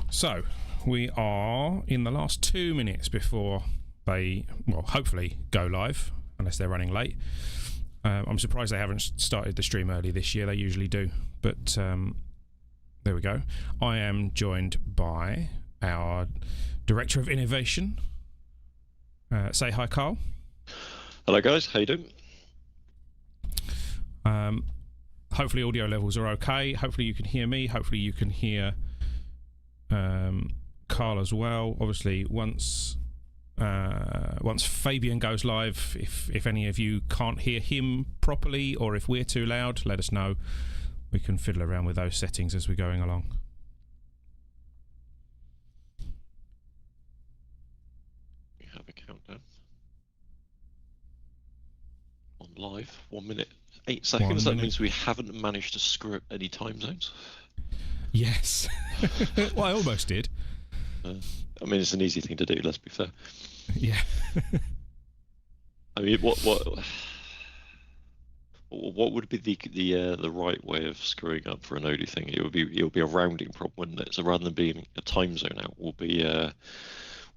So, we are in the last 2 minutes before they, well, hopefully go live, unless they're running late. I'm surprised they haven't started the stream early this year. They usually do. But there we go. I am joined by our Director of Innovation. Say hi, Carl. Hello, guys. How you doing? Hopefully audio levels are okay. Hopefully you can hear me. Hopefully you can hear Carl as well. Obviously, once Fabien goes live, if any of you can't hear him properly or if we're too loud, let us know. We can fiddle around with those settings as we're going along. We have a countdown on live. 1 minute, 8 seconds. That means we haven't managed to screw up any time zones. Yes. Well, I almost did. I mean, it's an easy thing to do. Let's be fair. Yeah. I mean, what would be the right way of screwing up for an Odoo thing? It would be a rounding problem, wouldn't it? So rather than being a time zone out, will be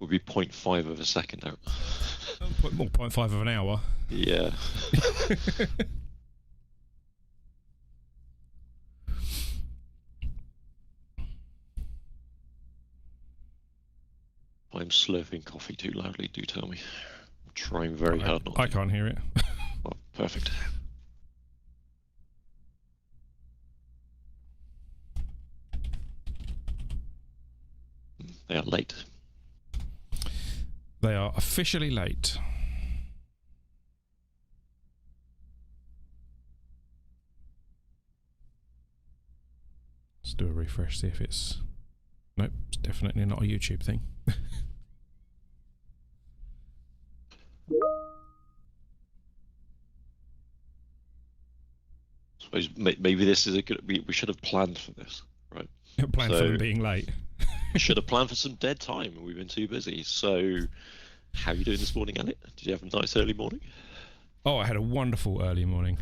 0.5 of a second out. 0.5 of an hour. Yeah. I'm slurping coffee too loudly, do tell me. I'm trying very hard not to. I can't hear it. Well, perfect. They are late. They are officially late. Let's do a refresh, see if it's... Nope, it's definitely not a YouTube thing. I suppose maybe this is a good... We should have planned for this, right? Planned for them being late. We should have planned for some dead time. We've been too busy. So, how are you doing this morning, Elliot? Did you have a nice early morning? Oh, I had a wonderful early morning.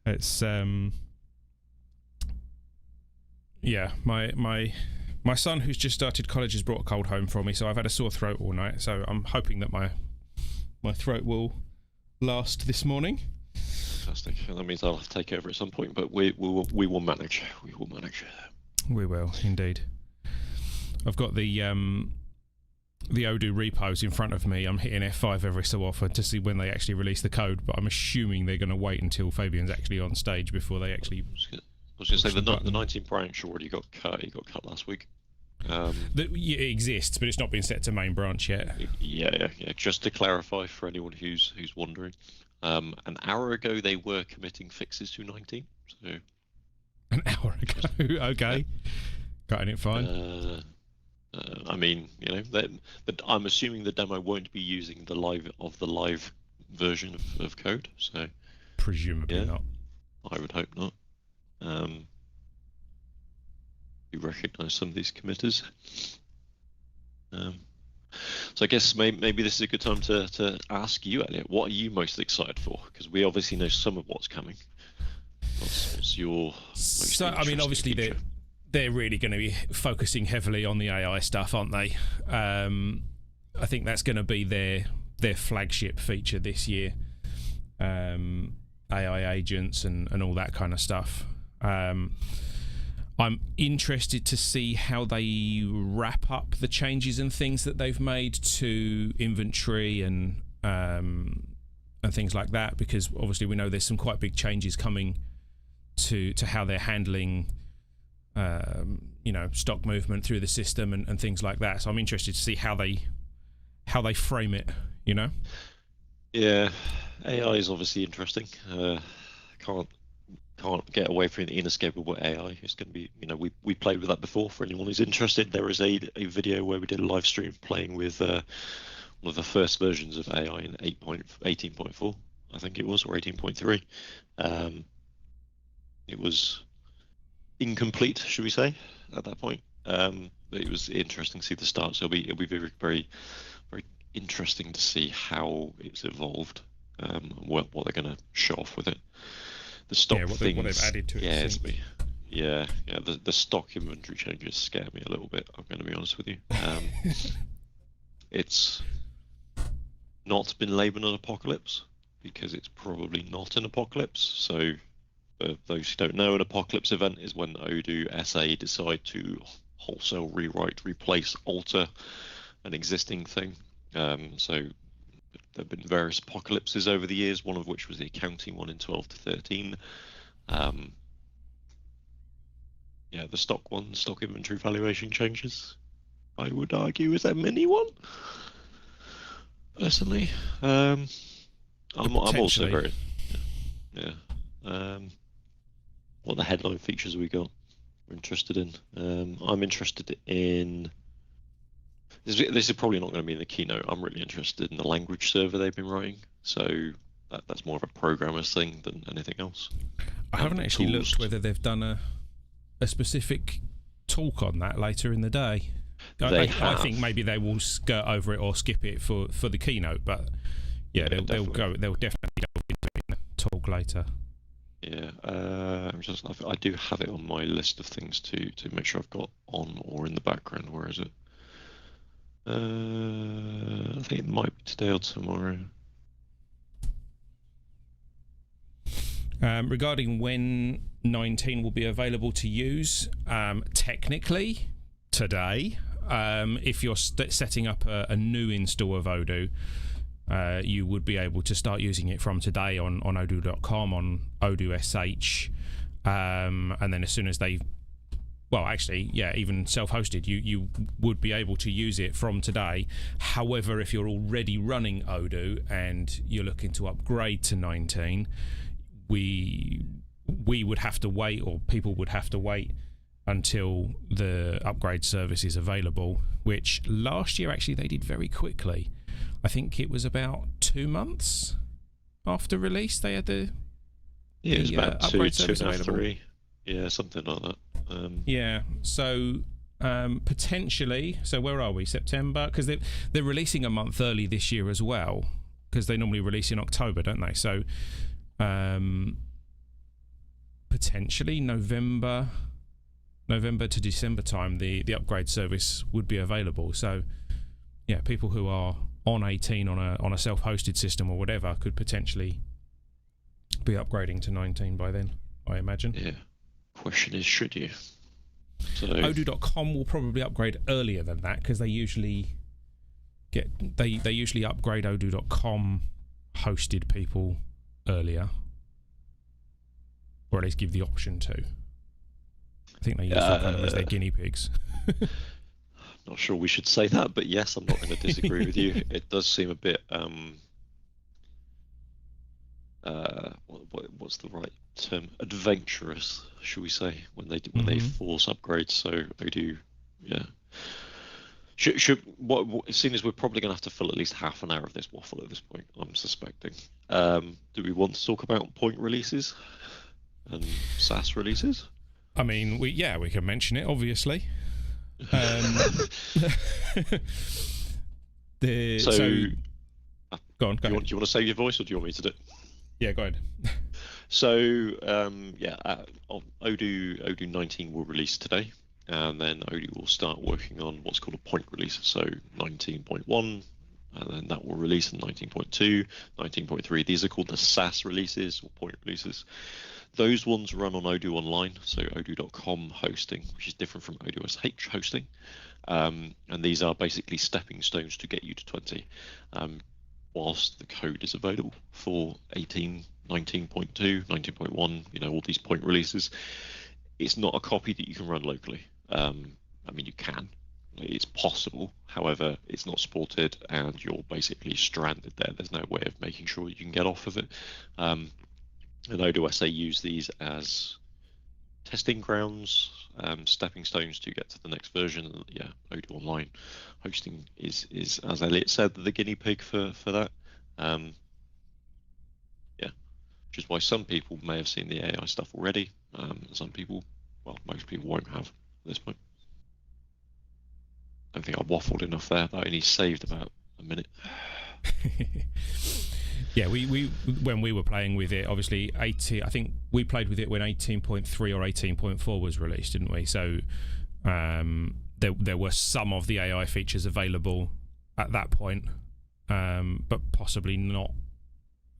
It's yeah, my son who's just started college has brought a cold home for me, so I've had a sore throat all night. So I'm hoping that my throat will last this morning. Fantastic. That means I'll have to take over at some point, but we will manage. We will manage. We will indeed. I've got the Odoo repos in front of me. I'm hitting F5 every so often to see when they actually release the code, but I'm assuming they're going to wait until Fabien's actually on stage before they actually... I was going to say the 19 branch already got cut. It got cut last week. It exists, but it's not been set to main branch yet. Yeah. Just to clarify for anyone who's wondering, an hour ago they were committing fixes to 19. So an hour ago, okay, cutting it fine. I mean, I'm assuming the demo won't be using the live version of code. So presumably not. I would hope not. You recognise some of these committers. So I guess maybe this is a good time to ask you, Elliot, what are you most excited for? Because we obviously know some of what's coming. What's your most I mean, obviously feature? they're really going to be focusing heavily on the AI stuff, aren't they? I think that's going to be their flagship feature this year. AI agents and all that kind of stuff. I'm interested to see how they wrap up the changes and things that they've made to inventory and things like that, because obviously we know there's some quite big changes coming to how they're handling stock movement through the system and things like that. So I'm interested to see how they frame it, Yeah, AI is obviously interesting. Can't get away from the inescapable AI. It's going to be, we played with that before. For anyone who's interested, there is a video where we did a live stream playing with one of the first versions of AI in 18.4, I think it was, or 18.3. It was incomplete, should we say, at that point. But it was interesting to see the start. So it'll be very, very, very interesting to see how it's evolved, what they're going to show off with it. The stock things, what they've added to it. Yeah. The stock inventory changes scare me a little bit. I'm going to be honest with you. It's not been labelled an apocalypse because it's probably not an apocalypse. So, for those who don't know, an apocalypse event is when Odoo SA decide to wholesale rewrite, replace, alter an existing thing. So there have been various apocalypses over the years, one of which was the accounting one in 12 to 13. The stock inventory valuation changes, I would argue, is a mini one. Personally, I'm also very what the headline features have we got? We're interested in. I'm interested in. This is probably not going to be in the keynote. I'm really interested in the language server they've been writing. So that's more of a programmer's thing than anything else. I haven't actually looked whether they've done a specific talk on that later in the day. I think maybe they will skirt over it or skip it for the keynote, but they'll definitely go into the talk later. Yeah, I do have it on my list of things to make sure I've got on or in the background. Where is it? I think it might be today or tomorrow. Regarding when 19 will be available to use, technically today. If you're setting up a new install of Odoo, you would be able to start using it from today on odoo.com, on Odoo SH, and then as soon as even self-hosted, you would be able to use it from today. However, if you're already running Odoo and you're looking to upgrade to 19, we would have to wait, or people would have to wait until the upgrade service is available, which last year actually they did very quickly. I think it was about 2 months after release they had the it was about upgrade two service and a half, available. 3, something like that. So potentially, so where are we? September, because they're releasing a month early this year as well, because they normally release in October, don't they? So potentially November to December time, the upgrade service would be available. So people who are on 18 on a self-hosted system or whatever could potentially be upgrading to 19 by then, I imagine. Yeah. Question is, should you? So Odoo.com will probably upgrade earlier than that, because they usually upgrade Odoo.com hosted people earlier, or at least give the option to. I think they use them kind of as their guinea pigs. Not sure we should say that, but yes, I'm not going to disagree with you. It does seem a bit what's the right term? Adventurous, should we say, when they force upgrades. So Odoo, seeing as we're probably going to have to fill at least half an hour of this waffle at this point, I'm suspecting. Do we want to talk about point releases and SaaS releases? I mean, we can mention it, obviously. Go on. Do you want to save your voice, or do you want me to do it? Yeah, go ahead. So Odoo 19 will release today, and then Odoo will start working on what's called a point release. So 19.1, and then that will release in 19.2, 19.3. These are called the SaaS releases or point releases. Those ones run on Odoo Online, so Odoo.com hosting, which is different from Odoo SH hosting. And these are basically stepping stones to get you to 20, whilst the code is available for 18, 19.2, 19.1, all these point releases. It's not a copy that you can run locally. I mean, you can. It's possible. However, it's not supported, and you're basically stranded there. There's no way of making sure you can get off of it. And Odoo SA use these as testing grounds, stepping stones to get to the next version. And Odoo Online hosting is, as Elliot said, the guinea pig for that. Which is why some people may have seen the AI stuff already. Some people, most people won't have at this point. I don't think I waffled enough there, but I only saved about a minute. Yeah, we when we were playing with it, obviously 18. I think we played with it when 18.3 or 18.4 was released, didn't we? So there were some of the AI features available at that point, but possibly not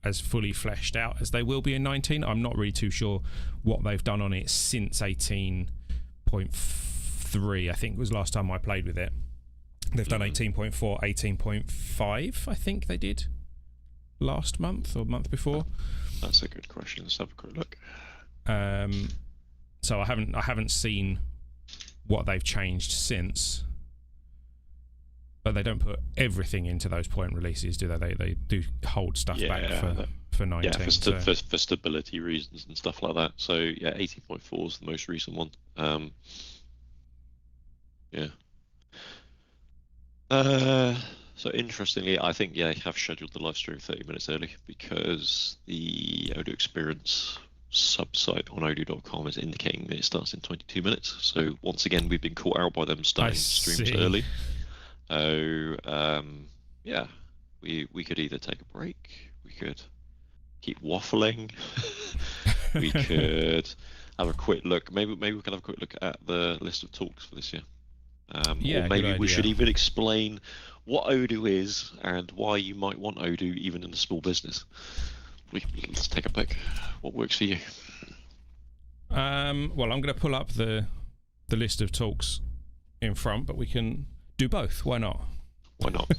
as fully fleshed out as they will be in 19. I'm not really too sure what they've done on it since 18.3. I think was last time I played with it. They've done 18.4, 18.5. I think they did last month or month before. That's a good question. Let's have a quick look. So I haven't seen what they've changed since. But they don't put everything into those point releases, do they? They do hold stuff back for 19. Yeah, for stability reasons and stuff like that. So yeah, 18.4 is the most recent one. Yeah. So interestingly, I think they have scheduled the live stream 30 minutes early because the Odoo Experience sub-site on odoo.com is indicating that it starts in 22 minutes. So once again, we've been caught out by them starting streams early. So yeah, we could either take a break, we could keep waffling, we could have a quick look. Maybe we can have a quick look at the list of talks for this year. Or maybe we should even explain what Odoo is and why you might want Odoo even in a small business. Let's take a pick. What works for you? Well, I'm going to pull up the list of talks in front, but we can do both. Why not? Why not?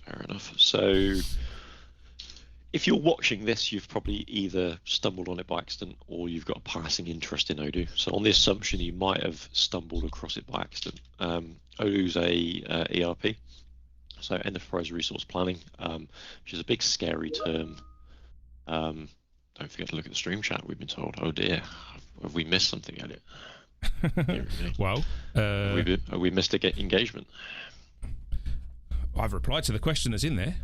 Fair enough. So if you're watching this, you've probably either stumbled on it by accident or you've got a passing interest in Odoo. So on the assumption you might have stumbled across it by accident, Odoo's a ERP, so Enterprise Resource Planning, which is a big scary term. Don't forget to look at the stream chat. We've been told, oh dear, have we missed something at it? Well, have we missed engagement? I've replied to the question that's in there.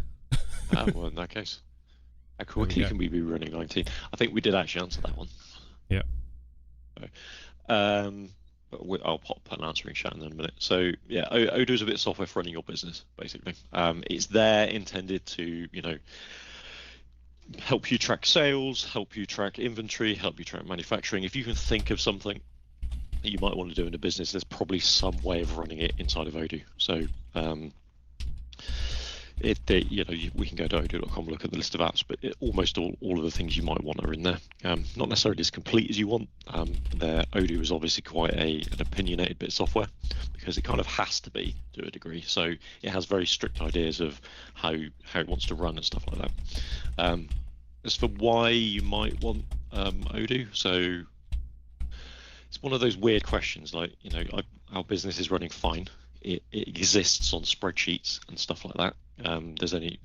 Well, in that case, how quickly can we be running 19? I think we did actually answer that one. Yeah. So, but I'll pop an answering chat in a minute. So yeah, Odoo is a bit of software for running your business, basically. It's there intended to, help you track sales, help you track inventory, help you track manufacturing. If you can think of something that you might want to do in a business, there's probably some way of running it inside of Odoo. So we can go to odoo.com and look at the list of apps, but almost all of the things you might want are in there. Not necessarily as complete as you want. Odoo is obviously quite an opinionated bit of software because it kind of has to be to a degree. So it has very strict ideas of how it wants to run and stuff like that. As for why you might want Odoo, so it's one of those weird questions like, our business is running fine. It exists on spreadsheets and stuff like that. There's only,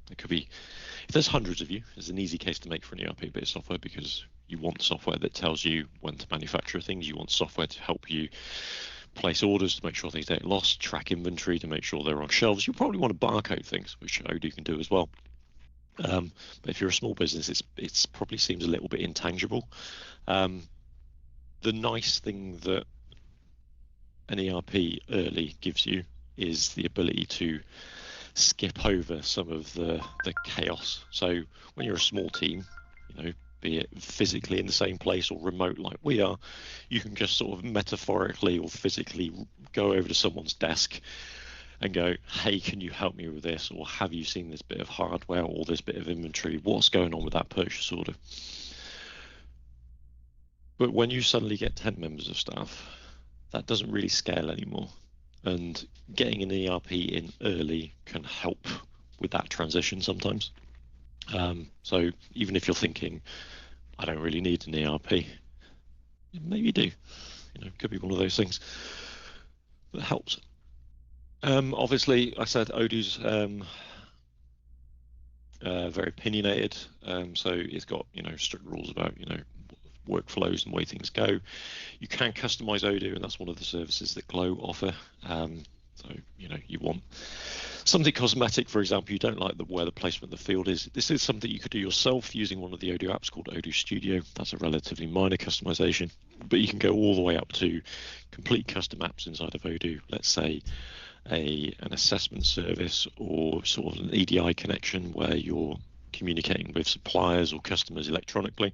it could be, if there's hundreds of you, it's an easy case to make for an ERP bit of software because you want software that tells you when to manufacture things. You want software to help you place orders to make sure things don't get lost, track inventory to make sure they're on shelves. You probably want to barcode things, which Odoo can do as well. But if you're a small business, it's probably seems a little bit intangible. The nice thing that an ERP early gives you is the ability to skip over some of the chaos. So when you're a small team, be it physically in the same place or remote like we are, you can just sort of metaphorically or physically go over to someone's desk and go, hey, can you help me with this? Or have you seen this bit of hardware or this bit of inventory? What's going on with that purchase order? But when you suddenly get 10 members of staff, that doesn't really scale anymore. And getting an ERP in early can help with that transition sometimes. So even if you're thinking, I don't really need an ERP, maybe you do. It could be one of those things that helps. Obviously, I said Odoo's very opinionated, so it's got strict rules about workflows and the way things go. You can customize Odoo, and that's one of the services that Glow offer. So you want something cosmetic, for example, you don't like where the placement of the field is. This is something you could do yourself using one of the Odoo apps called Odoo Studio. That's a relatively minor customization, but you can go all the way up to complete custom apps inside of Odoo. Let's say an assessment service or sort of an EDI connection where you're communicating with suppliers or customers electronically.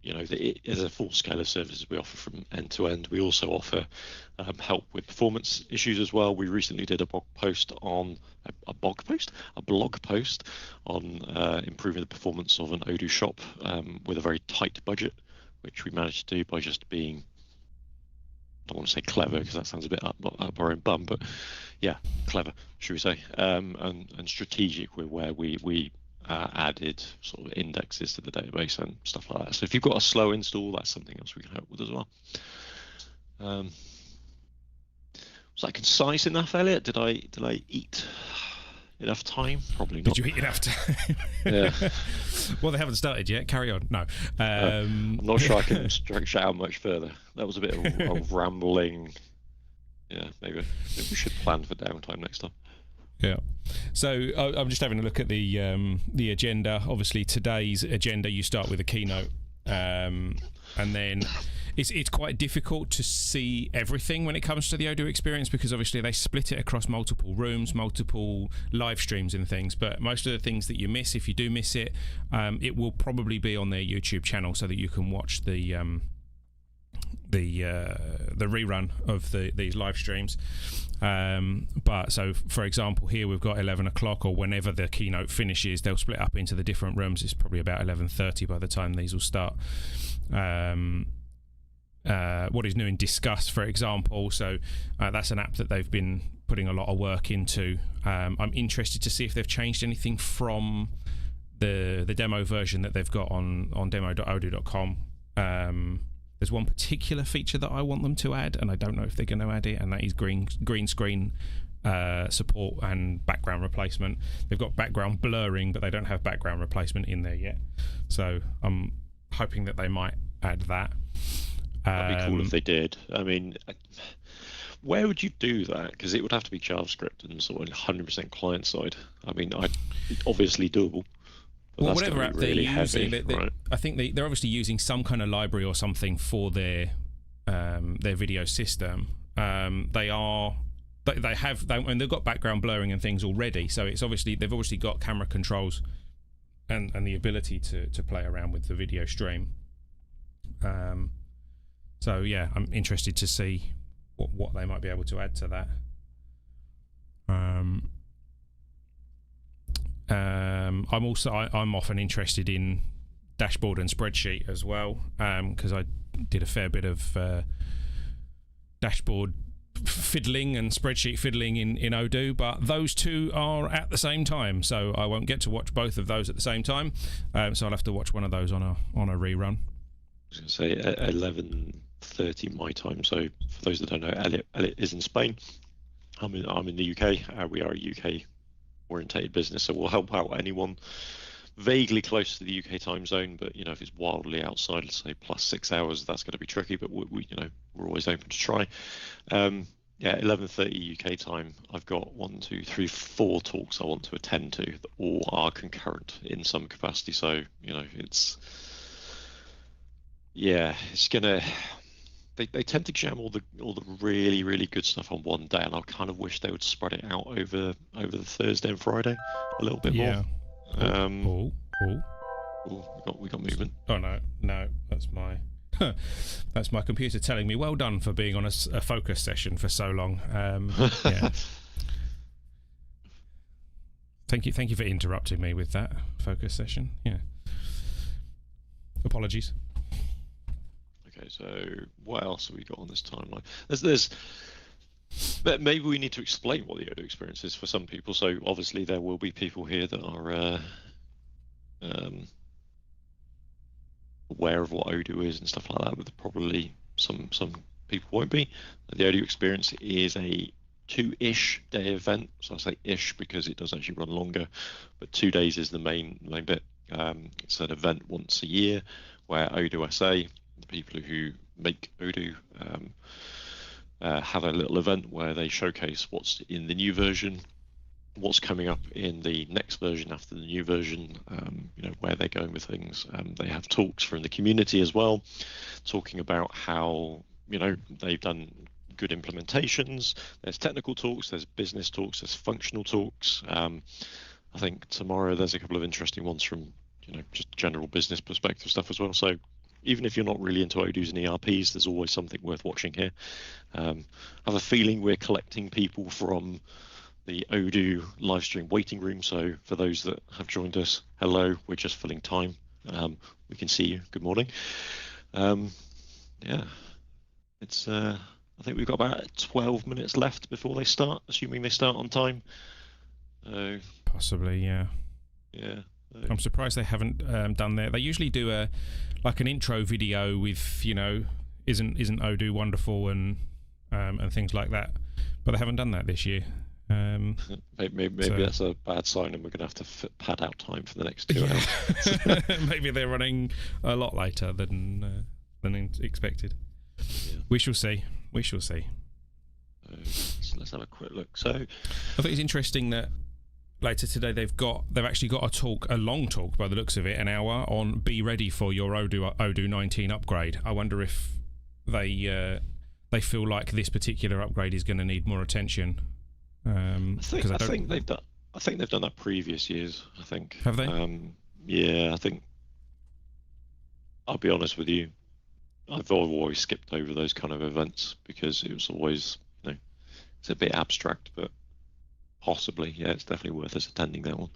It is a full scale of services we offer from end to end. We also offer help with performance issues as well. We recently did a blog post on improving the performance of an Odoo shop with a very tight budget, which we managed to do by just being, I don't want to say clever because that sounds a bit up our own bum, but yeah, clever, should we say, and strategic with where we added sort of indexes to the database and stuff like that. So if you've got a slow install, that's something else we can help with as well. Was that concise enough, Elliot? Did I eat enough time? Probably not. Did you eat enough time? Yeah. Well, they haven't started yet. Carry on. No. I'm not sure I can stretch out much further. That was a bit of rambling. Yeah, maybe we should plan for downtime next time. Yeah. So I'm just having a look at the agenda. Obviously, today's agenda, you start with a keynote, and then it's quite difficult to see everything when it comes to the Odoo experience, because obviously they split it across multiple rooms, multiple live streams and things. But most of the things that you miss, if you do miss it, it will probably be on their YouTube channel so that you can watch the rerun of these live streams. But so, for example, here we've got 11 o'clock, or whenever the keynote finishes, they'll split up into the different rooms. It's probably about 11:30 by the time these will start. What is new in Discuss, for example, so that's an app that they've been putting a lot of work into. I'm interested to see if they've changed anything from the demo version that they've got on demo.odoo.com. There's one particular feature that I want them to add, and I don't know if they're going to add it, and that is green screen support and background replacement. They've got background blurring, but they don't have background replacement in there yet. So I'm hoping that they might add that. That'd be cool if they did. I mean, where would you do that? Because it would have to be JavaScript and sort of 100% client side. I mean, obviously doable. Well, whatever app really they're using, right? I think they're obviously using some kind of library or something for their video system. They've got background blurring and things already, so it's they've obviously got camera controls and the ability to play around with the video stream. So yeah, I'm interested to see what they might be able to add to that. I'm often interested in dashboard and spreadsheet as well, because I did a fair bit of dashboard fiddling and spreadsheet fiddling in Odoo, but those two are at the same time, so I won't get to watch both of those at the same time. So I'll have to watch one of those on a rerun. I was going to say 11:30 my time. So for those that don't know, Elliot is in Spain. I'm in the UK. We are a UK orientated business, so we'll help out anyone vaguely close to the UK time zone. But if it's wildly outside, let's say plus 6 hours, that's going to be tricky. But we're always open to try. 11:30 UK time. I've got 4 talks I want to attend to that all are concurrent in some capacity. So it's gonna. They tend to jam all the really, really good stuff on one day, and I kind of wish they would spread it out over the Thursday and Friday a little bit more. We got movement. Oh no, that's my computer telling me well done for being on a focus session for so long. Yeah. Thank you for interrupting me with that focus session. Yeah. Apologies. Okay, so what else have we got on this timeline? But maybe we need to explain what the Odoo experience is for some people. So obviously there will be people here that are aware of what Odoo is and stuff like that, but probably some people won't be. The Odoo experience is a 2-ish day event. So I say ish because it does actually run longer, but 2 days is the main bit. It's an event once a year where Odoo SA, the people who make Odoo, have a little event where they showcase what's in the new version, what's coming up in the next version after the new version, where they're going with things. They have talks from the community as well, talking about how they've done good implementations. There's technical talks, there's business talks, there's functional talks. I think tomorrow there's a couple of interesting ones from, just general business perspective stuff as well. So even if you're not really into Odoo's and ERPs, there's always something worth watching here. I have a feeling we're collecting people from the Odoo live stream waiting room. So for those that have joined us, hello, we're just filling time. We can see you. Good morning. Yeah, it's I think we've got about 12 minutes left before they start, assuming they start on time. Possibly, yeah. Yeah. I'm surprised they haven't done that. They usually do an intro video with, isn't Odoo wonderful and things like that, but they haven't done that this year. Maybe that's a bad sign, and we're going to have to pad out time for the next 2 hours. Maybe they're running a lot later than expected. Yeah. We shall see. So let's have a quick look. So I think it's interesting that later today they've actually got a long talk by the looks of it, an hour on be ready for your Odoo 19 upgrade. I wonder if they feel like this particular upgrade is going to need more attention. I think they've done that previous years. I think. Have they? Yeah, I think. I'll be honest with you. I've always skipped over those kind of events because it was always, it's a bit abstract, but possibly, yeah, it's definitely worth us attending that one.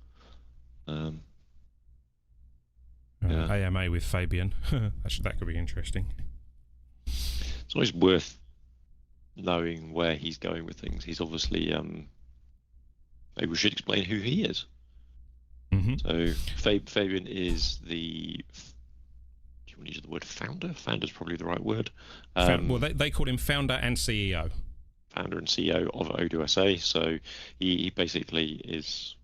Yeah. AMA with Fabien. That could be interesting. It's always worth knowing where he's going with things. He's obviously maybe we should explain who he is. Mm-hmm. So Fabien is the, do you want to use the word founder? Founder's probably the right word. Well, they call him founder and CEO. Founder and CEO of Odoo SA. So he basically is,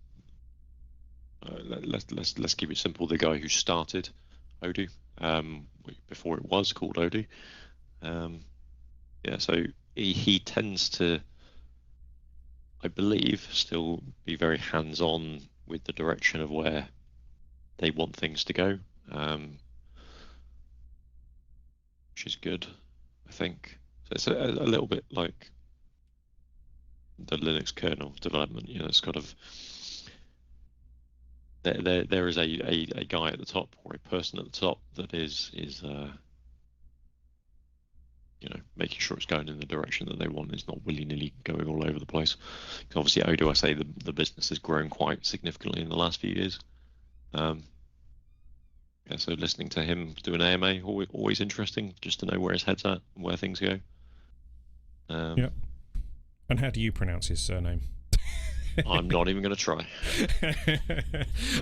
let's keep it simple, the guy who started Odoo before it was called Odoo. So he tends to, I believe, still be very hands-on with the direction of where they want things to go, which is good, I think. So it's a little bit like the Linux kernel development. It's kind of there is a guy at the top or a person at the top that is making sure it's going in the direction that they want. It's not willy-nilly going all over the place. Because obviously, Odoo SA, the business has grown quite significantly in the last few years. So listening to him do an AMA, always interesting, just to know where his head's at and where things go. Yep. And how do you pronounce his surname? I'm not even going to try.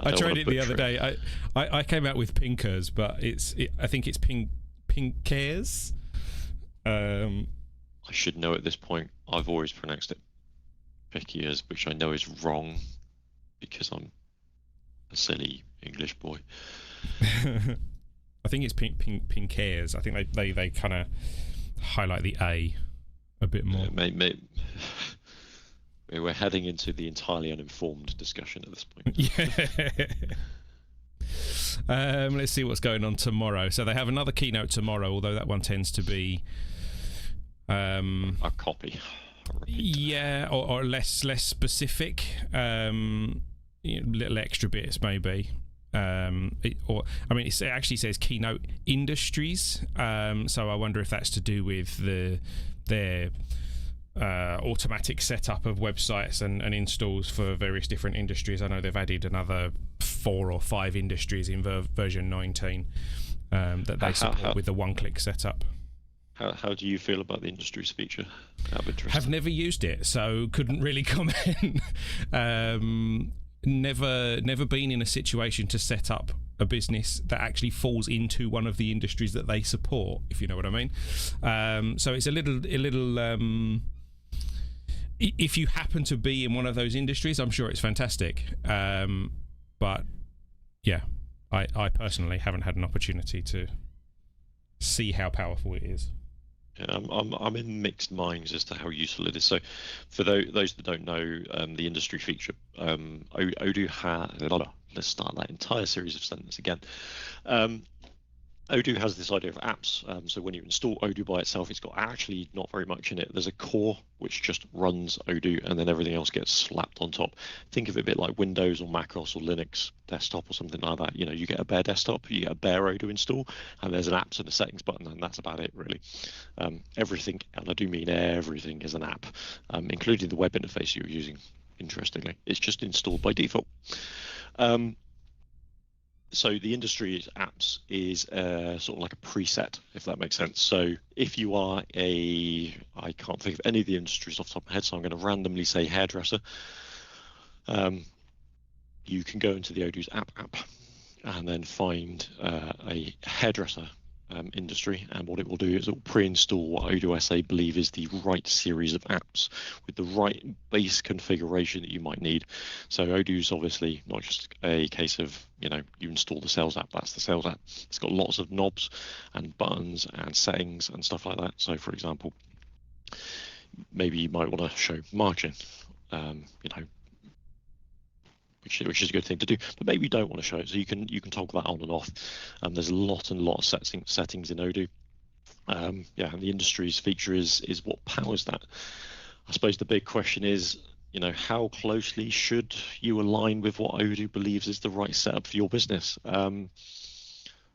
I tried it the other day. I came out with Pinckaers, but I think it's Pinckaers. I should know at this point. I've always pronounced it Pinckaers, which I know is wrong because I'm a silly English boy. I think it's Pinckaers. I think they kind of highlight the A a bit more. We're heading into the entirely uninformed discussion at this point. Yeah. Let's see what's going on tomorrow. So they have another keynote tomorrow, although that one tends to be a copy. Yeah, or less specific. Little extra bits maybe. It actually says Keynote Industries. So I wonder if that's to do with their automatic setup of websites and installs for various different industries. I know they've added another 4 or 5 industries in version 19 that they support with the one-click setup. How do you feel about the industries feature? Out of interest. Have never used it, so couldn't really comment. Never been in a situation to set up a business that actually falls into one of the industries that they support, if you know what I mean. So it's a little. If you happen to be in one of those industries, I'm sure it's fantastic. But yeah, I personally haven't had an opportunity to see how powerful it is. Yeah, I'm in mixed minds as to how useful it is. So, for those that don't know, the industry feature, Odoo has. Let's start that entire series of sentences again. Odoo has this idea of apps. So when you install Odoo by itself, it's got actually not very much in it. There's a core which just runs Odoo, and then everything else gets slapped on top. Think of it a bit like Windows or MacOS or Linux desktop or something like that. You know, you get a bare desktop, you get a bare Odoo install, and there's an apps and a settings button, and that's about it, really. Everything, and I do mean everything, is an app, including the web interface you're using. Interestingly, it's just installed by default. So the industry apps is sort of like a preset, if that makes sense. So if you are I can't think of any of the industries off the top of my head, so I'm going to randomly say hairdresser. You can go into the Odoo's app and then find a hairdresser industry, and what it will do is it will pre-install what Odoo SA believe is the right series of apps with the right base configuration that you might need. So Odoo's obviously not just a case of, you know, you install the sales app, that's the sales app. It's got lots of knobs and buttons and settings and stuff like that. So for example, maybe you might want to show margin, you know, which is a good thing to do, but maybe you don't want to show it, so you can toggle that on and off. There's a lot of settings in Odoo. Yeah, and the industries feature is what powers that. I suppose the big question is, you know, how closely should you align with what Odoo believes is the right setup for your business?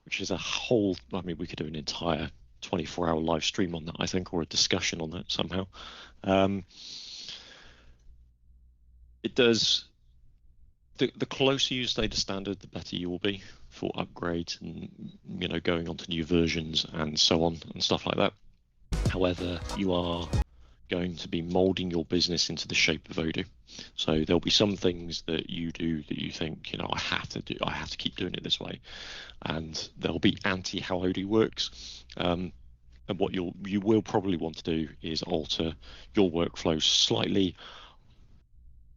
Which is a whole, I mean, we could do an entire 24-hour live stream on that, I think, or a discussion on that somehow. It does. The closer you stay to standard, the better you will be for upgrades and, you know, going on to new versions and so on and stuff like that. However, you are going to be molding your business into the shape of Odoo. So there'll be some things that you do that you think, you know, I have to keep doing it this way, and there'll be anti how Odoo works. And what you will probably want to do is alter your workflow slightly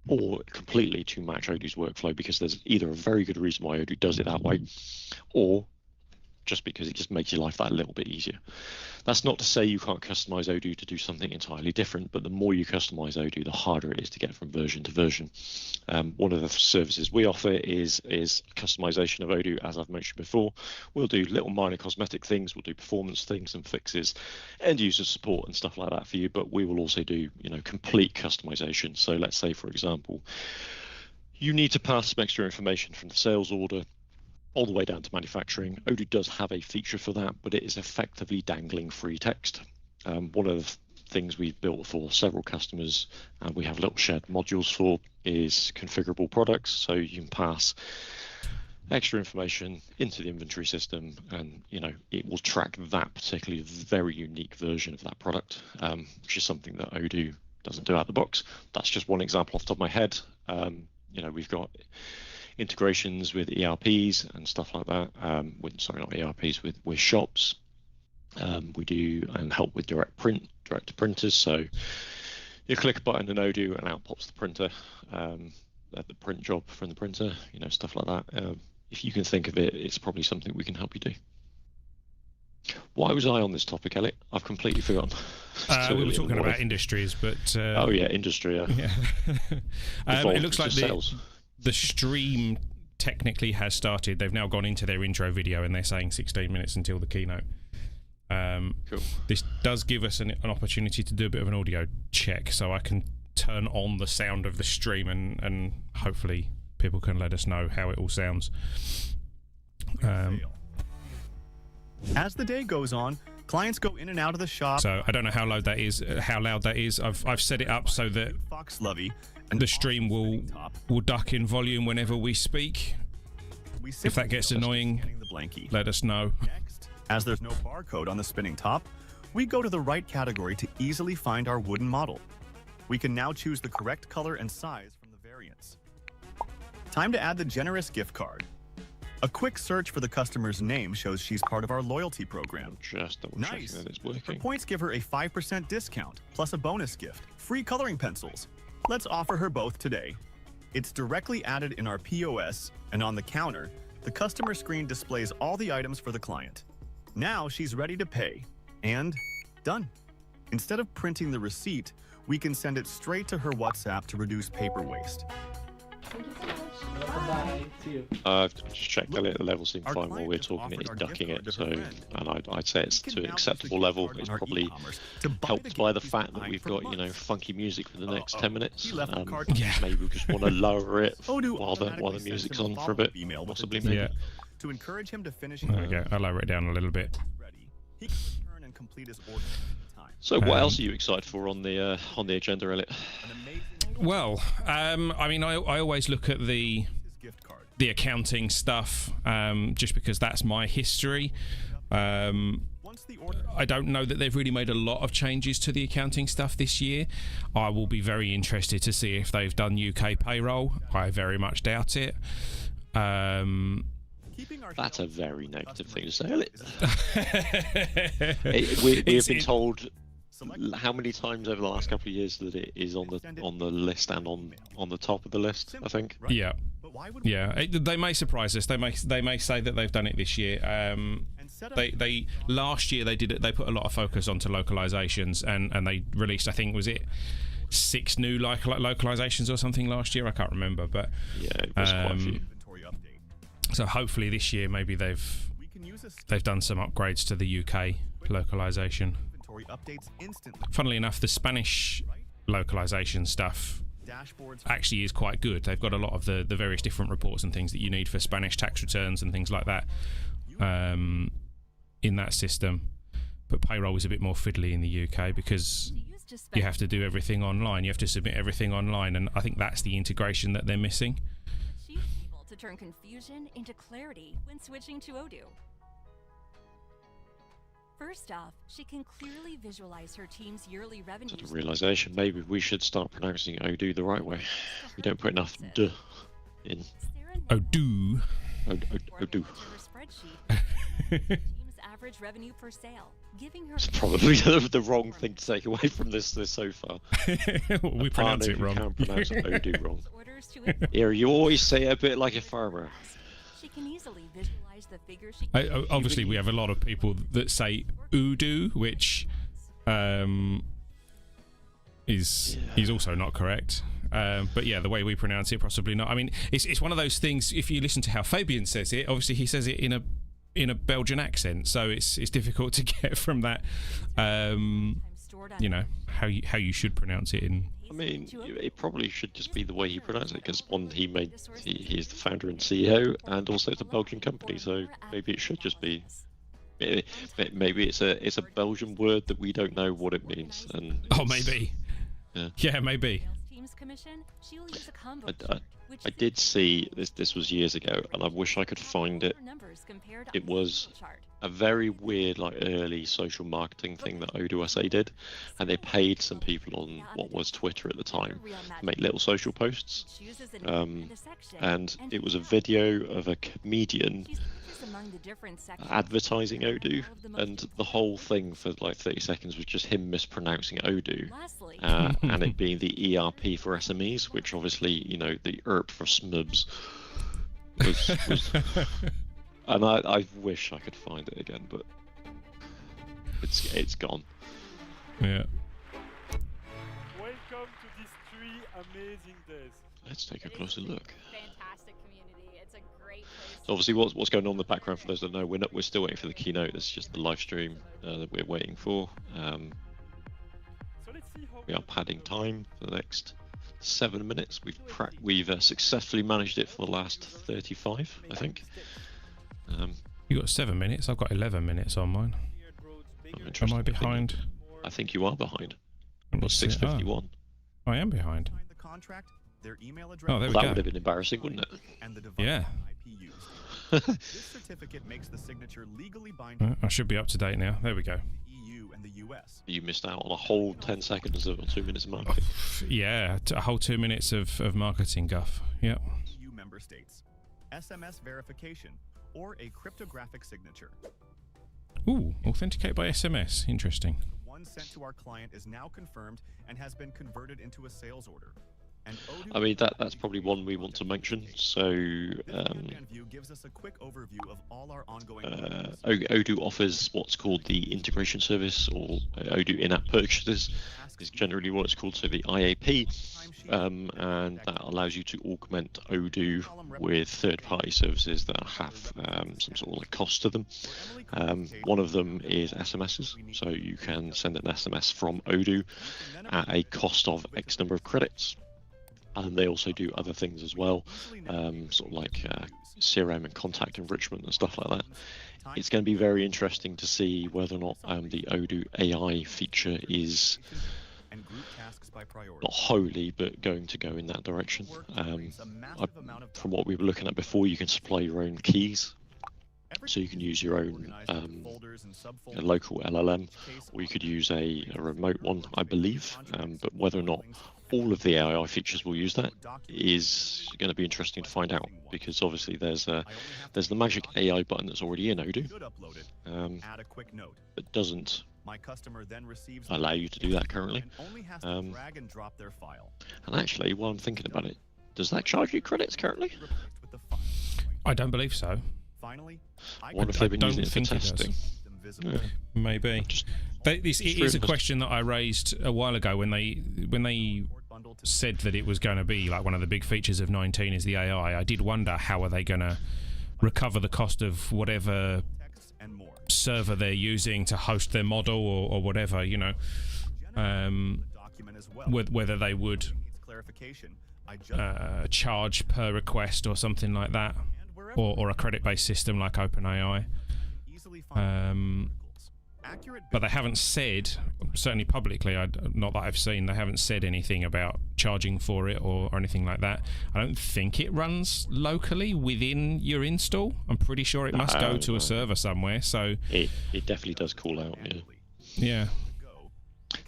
or completely to match Odoo's workflow, because there's either a very good reason why Odoo does it that way, or just because it just makes your life that little bit easier. That's not to say you can't customize Odoo to do something entirely different, but the more you customize Odoo, the harder it is to get from version to version. One of the services we offer is customization of Odoo, as I've mentioned before. We'll do little minor cosmetic things, we'll do performance things and fixes, end user support and stuff like that for you, but we will also do, you know, complete customization. So let's say, for example, you need to pass some extra information from the sales order all the way down to manufacturing. Odoo does have a feature for that, but it is effectively dangling free text. One of the things we've built for several customers, and we have little shared modules for, is configurable products. So you can pass extra information into the inventory system, and, you know, it will track that particularly very unique version of that product, which is something that Odoo doesn't do out of the box. That's just one example off the top of my head. You know, we've got integrations with ERPs and stuff like that. Sorry, not ERPs, with shops. We do and help with direct to printers. So you click a button in Odoo and out pops the printer, the print job from the printer, you know, stuff like that. If you can think of it, it's probably something we can help you do. Why was I on this topic, Elliot? I've completely forgotten. We were talking about industries, but oh yeah, industry. Yeah. It looks like the stream technically has started. They've now gone into their intro video, and they're saying 16 minutes until the keynote. Cool. This does give us an opportunity to do a bit of an audio check, so I can turn on the sound of the stream, and hopefully people can let us know how it all sounds. As the day goes on, clients go in and out of the shop. So I don't know how loud that is. I've set it up so that the stream will duck in volume whenever we speak. If that gets annoying, let us know. Next, as there's no barcode on the spinning top, we go to the right category to easily find our wooden model. We can now choose the correct color and size from the variants. Time to add the generous gift card. A quick search for the customer's name shows she's part of our loyalty program. Just double nice. That it's working. Her points give her a 5% discount, plus a bonus gift, free coloring pencils. Let's offer her both today. It's directly added in our POS, and on the counter, the customer screen displays all the items for the client. Now she's ready to pay, and done. Instead of printing the receipt, we can send it straight to her WhatsApp to reduce paper waste. Thank you so much. Bye. to you. I've just checked the level seem Our fine while client we're just talking. offered It's our ducking gift it, card to so her friend. and I'd say it's You to can now use acceptable the level. gift It's card on our probably e-commerce to buy helped by the gift fact he's that been we've eyeing got, for you know, months. funky music for the next 10 minutes. He left the card. Yeah. Maybe we just want to lower it Odoo while the automatically music's sends him on for a bit. follow-up email with a Possibly, discount maybe. Yeah. code to encourage him to finish his There we order. go. I'll lower it down a little bit. Ready. He can return and complete his order at any time. So what else are you excited for on the agenda, Elliot? An amazing Well, I mean, I always look at the his gift card. accounting stuff, just because that's my history. Once the order I don't know that they've really made a lot of changes to the accounting stuff this year. I will be very interested to see if they've done UK payroll. I very much doubt it. keeping our That's a shelves very full of negative customer thing to say, data Elliot. is We have It's- been told Select how many times over the last couple of years that it is on the list and on the top of the list, I think. right? Yeah, But why would we yeah. They may surprise us. They may say that they've done it this year. and set up They last year they did it. They put a lot of focus onto localizations, and they released, I think, was it 6 new localizations or something last year? I can't remember, but Yeah, it was quite a few. inventory update? so hopefully this year maybe We can use a they've done some upgrades to the UK localization. inventory updates instantly. Funnily enough, the Spanish localization stuff Dashboards actually is quite good. They've got a lot of the various different reports and things that you need for Spanish tax returns and things like that in that system. But payroll is a bit more fiddly in the UK because you have to do everything online. You have to submit everything online, and I think that's the integration that they're missing. She's able to turn confusion into clarity when switching to Odoo. First off, she can clearly visualize her team's yearly revenues. Sort of realization. Maybe we should start pronouncing Odoo the right way. We don't put enough d in. Odoo. Odoo. Her spreadsheet. Team's average revenue per sale, giving her It's probably the wrong thing to take away from this so far. We pronounce it You wrong. can pronounce Odoo wrong. orders to Here, you always say it a bit like a farmer. She can easily visualize the figures she Obviously, we have a lot of people that say Odoo, which is also not correct. But yeah, the way we pronounce it, possibly not. I mean, it's one of those things. If you listen to how Fabien says it, obviously he says it in a Belgian accent, so it's difficult to get from that. stored on You know how you should pronounce it in. I mean, it probably should just be the way he pronounces it, because he's the founder and CEO, and also it's a Belgian company, so maybe it should just be. Maybe it's a Belgian word that we don't know what it means, and Oh, maybe. Yeah, maybe. Team's commission, she will use a combo I chart, which I did see this. This was years ago, and I wish I could find it. numbers compared It on the was chart. a very weird, like, early social marketing thing that Odoo SA did, and they paid some people on what was Twitter at the time to make little social posts. Chooses a name and a section, And it was a here, video of a comedian she searches among the different sections advertising Odoo, all of the most and the whole thing for like 30 seconds was just him mispronouncing Odoo. Lastly, And it being the ERP for SMEs, which obviously, you know, the ERP for SMBs was and I wish I could find it again, but it's gone. Yeah. Welcome to these 3 amazing days. Let's take a closer look. Fantastic community. It's a great place. So obviously, what's going on in the background, for those that know, we're still waiting for the keynote. This is just the live stream that we're waiting for. So let's see how We are padding time for the next 7 minutes. We've successfully managed it for the last 35, I think. You got 7 minutes. I've got 11 minutes on mine. I'm Am interested I in the behind? opinion. I think you are behind. It was What's it? 6:51. Oh, I am behind. Sign the contract, their email address, Oh, there we That go. would have been embarrassing, wouldn't it? and the device Yeah. IP used. This certificate makes the signature legally binding I should be up to date now. There we go. to the EU and the US. You missed out on a whole 10 seconds or 2 minutes of marketing. Yeah, a whole 2 minutes of marketing guff. Yep. EU member states. SMS verification or a cryptographic signature. Ooh, authenticate by SMS. Interesting. The one sent to our client is now confirmed and has been converted into a sales order. I mean, that's probably one we want to mention. So view gives us a quick overview of all our ongoing Odoo offers what's called the integration service, or Odoo in-app purchases is generally what it's called, so the IAP, and that allows you to augment Odoo with third-party services that have some sort of like cost to them. One of them is SMSs, so you can send an SMS from Odoo at a cost of X number of credits. And they also do other things as well, sort of like CRM and contact enrichment and stuff like that. It's going to be very interesting to see whether or not the Odoo AI feature is not wholly, but going to go in that direction. From what we were looking at before, you can supply your own keys. So you can use your own local LLM, or you could use a remote one, I believe. But whether or not all of the AI features will use that is going to be interesting to find out, because obviously there's the magic AI button that's already in Odoo that doesn't allow you to do that currently. And actually, while I'm thinking about it, does that charge you credits currently? I don't believe so. I wonder if they've been using it for testing. Yeah, maybe. It is a question that I raised a while ago when they said that it was going to be like one of the big features of 19 is the AI. I did wonder, how are they going to recover the cost of whatever server they're using to host their model or whatever, you know, whether they would charge per request or something like that, or a credit-based system like OpenAI. But they haven't said, certainly publicly, not that I've seen, they haven't said anything about charging for it or anything like that. I don't think it runs locally within your install. I'm pretty sure it must go to a server somewhere. So it definitely does call out. Yeah.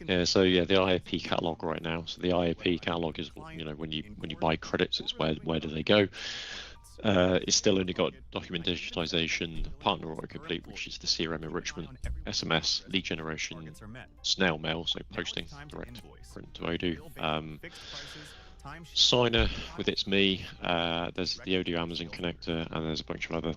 Yeah. So yeah, the IAP catalog right now. So the IAP catalog is, you know, when you buy credits, it's where do they go. It's still only got document digitization, partner autocomplete, which is the CRM enrichment, SMS, lead generation, snail mail, so posting direct print to Odoo, Signer with It's Me, there's the Odoo Amazon connector, and there's a bunch of other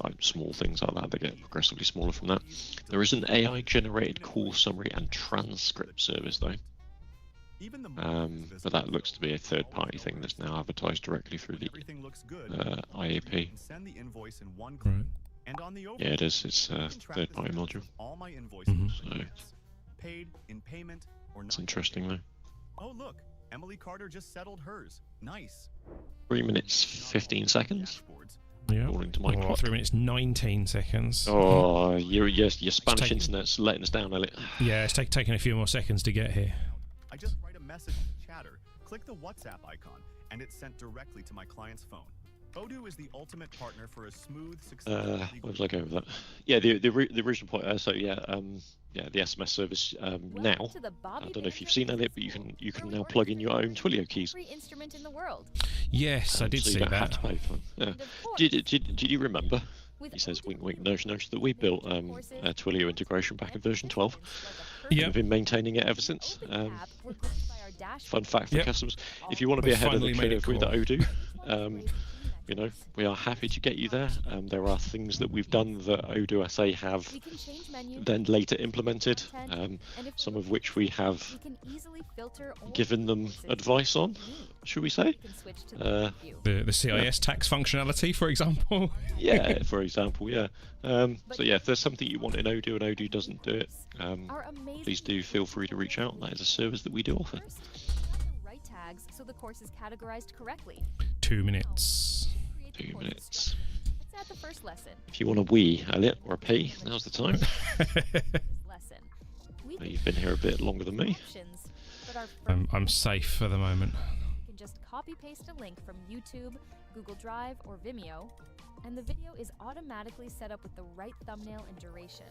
like small things like that that get progressively smaller from that. There is an AI generated call summary and transcript service though. But that looks to be a third-party thing that's now advertised directly through the IAP. Right. Yeah, it is. It's a third-party module. So it's interesting though. Oh look, Emily Carter just settled hers. Nice. 3 minutes 15 seconds. Yeah. According to my clock. 3 minutes 19 seconds. Oh, your Spanish internet's letting us down, Elliot. Yeah, it's taking a few more seconds to get here. I just write a message in Chatter, click the WhatsApp icon, and it's sent directly to my client's phone. Odoo is the ultimate partner for a smooth, successful. Where was I going with that? Yeah, the original point. The SMS service now. I don't know if you've seen Elliot, but you can now plug in your own Twilio keys. Free instrument in the world. Yes, I did so see you don't that. have to pay for them. Yeah. Did you remember? He says, wink, wink, nudge, nudge, that we built a Twilio integration back in version 12. Yeah. We've been maintaining it ever since. Fun fact for customers: if you want to be ahead of the curve with Odoo, you know, we are happy to get you there. There are things that we've done that Odoo SA have then later implemented, some of which we have given them advice on, should we say? The CIS tax functionality, for example. Yeah, for example, yeah. So yeah, if there's something you want in Odoo and Odoo doesn't do it, please do feel free to reach out. That is a service that we do offer. Right tags so the course is categorized correctly. 2 minutes. 2 minutes. Let's add the first lesson. If you want a wee, Elliot, or a P, now's the time. Lesson. You've been here a bit longer than me. I'm safe for the moment. You can just copy paste a link from YouTube, Google Drive, or Vimeo, and the video is automatically set up with the right thumbnail and duration.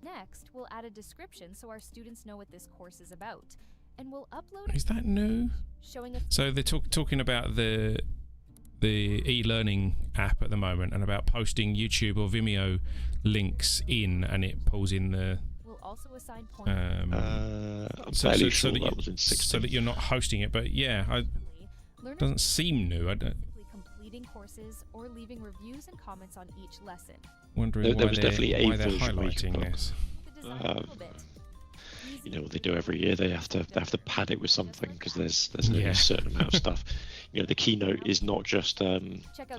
Next, we'll add a description so our students know what this course is about, and we'll upload. Is that new? So they're talking about the e-learning app at the moment, and about posting YouTube or Vimeo links in, and it pulls in the. We'll also assign points. I'm fairly sure that was in 16. So that you're not hosting it, but yeah, Learners Doesn't seem new. I don't. completing courses or leaving reviews and comments on each lesson. Wondering There why was they're, definitely a why they're version where you highlighting could put- this. The design a little bit. You know what they do every year? They have to pad it with something because there's only Yeah. a certain amount of stuff. You know, the keynote is not just. I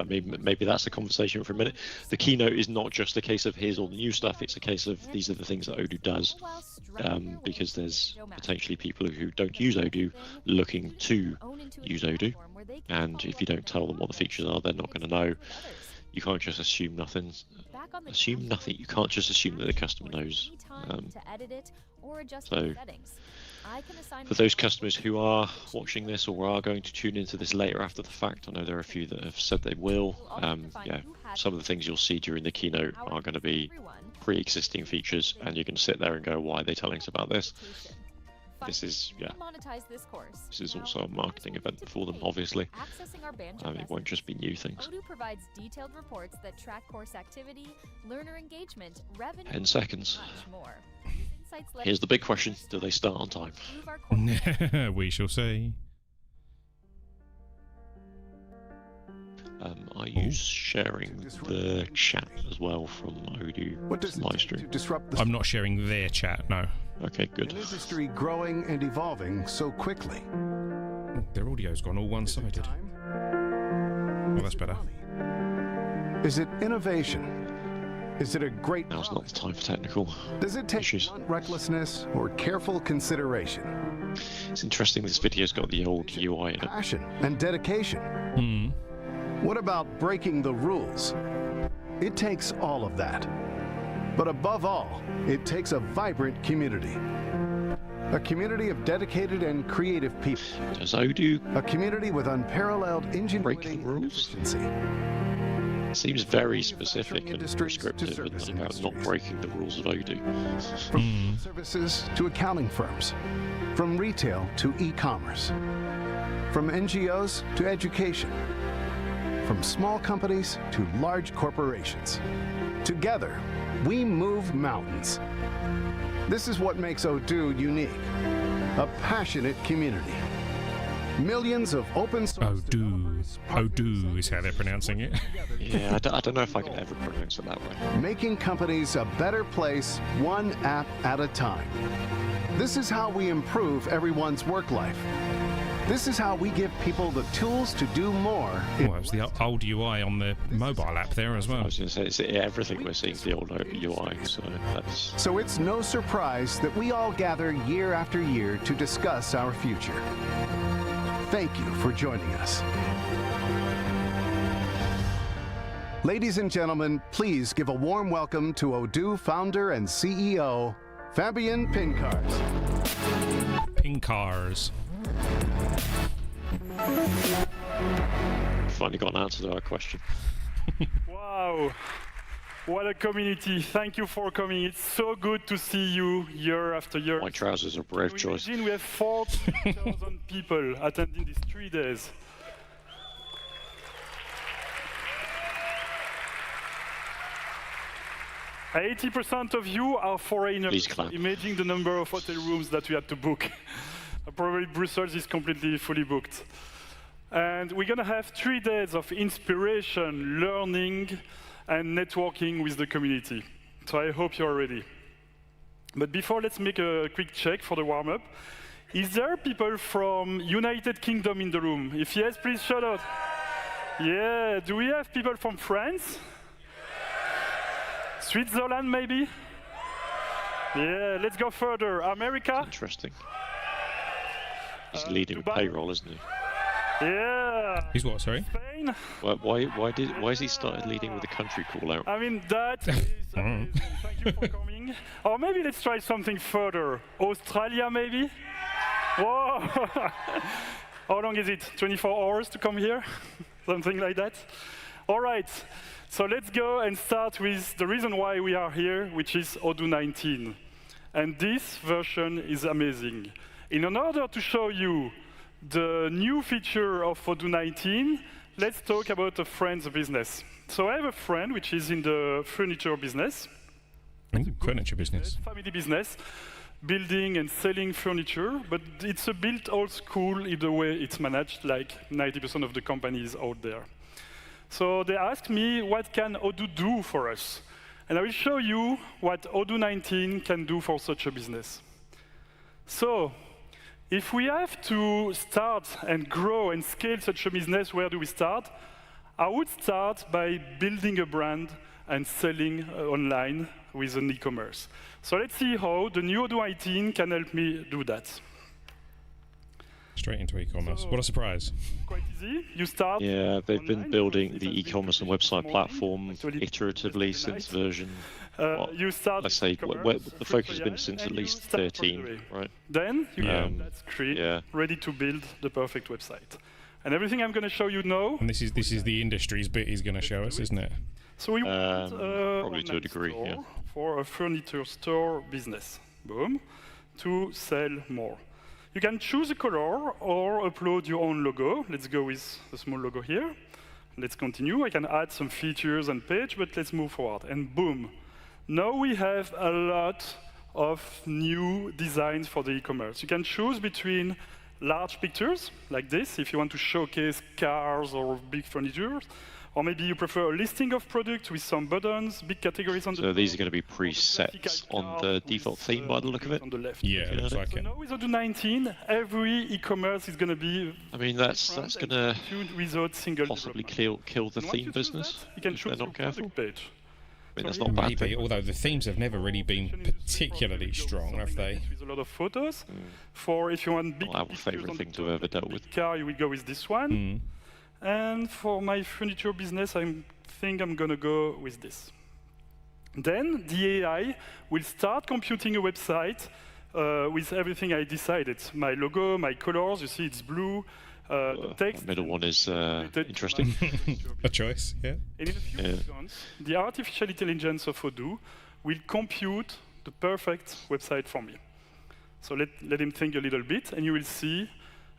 mean, maybe that's a conversation for a minute. The keynote is not just a case of here's all the new stuff. It's a case of these are the things that Odoo does, because there's potentially people who don't use Odoo looking to use Odoo, and if you don't tell them what the features are, they're not going to know. You can't just assume nothing. Assume nothing. You can't just assume that the customer knows. So, for those customers who are watching this or are going to tune into this later after the fact, I know there are a few that have said they will. Yeah, some of the things you'll see during the keynote are going to be pre-existing features, and you can sit there and go, "Why are they telling us about this?" This is This is also a marketing event for them, obviously. It won't just be new things. Odoo provides detailed reports that track course activity, learner engagement, revenue, 10 seconds. and much more. Here's the big question: do they start on time? We shall see. Are you sharing the chat as well from Odoo livestream? I'm not sharing their chat, no. Okay, good. An industry growing and evolving so quickly. Their audio's gone all one-sided. Well, that's better. Is it innovation? Is it a great Now's not the time for technical Does it take issues. blunt recklessness or careful consideration? It's interesting this video's got the old UI in it. Passion and dedication. Hmm. What about breaking the rules? It takes all of that. But above all, it takes a vibrant community. A community of dedicated and creative people. Does Odoo A community with unparalleled ingenuity break the and rules? efficiency. Seems very specific and Industries to prescriptive service and about not industries. breaking the rules of Odoo. From services to accounting firms, from retail to e-commerce, from NGOs to education, from small companies to large corporations. Together, we move mountains. This is what makes Odoo unique, a passionate community. Millions of open source developers, partners, Odoo is how they're pronouncing it. Yeah, I don't know if I can ever pronounce it that way. making companies a better place, one app at a time. This is how we improve everyone's work life. This is how we give people the tools to do more. Well, it was the old UI on the mobile app there as I well. was going to say, everything we're seeing is the old UI, so that's... So it's no surprise that we all gather year after year to discuss our future. Thank you for joining us. Ladies and gentlemen, please give a warm welcome to Odoo founder and CEO, Fabien Pinckaers. Pinckaers. Finally got an answer to our question. Wow, what a community. Thank you for coming. It's so good to see you year after year. My trousers are a brave choice. Imagine we have 40,000 people attending these 3 days. %80 of you are foreigners. Please clap. Imagine the number of hotel rooms that we had to book. Probably Brussels is completely fully booked. And we're going to have 3 days of inspiration, learning, and networking with the community. So I hope you're ready. But before, let's make a quick check for the warm-up. Is there people from United Kingdom in the room? If yes, please shout out. Yeah, do we have people from France? Switzerland, maybe? Yeah, let's go further. America? Interesting. He's leading with Dubai? Payroll, isn't he? Yeah. He's what, sorry? Spain? Why has he started leading with a country call out? I mean, that is amazing. Thank you for coming. Or maybe let's try something further. Australia, maybe? Whoa! How long is it? 24 hours to come here? Something like that? All right. So let's go and start with the reason why we are here, which is Odoo 19. And this version is amazing. In order to show you the new feature of Odoo 19, let's talk about a friend's business. So I have a friend which is in the furniture business, Furniture business. Family business, building and selling furniture, but it's a bit old school in the way it's managed, like 90% of the companies out there. So they asked me, what can Odoo do for us? And I will show you what Odoo 19 can do for such a business. So, if we have to start and grow and scale such a business, where do we start? I would start by building a brand and selling online with an e-commerce. So let's see how the new Odoo 19 can help me do that. Straight into e-commerce. What a surprise. Quite easy. You start. Yeah, they've been online. building the e-commerce and website platform iteratively since version, you start let's say, the focus has been since at least 13, right? Then you have that screen ready to build the perfect website. And everything I'm going to show you now. And this is the industry's bit he's going to show us, isn't it? So we want probably to a degree, store for a furniture store business. Boom. To sell more. You can choose a color or upload your own logo. Let's go with a small logo here. Let's continue. I can add some features and page, but let's move forward. And boom. Now we have a lot of new designs for the e-commerce. You can choose between large pictures, like this, if you want to showcase cars or big furniture. Or maybe you prefer a listing of products with some buttons, big categories on the top. So these are going to be presets on the default theme by the look of it? On the left. Yeah, it looks like it. Now with Odoo 19, every e-commerce is going to be I mean, that's going to without single possibly development. kill the And once theme you choose business that, you can if they're choose not your careful. product page. I mean, that's not a bad Maybe, thing. although the themes have never really been particularly strong, have they? With a lot of photos. For if you want big Not our pictures favourite on thing the to have ever dealt with. car, you will go with this one. And for my furniture business, I think I'm going to go with this. Then the AI will start computing a website with everything I decided. My logo, my colors, you see it's blue. The text. The middle one is interesting. A choice, yeah. And in a few seconds, the artificial intelligence of Odoo will compute the perfect website for me. So let him think a little bit, and you will see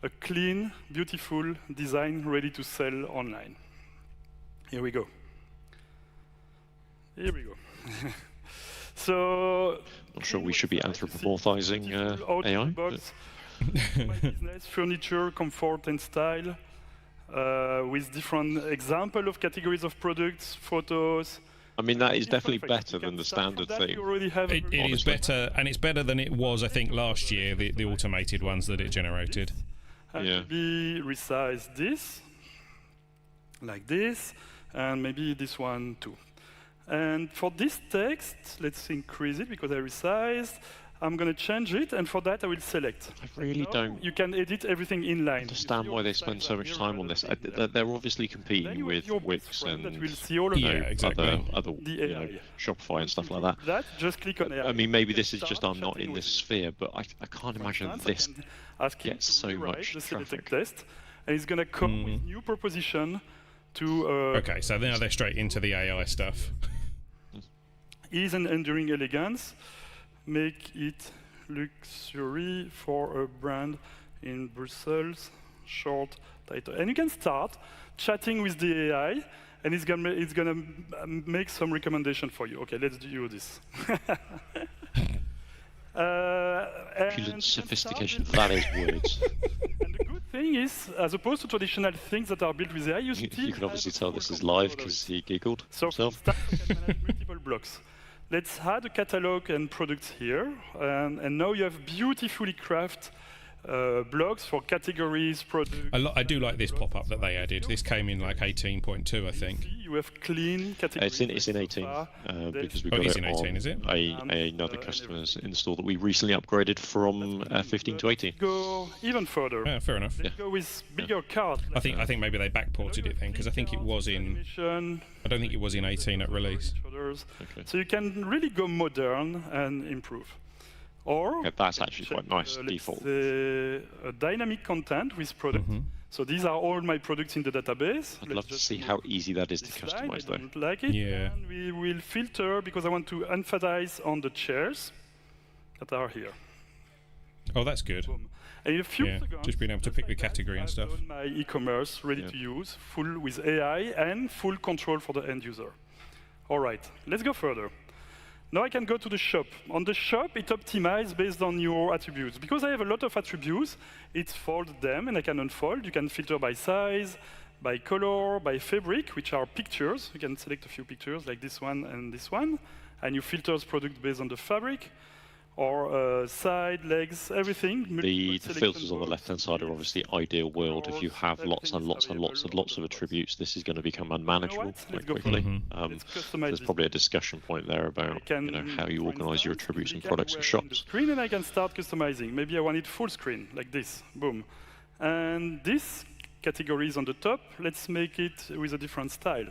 a clean, beautiful design ready to sell online. Here we go. Here we go. So, Not sure we should be anthropomorphizing AI. But my business, furniture, comfort, and style, with different example of categories of products, photos. I mean, that is definitely better than the standard theme. It is better, and it's better than it was, I think, last year, the automated ones that it generated. And maybe resize this, like this, and maybe this one too. And for this text, let's increase it because I resized. I'm going to change it, and for that I will select. I really don't You can edit everything inline. understand why they spend so much time on this. They're obviously competing with Wix and that will see all of exactly. other the AI. Shopify and stuff like that. Just click on AI. I mean, maybe this is just I'm not in this sphere, but I can't imagine this Ask him gets to so rewrite much the selected traffic. test, and he's going to come with new proposition to Okay, so now they're straight into the AI stuff. ease and enduring elegance, make it luxury for a brand in Brussels, short title. And you can start chatting with the AI, and it's gonna make some recommendation for you. Okay, let's do this. Opulent sophistication, that is words. And the good thing is, as opposed to traditional things that are built with AI, you can obviously tell this is live because he giggled himself. So you can manage multiple blocks. Let's add a catalog and products here, and now you have beautifully crafted blocks for categories, products. I do like this pop-up that they added. This came in like 18.2, I think. You have clean categories. It's in 18 because we got it's it in 18, on is it? another customer's install that we recently upgraded from 15 to 18. Go even further. Yeah, fair enough. Let's go with bigger cards. I think maybe they backported it then, because I think it was in. I don't think it was in 18 at release. Okay. So you can really go modern and improve. Or that's actually quite nice, default. Dynamic content with product. So these are all my products in the database. I'd love to see how easy that is to customize, though. Don't like it. Yeah. And we will filter because I want to emphasize on the chairs that are here. Oh, that's good. Boom. And in a few seconds, just being able to pick the category and I've stuff. done my e-commerce ready to use, full with AI and full control for the end user. All right, let's go further. Now I can go to the shop. On the shop, it optimizes based on your attributes. Because I have a lot of attributes, it folds them, and I can unfold. You can filter by size, by color, by fabric, which are pictures. You can select a few pictures, like this one, and you filter product based on the fabric, or side, legs, everything. The filters on the left-hand side are obviously ideal world. If you have lots and lots and lots and lots of attributes, this is going to become unmanageable quite quickly. There's probably a discussion point there about how you organize your attributes and products for shops. Screen, and I can start customizing. Maybe I want it full screen, like this, boom. And this categories on the top, let's make it with a different style.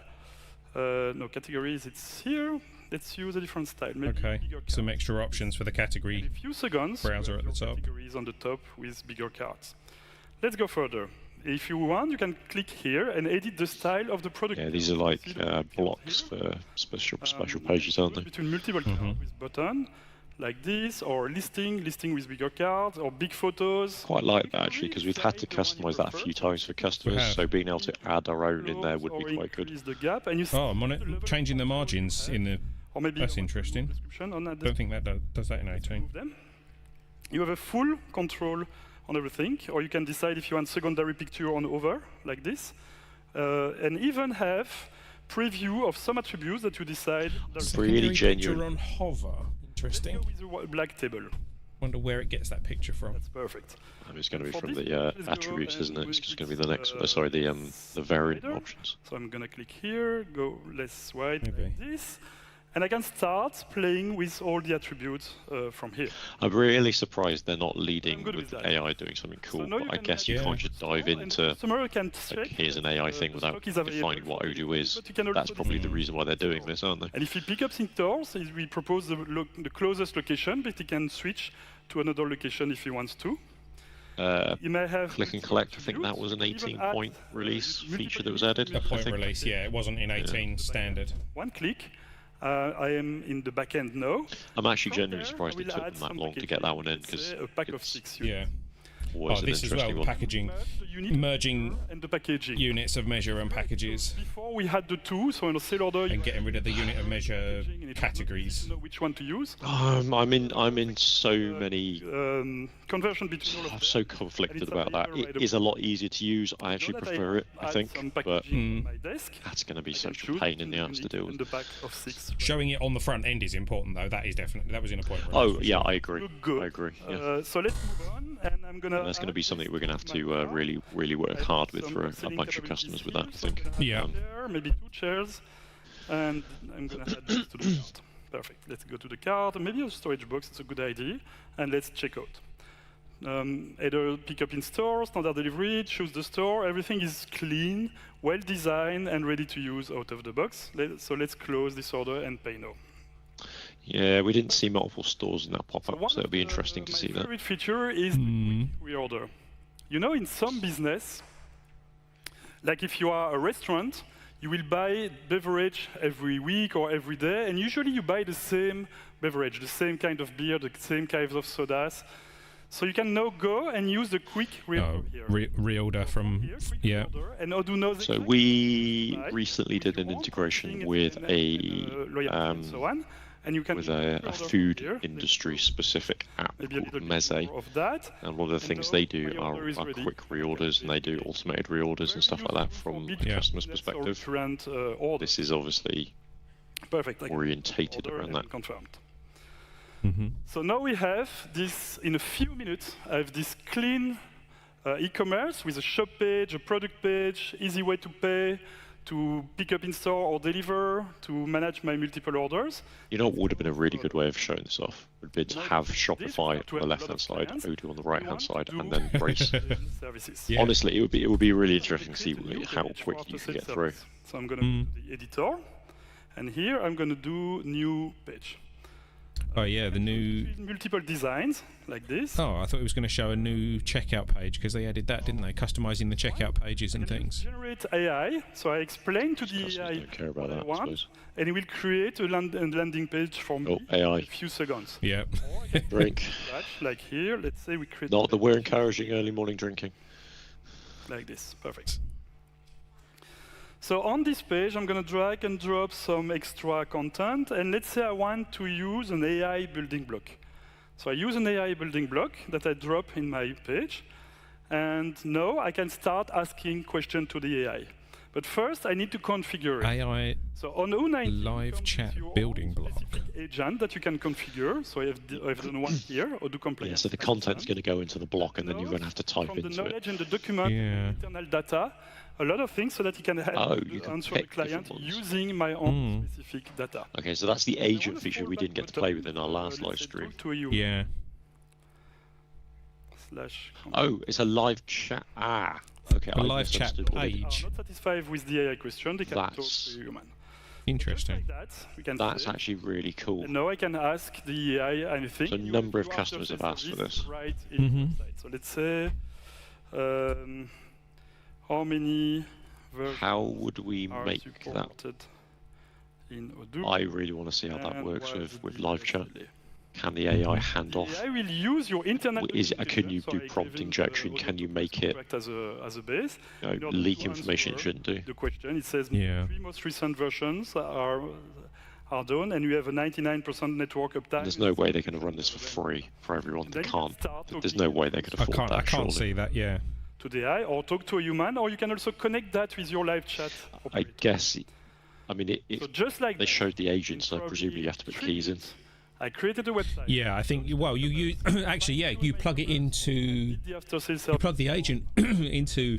No, categories, it's here. Let's use a different style. Maybe some extra options for the category in a few seconds, browser at the top. Categories on the top with bigger cards. Let's go further. If you want, you can click here and edit the style of the product. Yeah, these are like blocks for special pages, aren't they? Between multiple cards with button, like this, or listing with bigger cards, or big photos. Quite like that actually, because we've had to customize that a few times for customers. So being able to add our own in there would be quite good. The gap, and you changing the margins in the. That's interesting. Don't think that does that in 18. You have a full control on everything, or you can decide if you want secondary picture on over, like this, and even have preview of some attributes that you decide. Really genuine. On hover. Interesting. With a black table. Wonder where it gets that picture from. That's perfect. It's going to be from the attributes, isn't it? It's just going to be the next. Sorry, the variant options. So I'm going to click here, go less wide, like this. And I can start playing with all the attributes from here. I'm really surprised they're not leading with AI doing something cool, but I guess you can't just dive into, like, here's an AI thing without defining what Odoo is. That's probably the reason why they're doing this, aren't they? And if he picks up in stores, we propose the closest location, but he can switch to another location if he wants to. You may have click and collect. I think that was an 18-point release feature that was added. A point release, yeah. It wasn't in 18 standard. One click. I am in the back end now. I'm actually genuinely surprised it took them that long to get that one in, because a pack of 6 units. This as well, packaging, merging units of measure and packages. Before we had the two, so in a sale order, and getting rid of the unit of measure categories. Know which one to use. I'm in so many. Conversion between all of them. I'm so conflicted about that. It is a lot easier to use. I actually prefer it, I think, but that's going to be such a pain in the ass to deal with. Showing it on the front end is important, though. That was in a point. Oh yeah, I agree. I agree. Yeah. So let's move on, and I'm gonna. And that's going to be something we're going to have to really work hard with for a bunch of customers with that, I think. Yeah. Maybe 2 chairs, and I'm going to add this to the cart. Perfect. Let's go to the cart. Maybe a storage box. It's a good idea. And let's check out. Either pick up in store, standard delivery, choose the store. Everything is clean, well designed, and ready to use out of the box. So let's close this order and pay now. Yeah, we didn't see multiple stores in that pop-up, so it'll be interesting to see that. My favorite feature is the quick reorder. You know, in some business, like if you are a restaurant, you will buy beverage every week or every day, and usually you buy the same beverage, the same kind of beer, the same kinds of sodas. So you can now go and use the quick reorder here. Reorder from, reorder, and Odoo knows so we recently did an integration with a food industry specific app called Meze, and one of the things they do are quick reorders, and they do automated reorders and stuff like that from the customer's perspective. This is obviously orientated around that. Confirmed. So now we have this, in a few minutes, I have this clean e-commerce with a shop page, a product page, easy way to pay, to pick up in store or deliver, to manage my multiple orders. You know what would have been a really good way of showing this off? Would be to have Shopify on the left-hand side, Odoo on the right-hand side, and then Brace. Honestly, it would be really interesting to see how quick you can get through. So I'm going to go to the editor, and here I'm going to do new page. Oh yeah, the new multiple designs like this. Oh, I thought it was going to show a new checkout page because they added that, didn't they? Customizing the checkout pages and things. Generate AI. So I explain to the AI what I want, and it will create a landing page for me in a few seconds. Yeah. Drink. Like here, let's say we create. Not that we're encouraging early morning drinking. Like this, perfect. So on this page, I'm going to drag and drop some extra content. And let's say I want to use an AI building block. So I use an AI building block that I drop in my page. And now I can start asking questions to the AI. But first, I need to configure it. AI So on O19, live chat building block. Agent that you can configure. So I've done one here, Odoo Compliance. Yeah, so the content's going to go into the block, and then you're going to have to type From the into it. knowledge and the document, internal data, a lot of things so that you can help answer the client using my own specific data. Okay, so that's the agent feature we didn't get to play with in our last live stream. Yeah. Oh, it's a live chat. Ah, okay. A live chat page. Not satisfied with the AI question, they can talk to a human. Interesting. Like that, we can That's actually really cool. And now I can ask the AI anything. So a number of customers have asked for this. Right in the website. So let's say, how many versions How would we are make that? supported in Odoo? I really want to see how that And works what with would live be chat. the Can the AI hand off? I will use your internal. Can you do prompt injection? Can you make it as a base? leak information it shouldn't do? The question, it says Yeah. 3 most recent versions are done, and you have a 99% network uptime. There's no way they're going to run this for free for everyone. They Then you can can't. start There's talking no way they could afford I that. can't surely. see that, yeah. to the AI, or talk to a human, or you can also connect that with your live chat. I guess. I mean, So just like they that, showed the agent, so probably presumably you have to put keys in. I created a website. Yeah, I think, well, you actually, yeah, you plug it into, The after-sales you plug the agent into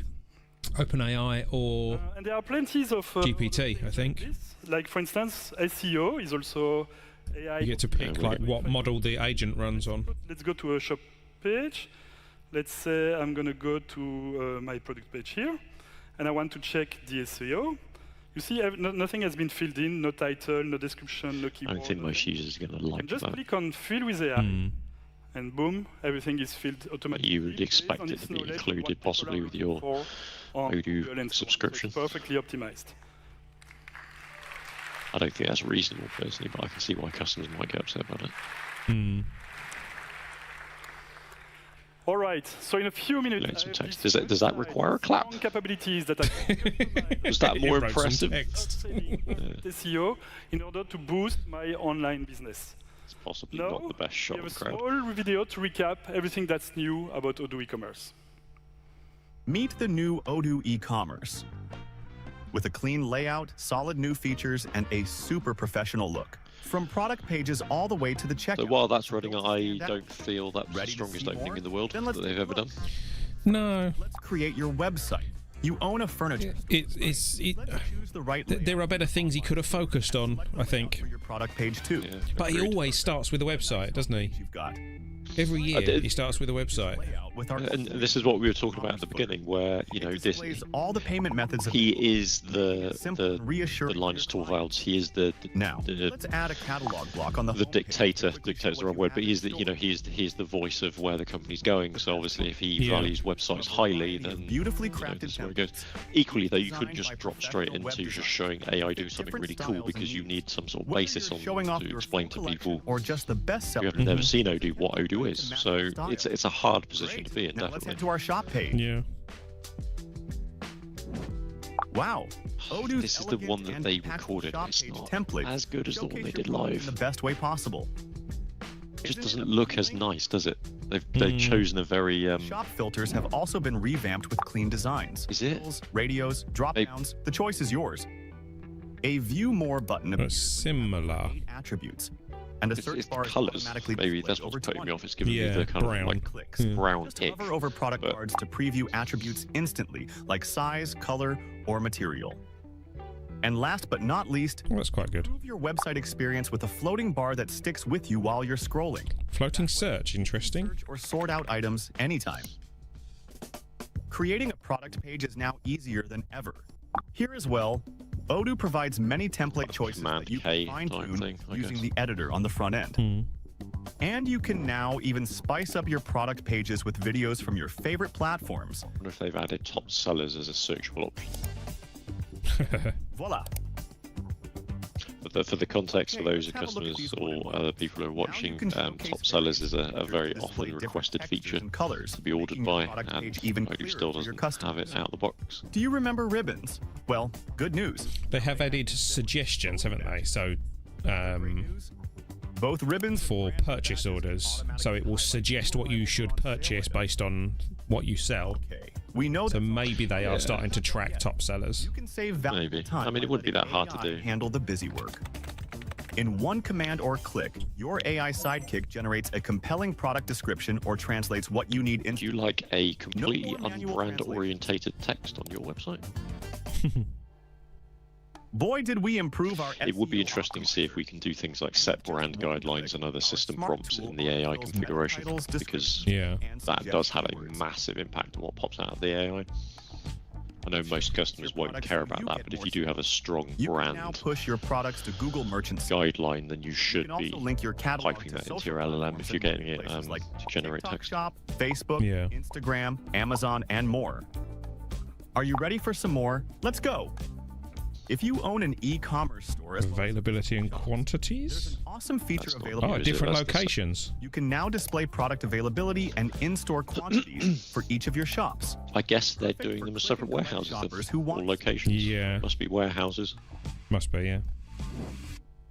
OpenAI or and there are plenty of GPT, I think. Like for instance, SEO is also AI. You get to pick like what model the agent runs on. Let's go to a shop page. Let's say I'm going to go to my product page here, and I want to check the SEO. You see, nothing has been filled in, no title, no description, no I keyword. don't think most users are going to like And just that. click on Fill with AI, and boom, everything is filled automatically. You would expect based on it to its be knowledge of included what possibly people are with your looking for on Odoo Google and so on. subscription. So it's perfectly optimized. I don't think that's reasonable personally, but I can see why customers might get upset about it. All right, so in a few minutes, Learn some I have text. this Does that website require a clap? strong capabilities that I can Was that more You wrote some impressive? text. SEO in order to boost my online business. It's possibly Now, not the best we shot have of a the crowd. small video to recap everything that's new about Odoo e-commerce. Meet the new Odoo e-commerce. With a clean layout, solid new features, and a super professional look. From product pages all the way to the checkout. So while that's running, Built to I stand out. don't feel that's the Ready to strongest see opening more? in the world Then let's that they've take a ever done. look. No, Let's create your website. You own a furniture. it's Let's choose the right layout. there are better things he could have focused on, I think. For your product page too. Yeah, But he agreed. always starts with a website, doesn't he? You've got Every year did. he starts with a website. layout with our And this is what we were talking about at the beginning, where It this displays all the payment methods of he is the simple and reassuring Linus to your Torvalds. He is the Now, let's add a catalog block on the the homepage. dictator. Quickly show Dictator's the what wrong you word, have but in he's store. he's the voice of where the company's going. So obviously, if he Yeah. values websites highly, then Beautifully you know, crafted this is where it goes. templates. Equally, though, you Designed couldn't just by drop straight professional web into just designers. showing AI do Fit something different really cool styles because and you needs. need some sort of Whether basis you're on showing off to your explain full to collection people or just the best who seller. have never seen Odoo what Odoo is. To match So the style. it's a hard position to be in, Now let's definitely. head to our shop page. Yeah. Wow. Odoo's This is the elegant one that and they impactful recorded. shop It's page not template as good as the one showcase they your did product live. in the best way possible. It just Isn't doesn't it look as amazing? nice, does it? They've chosen a very Shop filters have also been revamped with clean designs. Is it? Fills, radios, drop They- downs. The choice is yours. A View More button appears with Similar. 8 attributes. And a it's search the bar is colours. automatically Maybe displayed that's what's over putting me 20. off. It's giving me Yeah, the kind brown. of like Clicks. brown Just ick. hover over product but- cards to preview attributes instantly, like size, color, or material. And last but not least, Well, that's quite good. improve your website experience with a floating bar that sticks with you while you're scrolling. Floating search, interesting. Search or sort out items anytime. Creating a product page is now easier than ever. Here as well, Odoo provides many template choices Command that you K can type fine-tune thing, I using guess. the editor on the front end. And you can now even spice up your product pages with videos from your favorite platforms. I wonder if they've added top sellers as a searchable option. Voila! But for the context, for those customers or other people who are watching, top sellers is a very often requested feature to be ordered by, and Odoo still doesn't have it out of the box. Do you remember ribbons? Well, good news. They have added suggestions, haven't they? So both ribbons for purchase orders, so it will suggest what you should purchase based on what you sell. We know so maybe they are starting to track top sellers. You can save valuable time. I mean, it wouldn't be that hard to do. Handle the busy work. In one command or click, your AI sidekick generates a compelling product description or translates what you need into. Do you like a completely unbrand-orientated text on your website? Boy, did we improve our It would be interesting to see if we can do things like set brand guidelines and other system prompts in the AI configuration, because that does have a massive impact on what pops out of the AI. I know most customers won't care about that, but if you do have a strong brand push your products to Google Merchant guideline, then you should be typing that into your LLM if you're getting it to generate text. Shop, Facebook, Instagram, Amazon, and more. Are you ready for some more? Let's go. If you own an e-commerce store, availability and quantities, there's an awesome feature available. At different locations. You can now display product availability and in-store quantities for each of your shops. I guess they're doing them as separate warehouses or locations. Yeah, must be warehouses. Must be, yeah.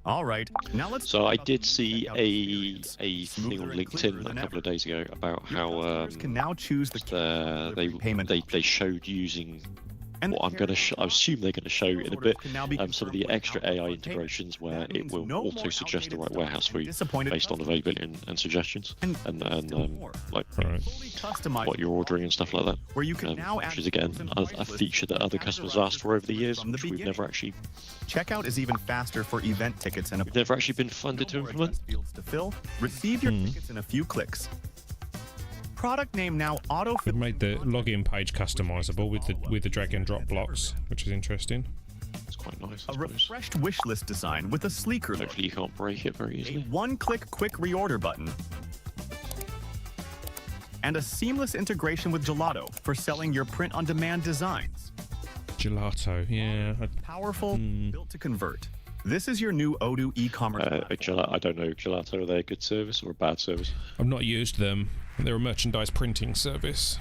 All right, now let's. So I did see a thing on LinkedIn a couple of days ago about how can now choose they showed using. What I assume they're going to show in a bit some of the extra AI integrations where it will auto suggest the right warehouse for you based on availability and suggestions and like what you're ordering and stuff like that. Which is again a feature that other customers have asked for over the years, which we've never actually. Checkout is even faster for event tickets and we've never actually been funded to implement. Receive your tickets in a few clicks. Product name now auto. We've made the login page customizable with the drag and drop blocks, which is interesting. It's quite nice. A refreshed wish list design with a sleeker look. Hopefully you can't break it very easily. A one-click quick reorder button. And a seamless integration with Gelato for selling your print-on-demand designs. Gelato, yeah. Powerful, built to convert. This is your new Odoo e-commerce. I don't know, Gelato, are they a good service or a bad service? I've not used them. They're a merchandise printing service.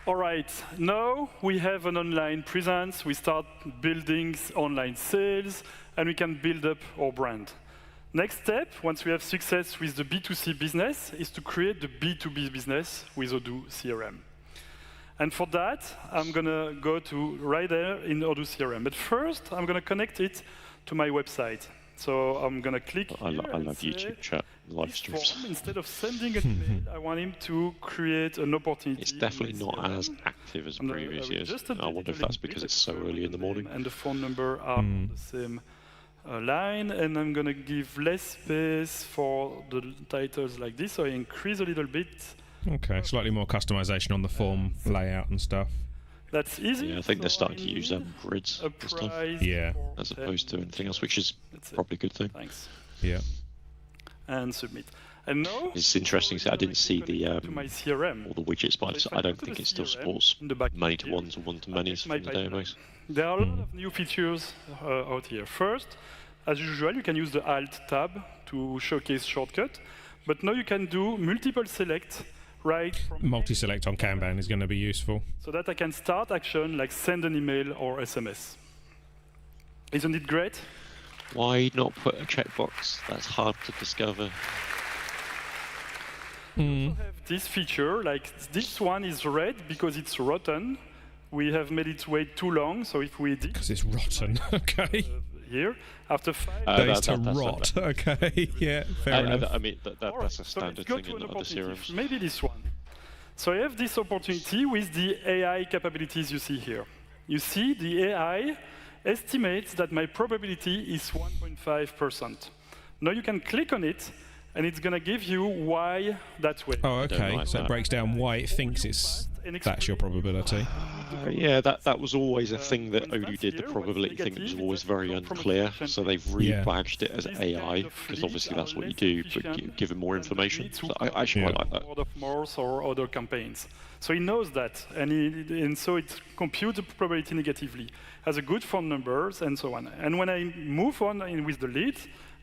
All right, now we have an online presence. We start building online sales, and we can build up our brand. Next step, once we have success with the B2C business, is to create the B2B business with Odoo CRM. And for that, I'm going to go to right there in Odoo CRM. But first, I'm going to connect it to my website. So I'm going to click here. I love YouTube chat live streams. Instead of sending an email, I want him to create an opportunity. It's definitely not as active as previous years. I wonder if that's because it's so early in the morning. And the phone number are on the same line. And I'm going to give less space for the titles like this. So I increase a little bit. Okay, slightly more customization on the form layout and stuff. That's easy. Yeah, I think they're starting to use grids and stuff. Yeah. As opposed to anything else, which is probably a good thing. Thanks. Yeah. And submit. And now it's interesting. I didn't see the my CRM. all the widgets, but I don't think it still supports many-to-ones or one-to-manys from the database. There are a lot of new features out here. First, as usual, you can use the Alt tab to showcase shortcut, but now you can do multiple select. Right. Multi-select on Kanban is going to be useful. So that I can start action like send an email or SMS. Isn't it great? Why not put a checkbox? That's hard to discover. We also have this feature, like this one is red because it's rotten. We have made it wait too long, so if we did... Because it's rotten, okay. Here, after 5 days to rot, okay, yeah, fair enough. I mean, that's a standard thing in other CRMs. Maybe this one. So I have this opportunity with the AI capabilities you see here. You see, the AI estimates that my probability is 1.5%. Now you can click on it, and it's going to give you why that way. Oh, okay. like So it that. breaks down why it thinks that's your probability. Yeah, that was always a thing that Odoo did. The probability thing was always very unclear, so they've rebadged it as AI, because obviously that's what you do, but give him more information. So I actually quite like that. Word of mouth or other campaigns. So he knows that, and so it computes the probability negatively, has a good phone numbers, and so on. And when I move on with the lead,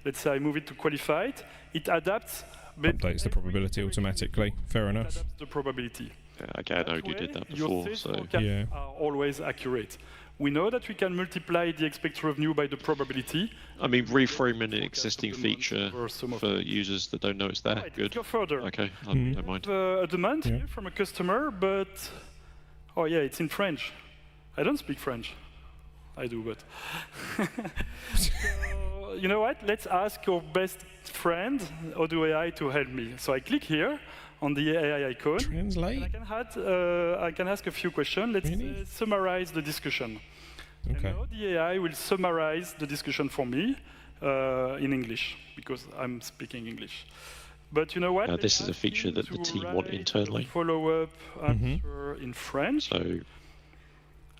let's say I move it to qualified, it adapts. Updates the probability automatically. Fair enough. Adapts the probability. Yeah, again, Odoo did that Your before, sales so forecasts are always accurate. We know that we can multiply the expected revenue by the probability. I mean, reframing an existing feature for users that don't know it's there. Right, Good. go further. Okay, I don't mind. A demand here from a customer, but oh yeah, it's in French. I don't speak French. I do, but so, you know what? Let's ask your best friend, Odoo AI, to help me. So I click here on the AI icon. Translate. And I can ask a few questions. Let's summarize the discussion. Okay. And now the AI will summarize the discussion for me in English, because I'm speaking English. But you know what? This is a feature that the team want internally. Follow-up answer in French. So,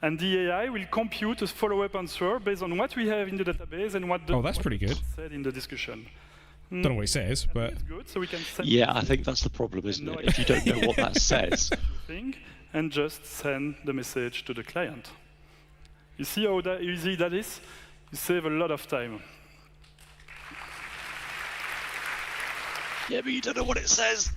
and the AI will compute a follow-up answer based on what we have in the database and what the that's pretty good. said in the discussion. Don't know what it says, but It's good, so we can send yeah, I think that's the problem, isn't it? If you don't know what that says. And just send the message to the client. You see how easy that is? You save a lot of time. Yeah, but you don't know what it says.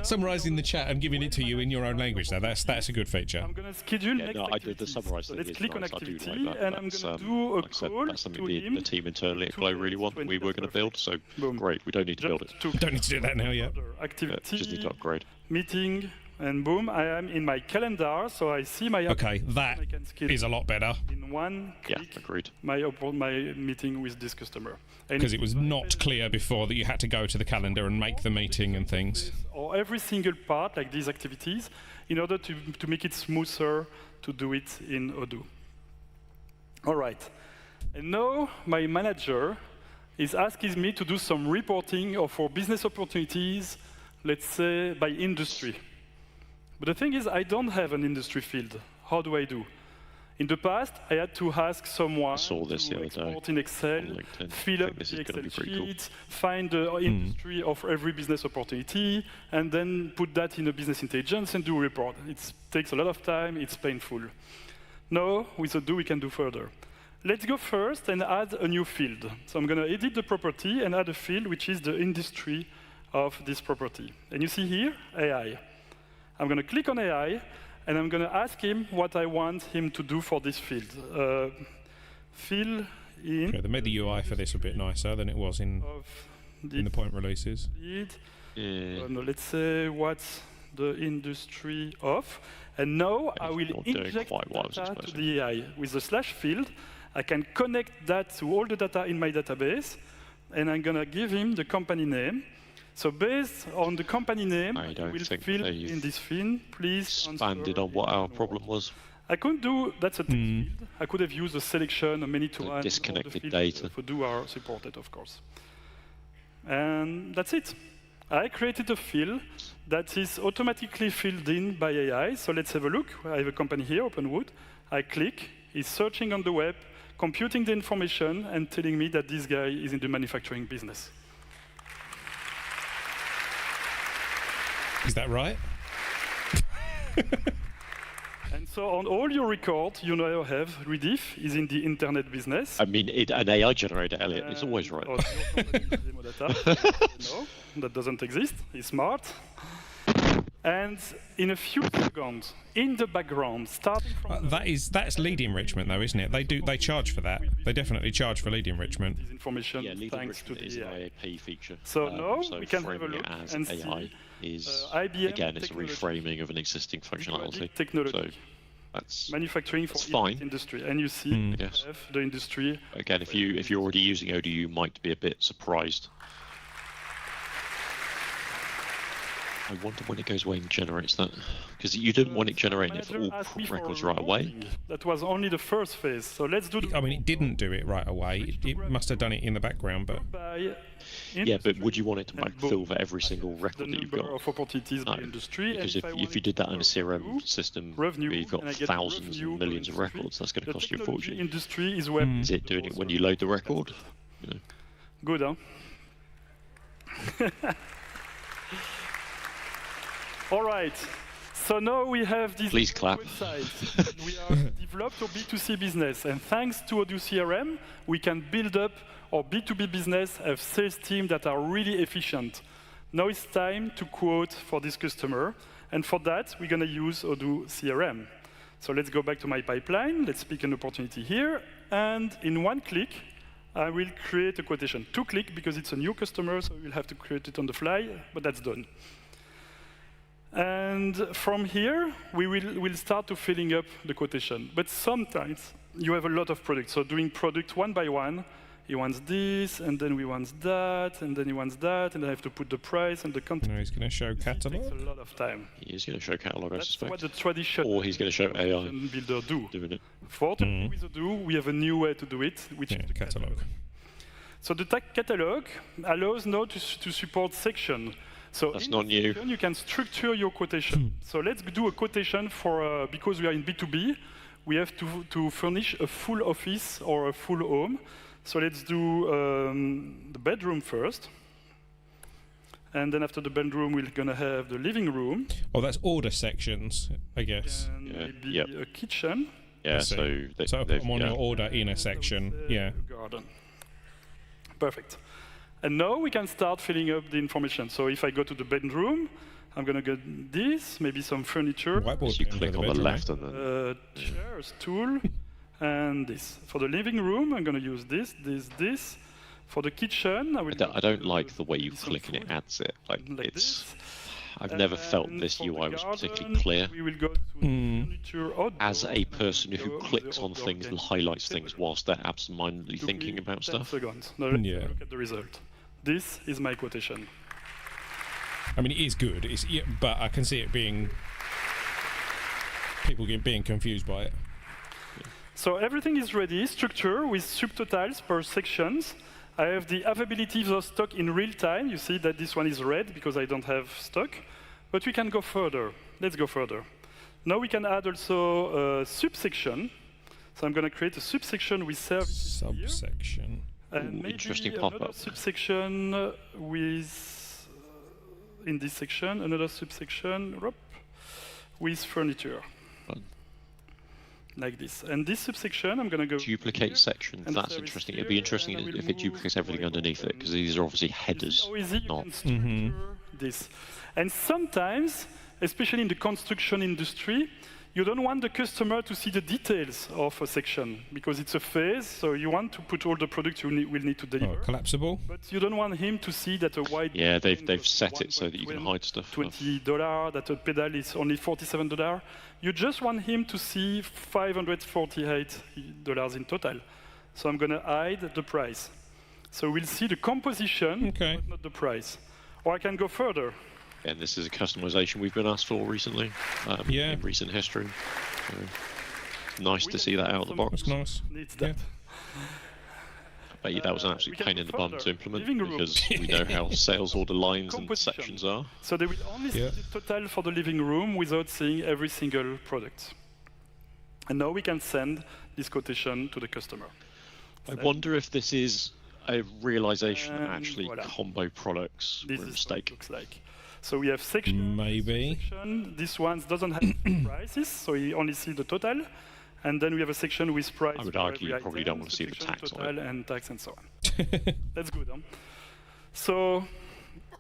summarising the chat and giving it to you in your own language. Now that's a good feature. I'm going to schedule next I did the activities. summarise So thing. let's is click on nice. I do activity, like that. and I'm going to do a like I said, call that's something to him. the team internally at Glow really want. We were going to build, so great. We don't need to build it. Don't need to do that now yet. Activity, Just need to upgrade. meeting, and boom, I am in my calendar, so I see my Okay, that I can schedule is a lot better. in one click. Yeah, agreed. My meeting with this customer. Because it was not clear before that you had to go to the calendar and make the meeting and things. Or every single part, like these activities, in order to make it smoother to do it in Odoo. All right. And now my manager is asking me to do some reporting of our business opportunities, let's say by industry. But the thing is, I don't have an industry field. How do I do? In the past, I had to ask someone to export in Excel, fill up the Excel sheet, find the industry of every business opportunity, and then put that in a business intelligence and do a report. It takes a lot of time, it's painful. Now, with Odoo, we can do further. Let's go first and add a new field. So I'm going to edit the property and add a field which is the industry of this property. And you see here, AI. I'm going to click on AI, and I'm going to ask him what I want him to do for this field. Fill in. Yeah, they made the UI for this a bit nicer than it was in the point releases. No, let's say what's the industry of. And now I will inject data to the AI. With the slash field, I can connect that to all the data in my database, and I'm going to give him the company name. So based on the company name, we'll fill in this field. Please expanded on what our problem was. I couldn't do, that's a text field. I could have used a selection, a many-to-one. Disconnected data. For Odoo are supported, of course. And that's it. I created a field that is automatically filled in by AI. So let's have a look. I have a company here, Openwood. I click, it's searching on the web, computing the information, and telling me that this guy is in the manufacturing business. Is that right? And so on all your records, you now have Rediff is in the internet business. I mean, an AI generator, Elliot, it's always right. No, that doesn't exist. It's smart. And in a few seconds, in the background, starting from that's lead enrichment, though, isn't it? They charge for that. They definitely charge for lead enrichment. This information lead thanks to enrichment the is AI. an IAP feature. So now we can have a framing look it as and AI see. Is IBM again, it's a technology. reframing of an existing functionality. Technology. So that's manufacturing for fine. Industry, and you see we have the industry. Again, if you're already using Odoo, you might be a bit surprised. I wonder when it goes away and generates that, because you didn't want it generating it for all records right away. That was only the first phase. So let's do. I mean, it didn't do it right away. It must have done it in the background, but by Yeah, but would you industry want it to and backfill boom, for every I single have record the that you've number got? of opportunities by No, industry. because and if you did that in a CRM system where revenue, you've got and I get thousands revenue and per millions of industry, records, that's going to the cost you a technology fortune. industry is where Is it doing it when you load the record? You know? Good, huh? All right. So now we have this Please clap. website. We are developed our B2C business, and thanks to Odoo CRM, we can build up our B2B business, have sales team that are really efficient. Now it's time to quote for this customer, and for that, we're going to use Odoo CRM. So let's go back to my pipeline. Let's pick an opportunity here, and in one click, I will create a quotation. 2 clicks because it's a new customer, so we'll have to create it on the fly, but that's done. And from here, we'll start to filling up the quotation. But sometimes you have a lot of products. So doing product one by one, he wants this, and then we want that, and then he wants that, and I have to put the price and the content. No, he's going to show It catalog. takes a lot of time. He is going to show catalog, I That's suspect. what the traditional Or he's going to show AI builder do. doing it. Fortunately, with Odoo, we have a new way to do it, which Yeah, is the catalog. So the catalog allows now to support section. So That's in not the new. section, you can structure your quotation. So let's do a quotation for, because we are in B2B, we have to furnish a full office or a full home. So let's do the bedroom first. And then after the bedroom, we're going to have the living room. Oh, that's order sections, I guess. And Yeah, maybe yep. a kitchen. Yeah, I see. so So I'll put them on your order in a section. Yeah. Garden. Perfect. And now we can start filling up the information. So if I go to the bedroom, I'm going to get this, maybe some furniture, Whiteboard you pen for click on the bedroom, left and then chair, stool, and this. For the living room, I'm going to use this. For the kitchen, I will. I don't like the way you some click and it food, adds it. Like it's. this. I've never felt And this for the UI was particularly garden, clear. We will go to furniture outdoor, As a person who and clicks the on outdoor things and game highlights table. things whilst they're absent-mindedly Took thinking me about 10 stuff. seconds. Now let's Yeah. look at the result. This is my quotation. I mean, it is good, but I can see it being people being confused by it. So everything is ready, structure with subtotals per sections. I have the availability of the stock in real time. You see that this one is red because I don't have stock. But we can go further. Let's go further. Now we can add also a subsection. So I'm going to create a subsection with services here. Subsection. And Ooh, maybe interesting another pop-up. subsection with, in this section, another subsection with furniture. Fun. Like this. And this subsection, I'm going to go Duplicate here, sections. and That's service interesting. here, It'd be interesting and I will if it move duplicates everything my underneath it, button. because these are obviously You see headers, how easy you not. can structure this. And sometimes, especially in the construction industry, you don't want the customer to see the details of a section because it's a phase, so you want to put all the products you will need to Oh, deliver. collapsible. But you don't want him to see that a wide Yeah, they've button costs set it so that you can hide stuff. $20, that a pedal is only $47. You just want him to see $548 in total. So I'm going to hide the price. So we'll see the composition, Okay. but not the price. Or I can go further. And this is a customization we've been asked for recently, Yeah. in recent history. So, nice to see that out of the box. That's nice. Needs Yeah. that. I bet you that was an we absolute can pain go in the bum further. to implement Living room. because we know how sales order lines and Composition. sections are. So they will only see Yeah. the total for the living room without seeing every single product. And now we can send this quotation to the customer. I wonder if this is a realization that And actually voila. combo products This were a is what it mistake. looks like. So we have section. Maybe. Section. This one doesn't have prices, so you only see the total. And then we have a section with price. I would for argue every you probably item, don't want to see the subsection, tax on total, and tax and so on. That's good. Huh? So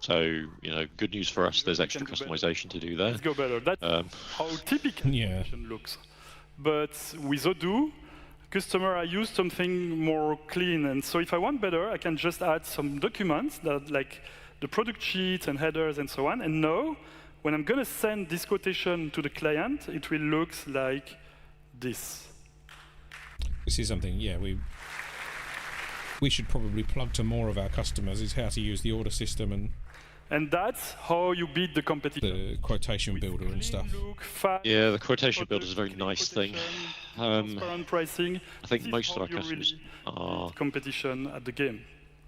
So, you know, good news for us, there's We extra can do better. customization to do there. let's go better. That's how typical Yeah. quotation looks. But with Odoo, customer are used something more clean. And so if I want better, I can just add some documents that like the product sheets and headers and so on. And now, when I'm going to send this quotation to the client, it will look like this. This is something, yeah, we should probably plug to more of our customers is how to use the order system and And that's how you beat the competition. the quotation With builder and clean stuff. look, fast Yeah, the quotation builder is a very product, nice thing. quotation, transparent pricing. I think This is most of how our you customers really are beat competition at the game.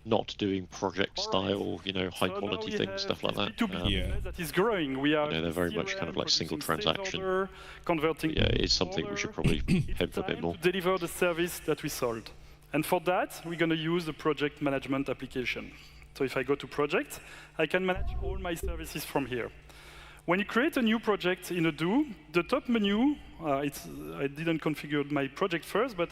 not doing project style, high quality things, stuff like that. That is growing. We are they're very much kind of like single transaction. Converting. Yeah, it's something we should probably pimp a bit more. To deliver the service that we sold. And for that, we're going to use the project management application. So if I go to project, I can manage all my services from here. When you create a new project in Odoo, the top menu, I didn't configure my project first, but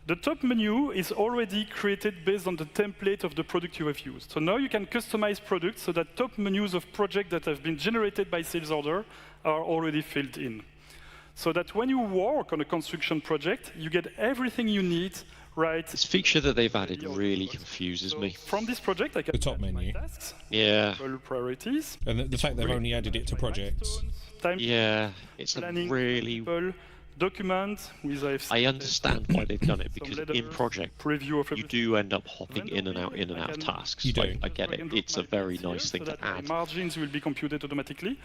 the top menu is already created based on the template of the product you have used. So now you can customize products so that top menus of projects that have been generated by sales order are already filled in. So that when you work on a construction project, you get everything you need right. This feature that they've added really confuses me. From this project, I can the top menu. Tasks, yeah. Priorities. And the fact they've only added it to projects. Yeah, it's planning, a really... document with I understand why they've done it, because in project, preview of you do end up hopping in and out of tasks. You do. I get it. It's a very nice thing to add. Margins will be computed automatically.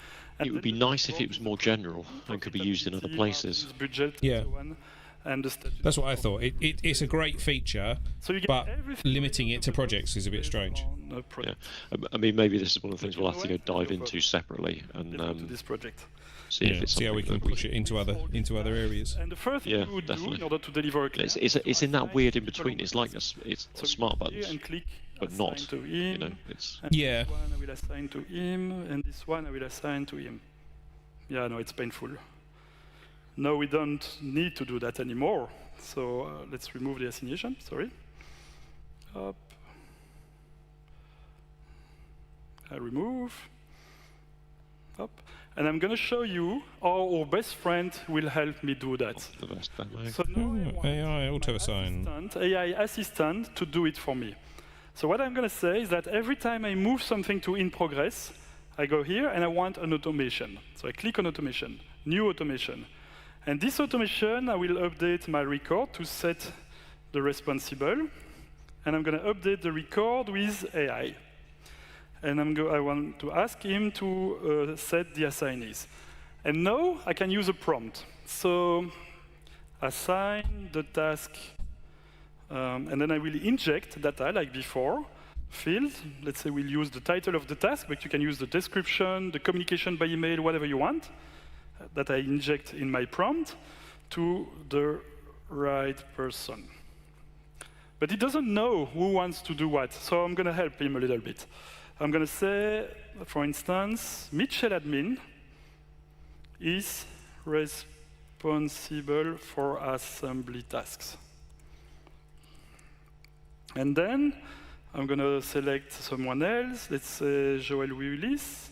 It would be nice if it was more general and could be used in other places. Budget, yeah. And that's what I thought. It's a great feature, but limiting it to projects is a bit strange. Yeah. I mean, maybe this is one of the things we'll have to go dive into separately and this project. See if it's see how we can push it into other areas. And the first thing we would do in order to deliver a client, it's in that weird in between. It's like it's smart buttons, and click but not. To him, it's yeah. This one I will assign to him, and this one I will assign to him. Yeah, no, it's painful. No, we don't need to do that anymore. So let's remove the assignation. Sorry. Up. I remove. Up. And I'm going to show you how our best friend will help me do that. The best demo. So now AI auto-assign. AI assistant to do it for me. So what I'm going to say is that every time I move something to in progress, I go here and I want an automation. So I click on automation, new automation. And this automation, I will update my record to set the responsible. And I'm going to update the record with AI. And I want to ask him to set the assignees. And now I can use a prompt. So assign the task, and then I will inject data like before. Field, let's say we'll use the title of the task, but you can use the description, the communication by email, whatever you want, that I inject in my prompt to the right person. But he doesn't know who wants to do what, so I'm going to help him a little bit. I'm going to say, for instance, Mitchell admin is responsible for assembly tasks. And then I'm going to select someone else. Let's say Joel Willis.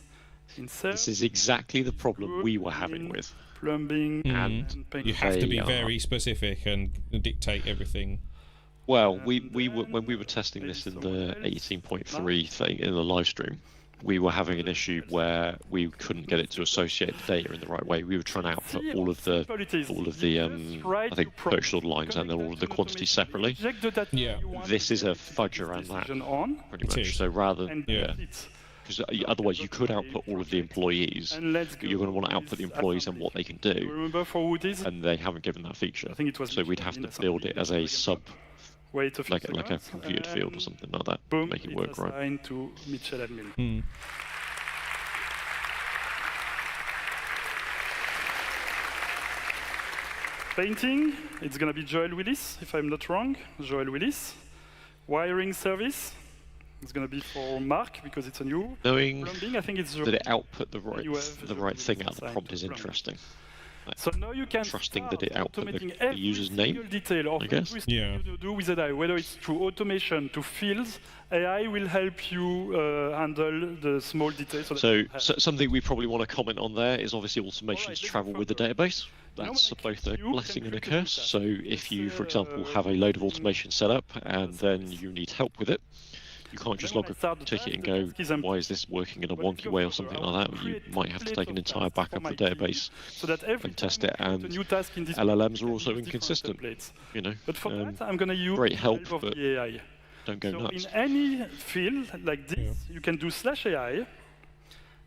Insert. This is exactly the problem we were having with plumbing and painting. You have to be very specific and dictate everything. Well, when we were testing this in the 18.3 thing in the live stream, we were having an issue where we couldn't get it to associate the data in the right way. We were trying to output all of the I think purchase order lines and then all of the quantities separately. Yeah. This is a fudge around that, pretty much. So rather than because otherwise you could output all of the employees. You're going to want to output the employees and what they can do, and they haven't given that feature. So we'd have to build it as a sub. Like a computed field or something like that, boom, make it work right. To Mitchell admin. Painting, it's going to be Joel Willis, if I'm not wrong. Joel Willis. Wiring service, it's going to be for Mark because it's a new. Knowing plumbing, I think it's that it output the right thing out of the prompt is interesting. So now you can trusting that it output the user's name, detail of I guess. You do with AI, whether it's through automation to fields, AI will help you handle the small details. So something we probably want to comment on there is obviously automations travel with the database. That's both a blessing and a curse. So if you, for example, have a load of automation set up and then you need help with it, you can't just log a ticket and go, why is this working in a wonky way or something like that? You might have to take an entire backup of the database and test it, and LLMs are also inconsistent. But for that, I'm going to use great help, of but the AI. Don't go nuts. In any field like this, you can do /AI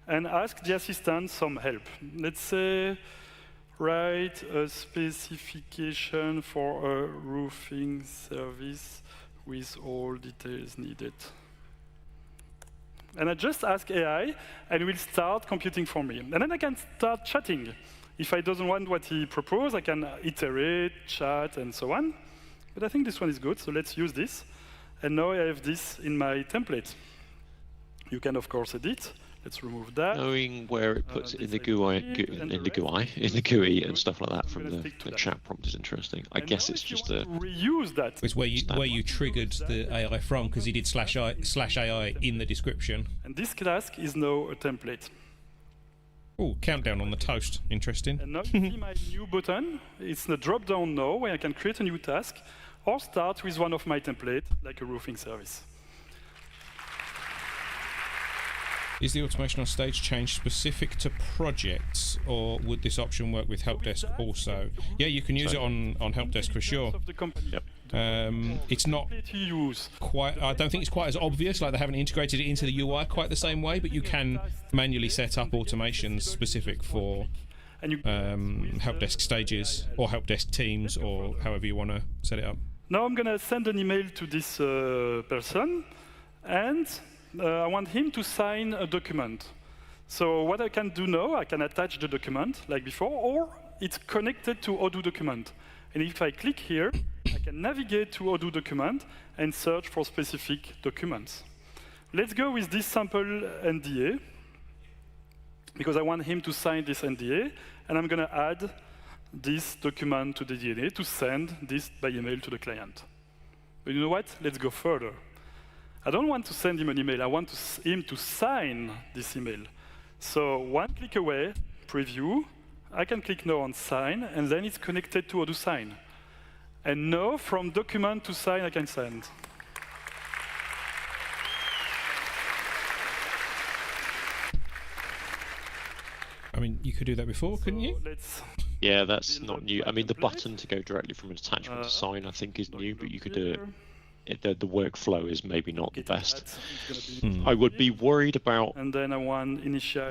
and ask the assistant some help. Let's say, write a specification for a roofing service with all details needed. And I just ask AI, and it will start computing for me. And then I can start chatting. If I don't want what he proposed, I can iterate, chat, and so on. But I think this one is good, so let's use this. And now I have this in my template. You can, of course, edit. Let's remove that. Knowing where it puts it in the GUI, in the GUI and stuff like that from the chat prompt is interesting. I guess it's just a reuse that. It's where you triggered the AI from, because he did /AI in the description. And this task is now a template. Oh, countdown on the toast. Interesting. And now you see my new button. It's the drop-down now where I can create a new task or start with one of my templates, like a roofing service. Is the automation on stage change specific to projects, or would this option work with Help Desk also? Yeah, you can use it on Help Desk for sure. Yep. It's not quite, I don't think it's quite as obvious, like they haven't integrated it into the UI quite the same way, but you can manually set up automations specific for Help Desk stages or Help Desk teams, or however you want to set it up. Now I'm going to send an email to this person, and I want him to sign a document. So what I can do now, I can attach the document like before, or it's connected to Odoo document. And if I click here, I can navigate to Odoo document and search for specific documents. Let's go with this sample NDA, because I want him to sign this NDA, and I'm going to add this document to the NDA to send this by email to the client. But you know what? Let's go further. I don't want to send him an email. I want him to sign this email. So one click away, preview. I can click now on sign, and then it's connected to Odoo Sign. And now, from document to sign, I can send. I mean, you could do that before, couldn't you? Yeah, that's not new. I mean, the button to go directly from an attachment to sign, I think, is new, but you could do it. The workflow is maybe not the best. I would be worried about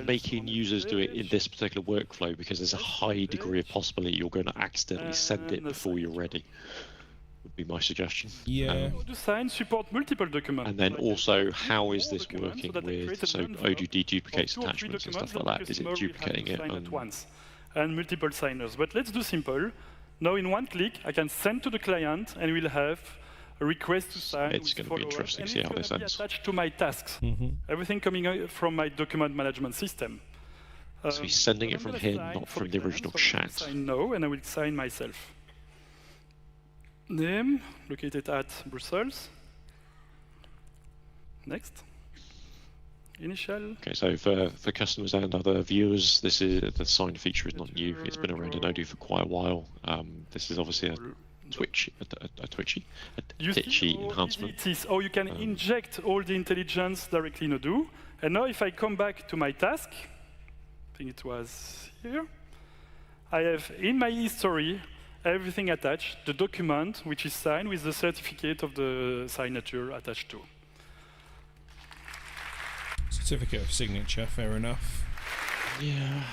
making users do it in this particular workflow, because there's a high degree of possibility you're going to accidentally send it before you're ready. Would be my suggestion. Yeah. Sign support multiple documents. And then also, how is this working with, so Odoo deduplicates attachments and stuff like that? Is it duplicating it? And multiple signers. But let's do simple. Now in one click, I can send to the client, and we'll have a request to sign. It's going to be interesting to see how this ends. Attached to my tasks. Everything coming out from my document management system. So he's sending it from here, not from the original chat. Sign no, and I will sign myself. Name, located at Brussels. Next. Initial. Okay, so for customers and other viewers, this is the sign feature is not new. It's been around in Odoo for quite a while. This is obviously a twitchy enhancement. It is. Or you can inject all the intelligence directly in Odoo. And now if I come back to my task, I think it was here, I have in my history everything attached, the document which is signed with the certificate of the signature attached to. Certificate of signature, fair enough. Yeah.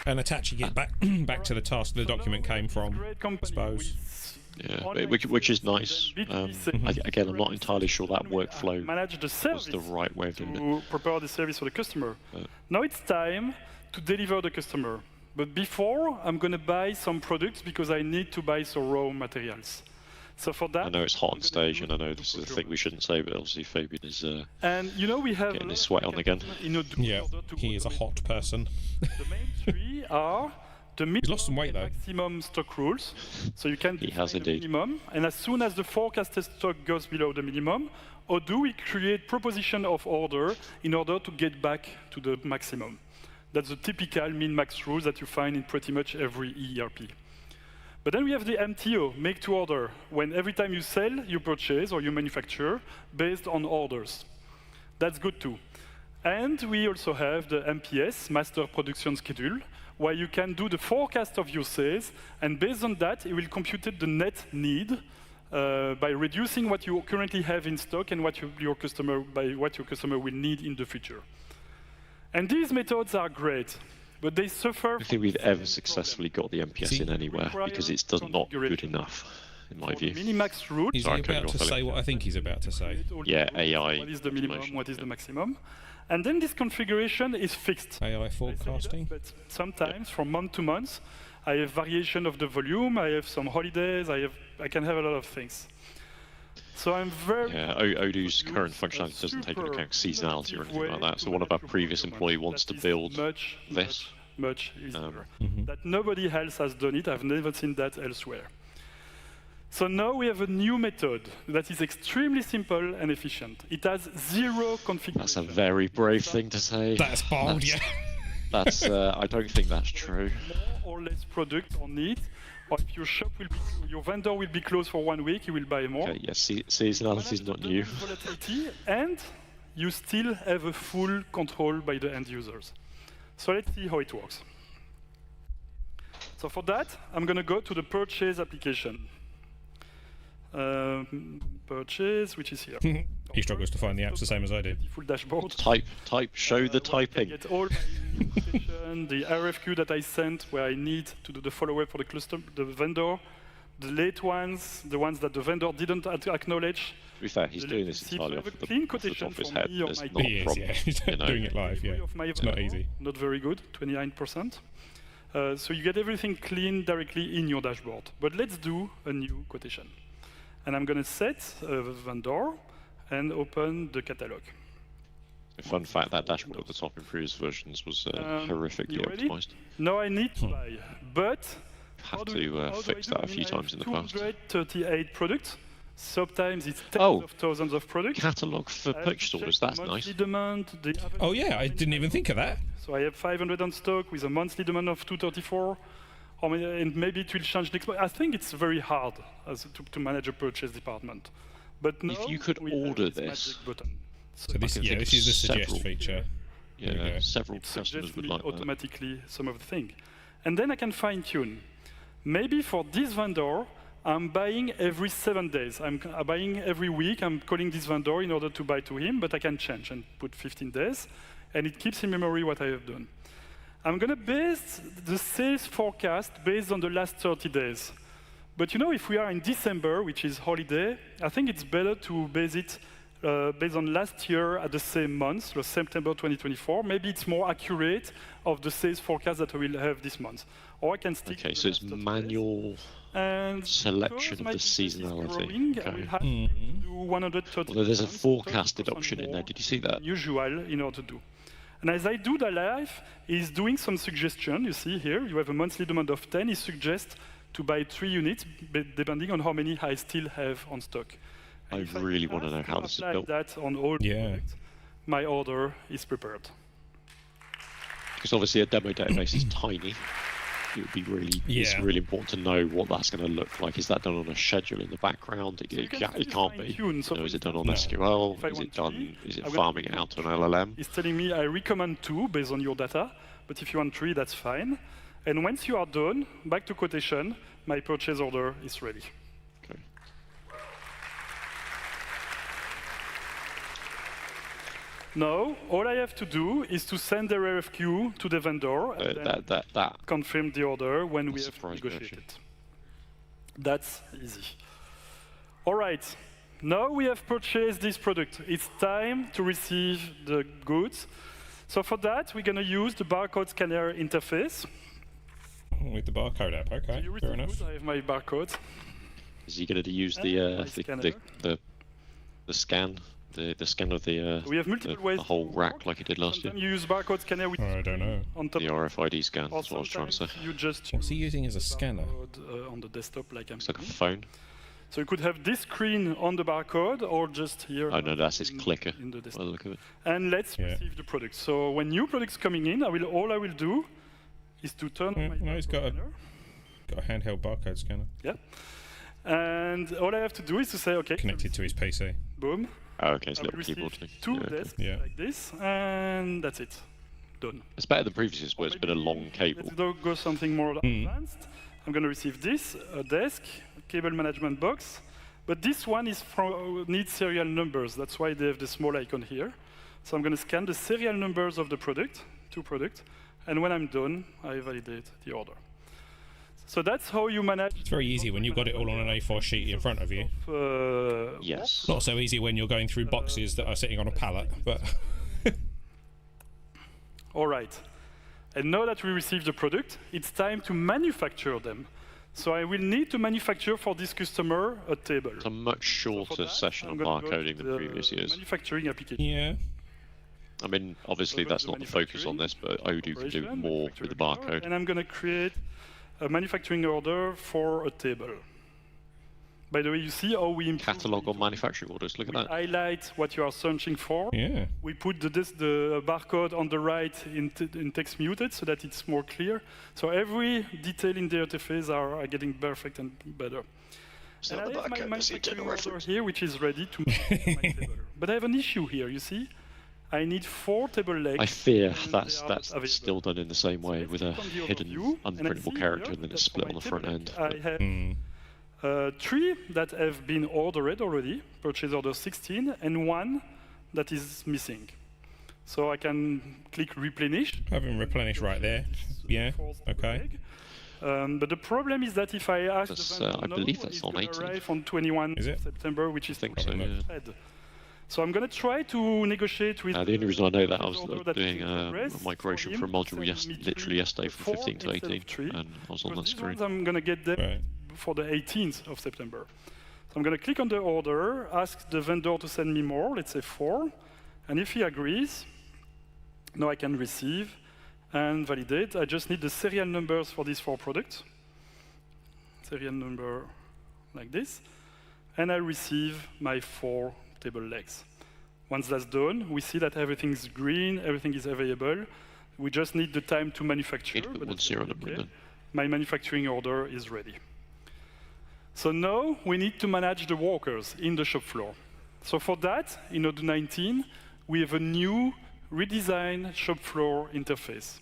And attaching it back to the task the document came from, I suppose. Yeah, which is nice. Again, I'm not entirely sure that workflow was the right way of doing it. To prepare the service for the customer. Now it's time to deliver the customer. But before, I'm going to buy some products because I need to buy some raw materials. So for that, I know it's hot on stage, and I know this is a thing we shouldn't say, but obviously Fabien is and you know we have getting his sweat on again. Yeah, he is a hot person. The main three are the maximum stock rules. So you can define the minimum, and as soon as the forecasted stock goes below the minimum, Odoo will create proposition of order in order to get back to the maximum. That's the typical min-max rules that you find in pretty much every ERP. But then we have the MTO, make to order, when every time you sell, you purchase or you manufacture based on orders. That's good too. And we also have the MPS, Master Production Schedule, where you can do the forecast of your sales, and based on that, it will compute the net need by reducing what you currently have in stock and what your customer will need in the future. And these methods are great, but they suffer. I don't think we've ever successfully got the MPS in anywhere because it's not good enough. in my For view. the minimax route, Is Sorry, he about to cut you off, say what I think he's about to say? Yeah, AI. What is the minimum? automation, What is yeah. the maximum? And then this configuration is fixed. AI I set it up, forecasting? but sometimes from month to month, I have variation of the volume. I have some holidays. I can have a lot of things. So I'm very Yeah, Odoo's current functionality doesn't take into account seasonality or anything like that. So one of our previous employees wants to build this. much easier. Mhm. That nobody else has done it. I've never seen that elsewhere. So now we have a new method that is extremely simple and efficient. It has zero configuration. That's a very brave thing to say. That's bold, yeah. That's I don't think that's true. More or less product on it, or if your shop will be, your vendor will be closed for 1 week, you will buy more. Okay, yes, seasonality is not new. Volatility, and you still have a full control by the end users. So let's see how it works. So for that, I'm going to go to the purchase application. Purchase, which is here. He struggles to find the apps the same as I do. Full dashboard. Type, show the typing. Get all my information, the RFQ that I sent, where I need to do the follow-up for the vendor, the late ones, the ones that the vendor didn't acknowledge. To be fair, he's doing this entirely off the top of his head. There's not He a is, problem. yeah. He's you know. doing it live, yeah. It's not easy. Not very good, 29%. So you get everything clean directly in your dashboard. But let's do a new quotation. And I'm going to set a vendor and open the catalog. Fun fact, that dashboard at the top in previous versions was horrifically you ready? optimized. Now I need to buy, but Have to fix that a few times in the past. 238 products. Sometimes it's tens Oh. of thousands of products. Catalogue for I have purchase to check orders, the that's monthly nice. demand, the average Oh yeah, I didn't even think of that. So I have 500 on stock with a monthly demand of 234, and maybe it will change next month. I think it's very hard to manage a purchase department. But now If you could we have order this this, magic button. So this, can yeah, think this of is the suggest several- feature. There we Yeah, go. several It customers suggests would me like that. automatically some of the thing. And then I can fine tune. Maybe for this vendor, I'm buying every 7 days. I'm buying every week. I'm calling this vendor in order to buy to him, but I can change and put 15 days. And it keeps in memory what I have done. I'm going to base the sales forecast based on the last 30 days. But you know, if we are in December, which is holiday, I think it's better to base it based on last year at the same month, so September 2024. Maybe it's more accurate of the sales forecast that I will have this month. Or I can stick Okay, to so the it's last 30 days. manual And selection because of my the business is seasonality. growing, I will Okay. have to do 130 Although there's a pounds, forecasted 30% option in there. more Did you see that? than usual in order to do. And as I do the live, is doing some suggestion. You see here, you have a monthly demand of 10. He suggests to buy 3 units, depending on how many I still have on stock. And I if really want to have know how this is apply built. that on all Yeah. products, my order is prepared. Because obviously a demo database is tiny. It would be really, it's Yeah. really important to know what that's going to look like. Is that done on a schedule in the background? It, So you it, can ca- still it can't be. fine-tune. So You know, for is it done on instance, SQL? if I Is want it done? 3, Is it I'm gonna farming it out to an LLM? It's telling me I recommend 2 based on your data, but if you want 3, that's fine. And once you are done, back to quotation, my purchase order is ready. Okay. Now, all I have to do is to send the RFQ to the vendor and then That confirm the order when we have surprised me, negotiated. That's easy. All right, now we have purchased this product. It's time to receive the goods. So for that, we're going to use the barcode scanner interface. With the barcode app, okay, You fair receive enough. goods, I have my barcode. is he going to use my the scanner. the scan of the We have multiple ways the whole to rack work. like he did last year? Sometimes you use barcode scanner with Oh, I don't know. on top. The RFID scan. Or That's what I was trying to say. sometimes you just What's he use using as a the scanner? barcode, on the desktop like I'm It's like a doing. phone. So you could have this screen on the barcode or just here. Oh no, that's his clicker. in the By desktop. the look of it. And let's Yeah. receive the product. So when new products coming in, all I will do is to turn on my No, he's got barcode a scanner. got a handheld barcode scanner Yeah. And all I have to do is to say, okay, connected to his PC. boom. Oh, okay, it's I a will little keyboard receive thing. 2 Yeah, okay. desks Yeah. like this, and that's it. Done. It's better than previous, where it's been a long cable. Let's go something more advanced. I'm going to receive this, a desk, a cable management box. But this one needs serial numbers. That's why they have the small icon here. So I'm going to scan the serial numbers of the product, 2 products. And when I'm done, I validate the order. So that's how you manage. It's very easy when you've got it all on an A4 sheet in front of you. Yes. Not so easy when you're going through boxes that are sitting on a pallet, but... All right. And now that we received the product, it's time to manufacture them. So I will need to manufacture for this customer a table. It's a much shorter session on barcoding than previous years. Manufacturing application. Yeah. I mean, obviously that's not the focus on this, but Odoo can do more with the barcode. And I'm going to create a manufacturing order for a table. By the way, you see how we improve Catalog on manufacturing orders, look at that. Highlight what you are searching for. Yeah. We put the barcode on the right in text muted so that it's more clear. So every detail in the interface are getting perfect and better. It's And not I the have my barcode, that's the manufacturing internal order reference. here, which is ready to make my table. But I have an issue here, you see? I need 4 table legs. I fear and that's they are available. still done in the same way, with a click on the hidden overview, and I unprintable see character here and then that it's for split my on the front table end. I have 3 that have been ordered already, purchase order 16, and 1 that is missing. So I can click replenish. Having replenish right there. Yeah, okay. But the problem is that if I ask That's, the vendor, I believe no, that's it's on gonna 18th. arrive on 21 Is it? September, which is I think so, yeah. ahead. So I'm going to try to negotiate with. The only reason I know that I was order that doing is in a progress migration for for a him, module send me literally yesterday from 4 15 to instead of 18, 3, and I was on that because these screen. ones I'm going to get them Right. for the 18th of September. So I'm going to click on the order, ask the vendor to send me more, let's say 4, and if he agrees, now I can receive and validate. I just need the serial numbers for these 4 products. Serial number like this, and I receive my 4 table legs. Once that's done, we see that everything's green, everything is available. We just need the time to manufacture. Need to put but one that's serial okay. number in then. My manufacturing order is ready. So now we need to manage the workers in the shop floor. So for that, in Odoo 19, we have a new redesigned shop floor interface.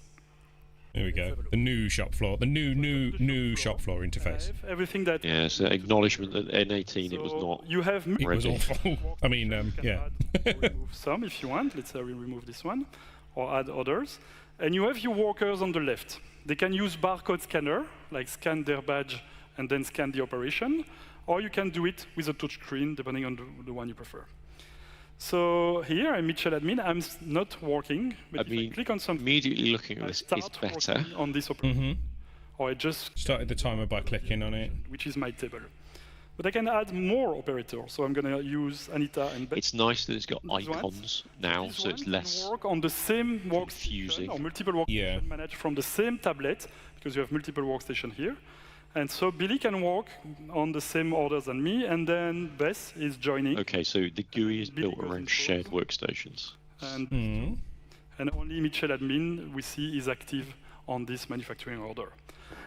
There we go. The new shop floor. The new shop floor interface. Everything that Yeah, it's an acknowledgement that in 18 it was So not. you have It was Ready. awful. I mean, yeah. remove some if you want. Let's say we remove this one, or add others. And you have your workers on the left. They can use barcode scanner, like scan their badge and then scan the operation, or you can do it with a touch screen, depending on the one you prefer. So here I'm Mitchell Admin. I'm not working, but if I click on something, Immediately looking at I this, start it's better. working on this operation, or I just Started the timer by clicking on it. which is my table. But I can add more operators. So I'm going to use Anita and Beth. It's nice that it's got These ones. icons now, This so it's one less. can work on the same confusing. workstation or multiple workstations Yeah. managed from the same tablet, because you have multiple workstations here. And so Billy can work on the same orders than me, and then Beth is joining. Okay, so the GUI is Billy built goes around in shared pause. workstations. And only Mitchell Admin we see is active on this manufacturing order.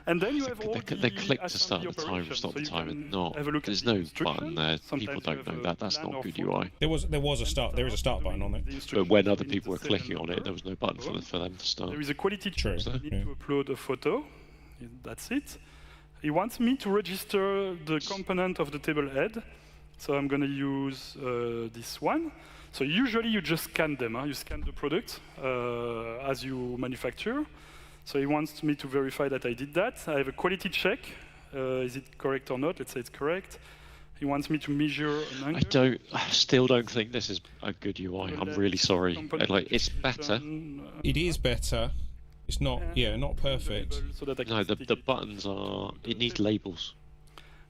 And then you have all They click to start assembly the timer, operations. stop So the you timer. can No, have a look at there's the no instructions. button there. Sometimes People you don't have know a that. That's plan not or good photo. UI. There was a start. There is a start button on it. But when other people were clicking on it, there was no button for them to start. There is a quality True, check. I need yeah. to upload a photo. That's it. He wants me to register the component of the table head. So I'm going to use this one. So usually you just scan them. You scan the product as you manufacture. So he wants me to verify that I did that. I have a quality check. Is it correct or not? Let's say it's correct. He wants me to measure an angle. I still don't think this is a good UI. I'm really sorry. It's better. It is better. It's not, not perfect. So that I can No, stick the it. buttons are. It needs labels.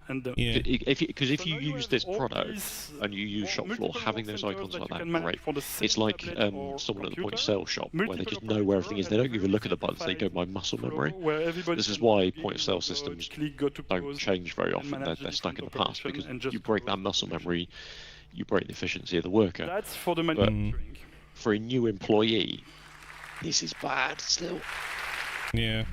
And Yeah. Because if So you now you use have this all product these and you use shop floor, multiple having those work icons centers like that you that, can manage great. for the same It's like tablet or someone at the point of computer. sale shop where they Multiple just know where everything is. They don't operators even look at the and buttons. They go by muscle flow memory. where everybody This is can why log in, point of sale go to systems click, go to don't pause, change very and often. manage They're the stuck in the different past because operation and just you break close that muscle the memory, you break the efficiency of the worker. That's for the manufacturing. For a new employee, this is bad still. Yeah.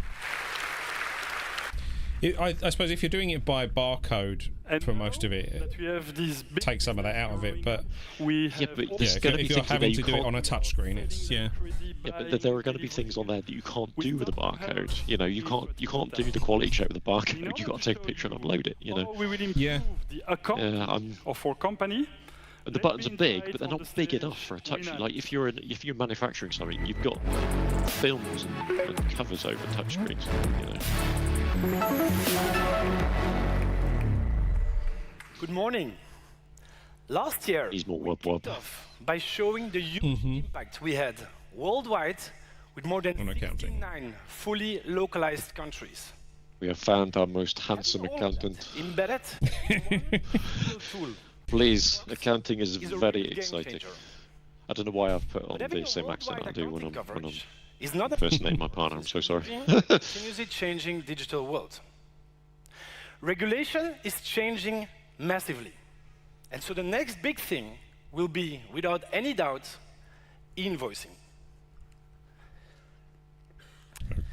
I suppose if you're doing it by barcode And for most of it, that we have these big take some of that out of it. But we have but all there's yeah, gonna be if you're things that having you to do it can't- on a touch screen, it's Yeah, but there are going to be things on there that you can't do with a barcode. You know, you can't do the quality check with a barcode. You've got to take a picture and upload it. You know. we will improve Yeah. the account Yeah, of our company. And the buttons are big, but they're not big enough for a touch. Like if you're manufacturing something, you've got films and covers over touchscreens. You know. Good morning. Last year, He's more we kicked off by showing the huge impact we had worldwide with more than 59 fully localized countries. We have found our most handsome accountant. Embedded tool. Please, accounting is very exciting. I don't know why I've put on the same accent I do when I'm impersonating my partner. I'm so sorry. Continuously changing digital world. Regulation is changing massively. And so the next big thing will be, without any doubt, e-invoicing.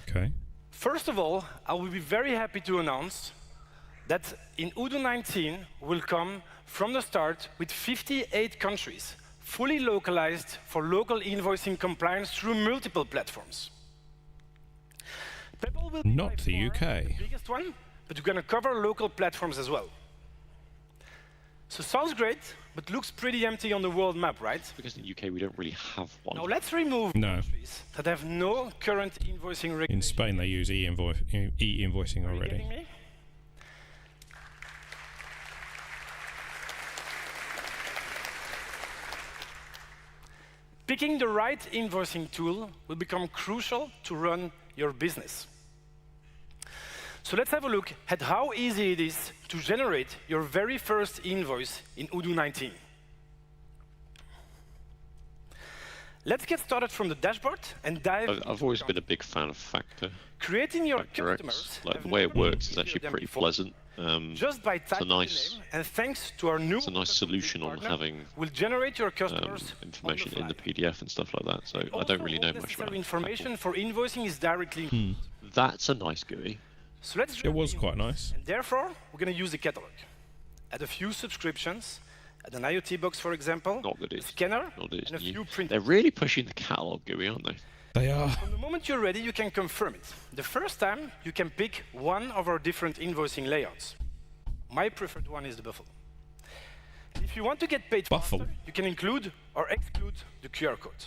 Okay. First of all, I will be very happy to announce that in Odoo 19 will come from the start with 58 countries, fully localized for local e-invoicing compliance through multiple platforms. Payroll will be Not the UK. The biggest one, but we're going to cover local platforms as well. So sounds great, but looks pretty empty on the world map, right? Because in the UK we don't really have one. Now let's remove countries that have no current invoicing regulation. In Spain, they use e-invoicing already. Are you kidding me? Picking the right invoicing tool will become crucial to run your business. So let's have a look at how easy it is to generate your very first invoice in Odoo 19. Let's get started from the dashboard and dive. I've always been a big fan of Factor. Creating your Factor customers. X, like the way it works is actually pretty pleasant. Just by typing the name, and thanks to our new it's a nice solution on having we'll generate your customers information in the PDF and stuff like that. So I don't really know much about information for invoicing is directly. That's a nice GUI. So let's it was quite nice. And therefore, we're going to use the catalog. Add a few subscriptions, add an IoT box, for example, a scanner, and a few printers. They're really pushing the catalog GUI, aren't they? They are. From the moment you're ready, you can confirm it. The first time, you can pick one of our different invoicing layouts. My preferred one is the Buffalo. If you want to get paid faster, you can include or exclude the QR code.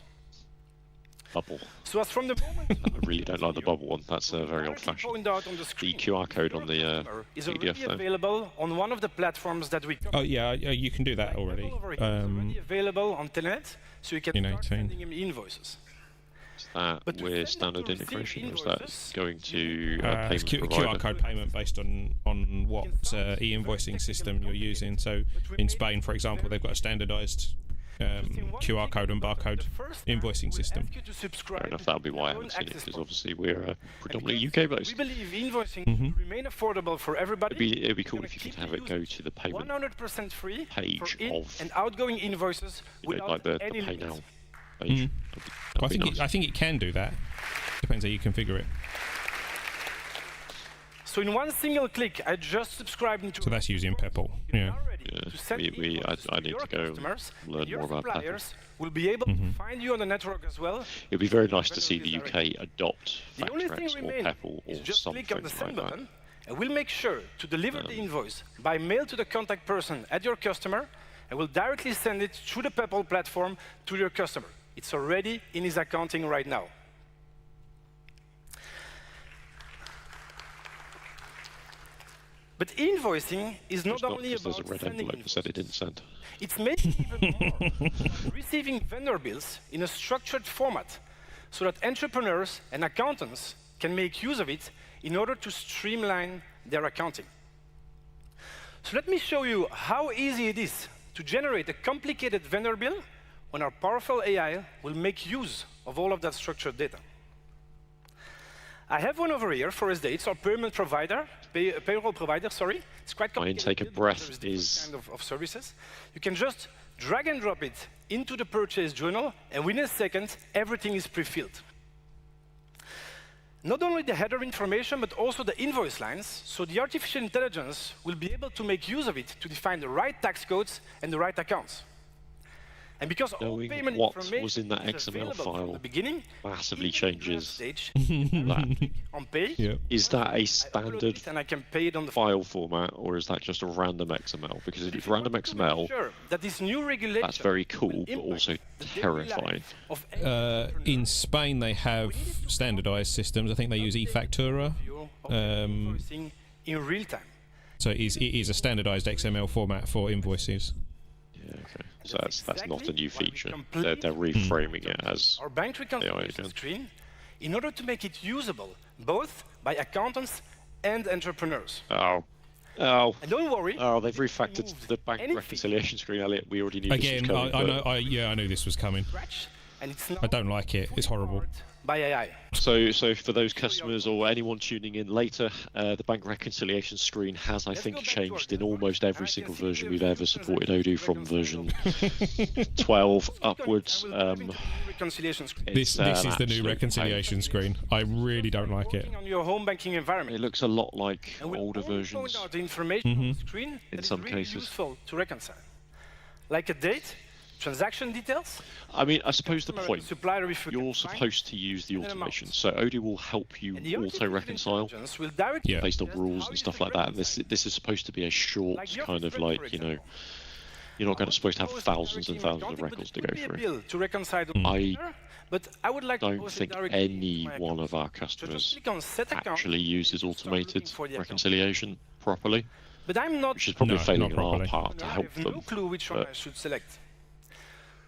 Bubble. So as from the moment I really don't like the bubble one. That's very old-fashioned. The QR code on the is PDF though. Available on one of the platforms that we cover. Oh yeah, you can do that already. It's already available on Telenet, so you can start sending him invoices. Is that with standard integration, or is that going to payment QR code payment based on what e-invoicing system you're using? So in Spain, for example, they've got a standardized QR code and barcode invoicing system. Fair enough, that'll be why I haven't seen it, because obviously we're predominantly UK based. We believe invoicing will remain affordable for everybody. It'd be cool if you could have it go to the payment 100% free page for in of and outgoing invoices without like the any pay now limits. page. I think it can do that. Depends how you configure it. So in one single click, I just subscribed into. So that's using Payroll. Yeah. I need to go learn more about Payroll. Will be able to find you on the network as well. It'd be very nice to see the UK adopt The only thing Factor X or remaining Payroll is or just something click on the send like that. button, and we'll make sure to deliver the invoice by mail to the contact person at your customer, and we'll directly send it through the Payroll platform to your customer. It's already in his accounting right now. But invoicing is not only about there's a red sending envelope that said it didn't send. It's making even more, receiving vendor bills in a structured format so that entrepreneurs and accountants can make use of it in order to streamline their accounting. So let me show you how easy it is to generate a complicated vendor bill when our powerful AI will make use of all of that structured data. I have one over here for SD. It's our payment provider, payroll provider, sorry. It's quite complicated. My intake of breath is... kind of services. You can just drag and drop it into the purchase journal, and within a second, everything is pre-filled. Not only the header information, but also the invoice lines, so the artificial intelligence will be able to make use of it to define the right tax codes and the right accounts. And because all Knowing payment what information was in that is XML available from file the beginning, massively even at the changes stage, that. on pay, Yeah. Is that a I upload standard it and I can pay it on the file format, or is that just a random XML? Because if it's random XML, Sure, that this new regulation that's very cool, will but impact also the daily terrifying. life of any entrepreneur. In Spain, they have standardized systems. I think they use e-factura. Of invoicing in real time. So it is a standardized XML format for invoices. Yeah, okay. So that's not a new When we feature. complete They're reframing it as our bank reconciliation again. screen in order to make it usable both by accountants and entrepreneurs. oh. And don't worry, They've refactored the bank anything. reconciliation screen, Elliot. We already knew Again, this was coming. I knew this was coming. scratch, and it's now I don't like it. It's horrible. powered by AI. So for those customers or anyone tuning in later, the bank reconciliation screen has, I think, go back to changed our in almost every I can single see version here we've the ever supported Odoo from reconciliation. version 12 upwards. I will dive into the new reconciliation screen. This is an the new absolute reconciliation screen. I really don't like it. Working on your home banking pain. environment. It looks a lot like And we'll older only point versions. out the information on the screen that is some really cases. useful to reconcile, like a date, transaction details. I mean, I suppose the customer, point, supplier if you can you're find, supposed to use the and an amount. automation. So Odoo will help you and the artificial auto-reconcile intelligence will directly Yeah. based on suggest rules how and you stuff should like that. And reconcile. this is supposed to be a short Like the kind of office like, rent, you for know, example. you're not going to supposed to have Post thousands and directly in thousands of accounting, but records it to would go be a through. bill to reconcile the I partner, but I would like to don't post it think directly any into my one account. of our So just customers click on set account, actually uses and start looking automated for the account. reconciliation properly, But I'm not which is probably No, failing not on our properly. part to I help have no them. clue which one but- I should select.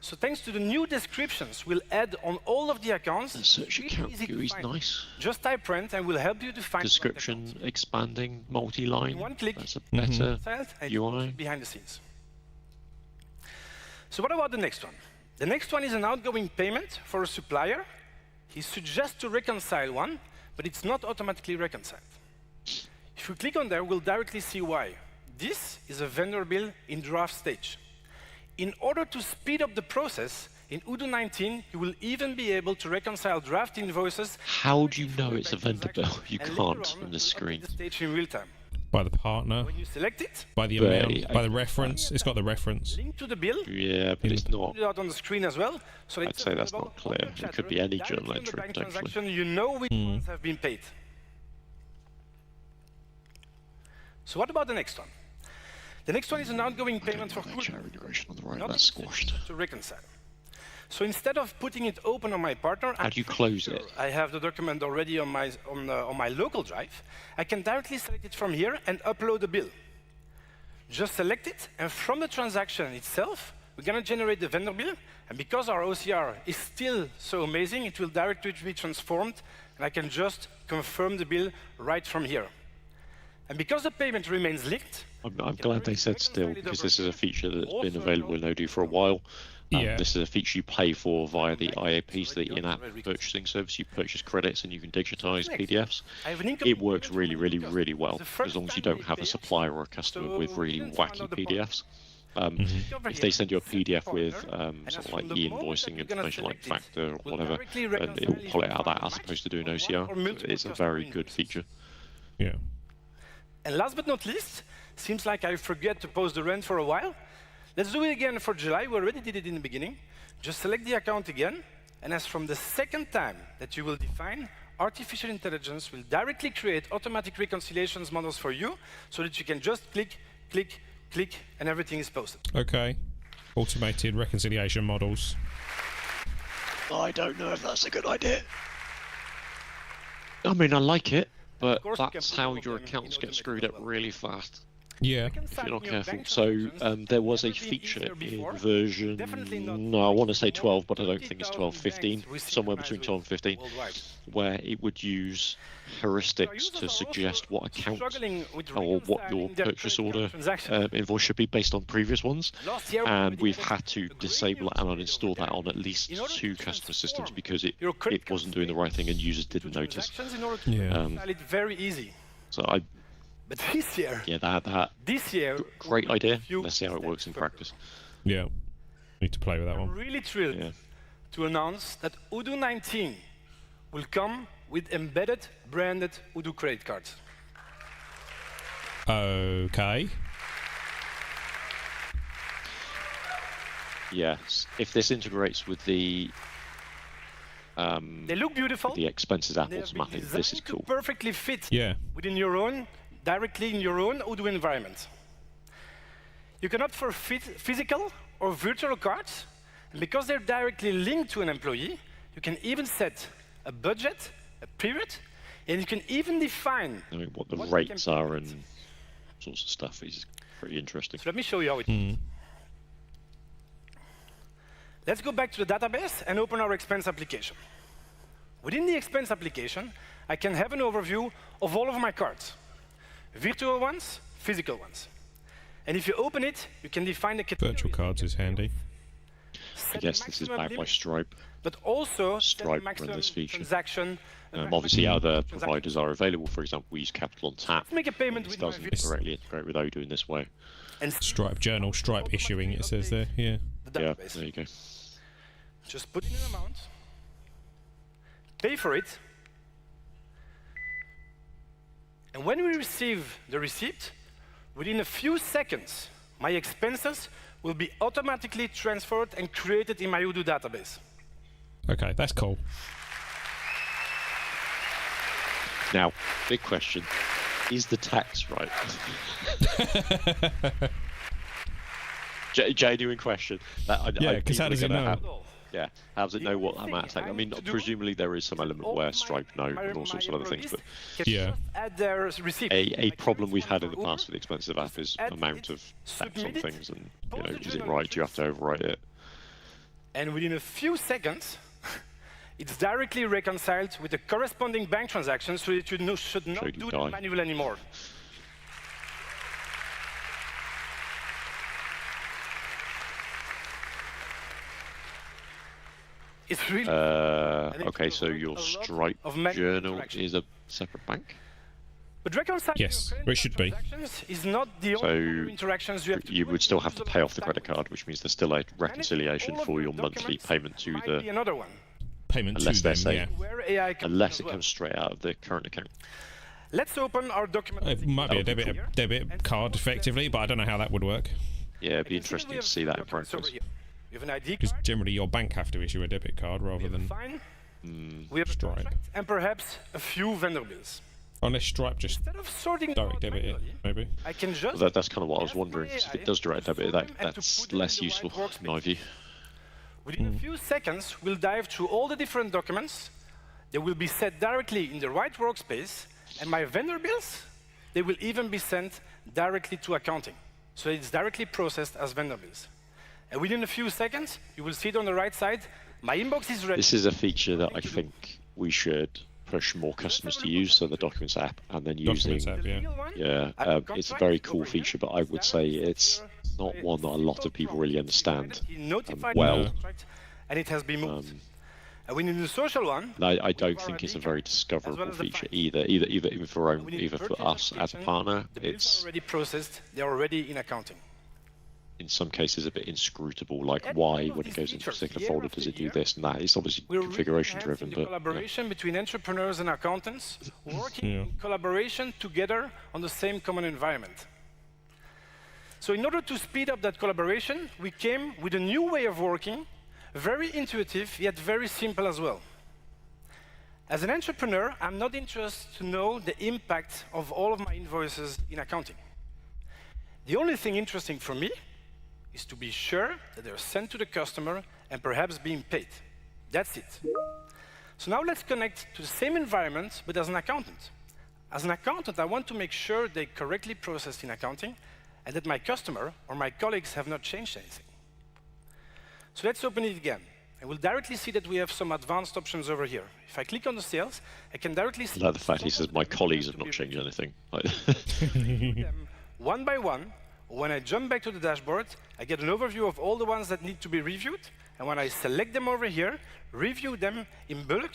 So thanks to the new descriptions, we'll add on all of the accounts. The search really account easy to GUI is find. nice. Just type rent and we'll help you to find the right Description account. expanding, multi-line. In one click, That's a better Reconciled, and UI. it's behind the scenes. So what about the next one? The next one is an outgoing payment for a supplier. He suggests to reconcile one, but it's not automatically reconciled. If we click on there, we'll directly see why. This is a vendor bill in draft stage. In order to speed up the process, in Odoo 19, you will even be able to reconcile draft invoices. How do you know it's a by vendor bill? transaction, You and can't later on, from the we'll update screen. the stage in real time. By the partner, When you select it, by the But, amount, by the reference. It's got the reference. link to the bill, Yeah, but it's not. put it out on the screen as well. So I'd it's say that's available not clear. on the It chat could be room, any directly journal on the entry, bank potentially. transaction, you know which ones have been paid. So what about the next one? The next one is an outgoing payment for Like share integration on the right, not that's squashed. to reconcile. So instead of putting it open on my partner, How do you close it? I have the document already on my local drive. I can directly select it from here and upload the bill. Just select it, and from the transaction itself, we're going to generate the vendor bill. And because our OCR is still so amazing, it will directly be transformed, and I can just confirm the bill right from here. And because the payment remains linked, I'm glad they said still, because this is a feature that's been available in Odoo for a while. Yeah. This is a feature you pay for via the IAP, so the in-app purchasing service. You purchase credits and you can digitize PDFs. I have an incoming It works payment really, from really, Kiosk. really well, The first as long as you time don't they have pay a it, supplier or a customer so with really didn't find wacky out the PDFs. If they send you a PDF with sort of like e-invoicing information like factor or whatever, then it will pull it out of that as opposed to doing OCR. So it's a very good feature. Yeah. And last but not least, seems like I forget to post the rent for a while. Let's do it again for July. We already did it in the beginning. Just select the account again, and as from the second time that you will define, artificial intelligence will directly create automatic reconciliations models for you, so that you can just click, click, click, and everything is posted. Okay. Automated reconciliation models. I don't know if that's a good idea. I mean, I like it, but course we can that's put how all of your them in accounts Odoo get Next screwed up level. really fast. Yeah. If you're not Reconciling your careful. bank So transactions there was a never been feature easier in before. version, Definitely not no, I want to say more 12, but I than don't think it's 30,000 12, 15, banks we somewhere synchronize between with 12 and 15, worldwide. where it would use heuristics to suggest what account Struggling with or what your reconciling their purchase credit card order transactions. invoice should be based on previous ones. Last year, we And already we've added had to a great disable new and feature uninstall that on at least in order 2 to customer systems transform because it your credit card wasn't doing the right thing and users didn't to notice. transactions in order to Yeah. reconcile it very easy. So But this year, this year, great idea. few Let's see how it works in steps practice. Yeah. Need to play with that I'm one. really thrilled Yeah. to announce that Odoo 19 will come with embedded branded Odoo credit cards. Okay. Yes. If this integrates with the they look beautiful. the expenses app They have been automatically, this is designed to cool. perfectly fit Yeah. within your own, directly in your own Odoo environment. You can opt for physical or virtual cards, and because they're directly linked to an employee, you can even set a budget, a period, and you can even define Knowing what the what rates can be are paid. and sorts of stuff is pretty interesting. So let me show you how it works. Let's go back to the database and open our expense application. Within the expense application, I can have an overview of all of my cards. Virtual ones, physical ones. And if you open it, you can define the categories. Virtual cards is handy. I guess this is backed by Stripe. But also set the Stripe run maximum this feature. transaction. Obviously, other transaction. providers are available. For example, we use Capital on Tap. Let's make a payment This with my doesn't virtual directly integrate with Odoo in this way. and Stripe journal, Stripe issuing, it says there. Yeah. the Yeah, database. there you go. Just put in an amount, pay for it, and when we receive the receipt, within a few seconds, my expenses will be automatically transferred and created in my Odoo database. Okay, that's cool. Now, big question: is the tax right? Genuine question. Yeah, because how does it know? Yeah, how does it know what amount of tax? I mean, presumably there is some element where Stripe know and all sorts of other things, but Yeah. Add their receipt. a problem we've had in the past with the expensive app is add amount it, of tax on submit it, things, and post the is it journal right? Do you have to overwrite it? And within a few seconds, it's directly reconciled with the corresponding bank transactions, so that you should not you do die. it manually anymore. It's really Okay, so your Stripe of manual journal interaction. is a separate bank. But reconciling Yes, your credit it should be. transactions is not the So only interactions you have to You do would still with have to users pay off the of credit database. card, which means there's still a reconciliation All of for your monthly documents payment to might the, be another one. Payment Unless to they're them, saying- yeah. Where AI comes in unless as it well. comes straight out of the current account. Let's open our document. It might be a That would be debit card effectively, but I don't know how that would work. Yeah, it'd be And you see that interesting we to have see that in documents over practice. here. We have an ID Because card, generally your bank have to issue a debit card we rather have a than fine, we have a Stripe. contract, and perhaps a few vendor bills. unless Stripe just Instead of sorting them out direct debit it, manually, maybe. I can just That's kind of what I was ask wondering. my 'Cause if AI it does direct to debit, sort them and to that's put them less in the right useful in my workspace. view. Within a few seconds, we'll dive through all the different documents. They will be set directly in the right workspace, and my vendor bills, they will even be sent directly to accounting. So it's directly processed as vendor bills. And within a few seconds, you will see it on the right side, my inbox is ready. This is a feature that I think we should push more customers to use, so the Documents app, and then using. Documents app, The yeah. legal one, Yeah, I have a it's a contract very cool over here. feature, but I would say it's not one that a lot of people really understand. He notified well. me of the contract, and it has been moved. And within the social one, I don't think it's a very discoverable as the feature fact. either. Even for within the either for purchase us as a application, partner, the bills it's are already processed. They are already in accounting. in some cases a bit inscrutable. Like Add why, all of when it these goes into a features particular year folder, after does it do year. this and that? It's obviously We're configuration really driven, enhancing the but yeah. collaboration between entrepreneurs and accountants, working Yeah. in collaboration together on the same common environment. So in order to speed up that collaboration, we came with a new way of working, very intuitive, yet very simple as well. As an entrepreneur, I'm not interested to know the impact of all of my invoices in accounting. The only thing interesting for me is to be sure that they're sent to the customer and perhaps being paid. That's it. So now let's connect to the same environment, but as an accountant. As an accountant, I want to make sure they correctly processed in accounting and that my customer or my colleagues have not changed anything. So let's open it again. And we'll directly see that we have some advanced options over here. If I click on the sales, I can directly see... I like the fact he some says of my the colleagues to have not be changed reviewed. anything. Them one by one. When I jump back to the dashboard, I get an overview of all the ones that need to be reviewed. And when I select them over here, review them in bulk,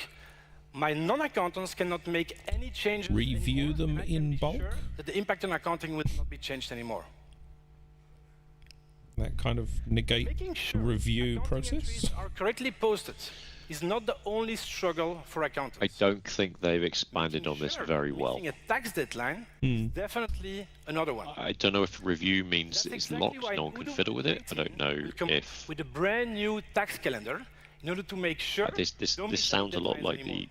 my non-accountants cannot make any changes Review anymore, them and I can in be bulk? sure that the impact on accounting will not be changed anymore. that kind of negate Making sure review accounting process? entries are correctly posted is not the only struggle for accountants. I don't think they've expanded on this very well. Missing a tax deadline is definitely another one. I don't know if review means That's it's exactly locked, why no one can Odoo fiddle with it. I don't know will come if with a brand new tax calendar in order to make sure this don't miss sounds a lot deadlines like anymore.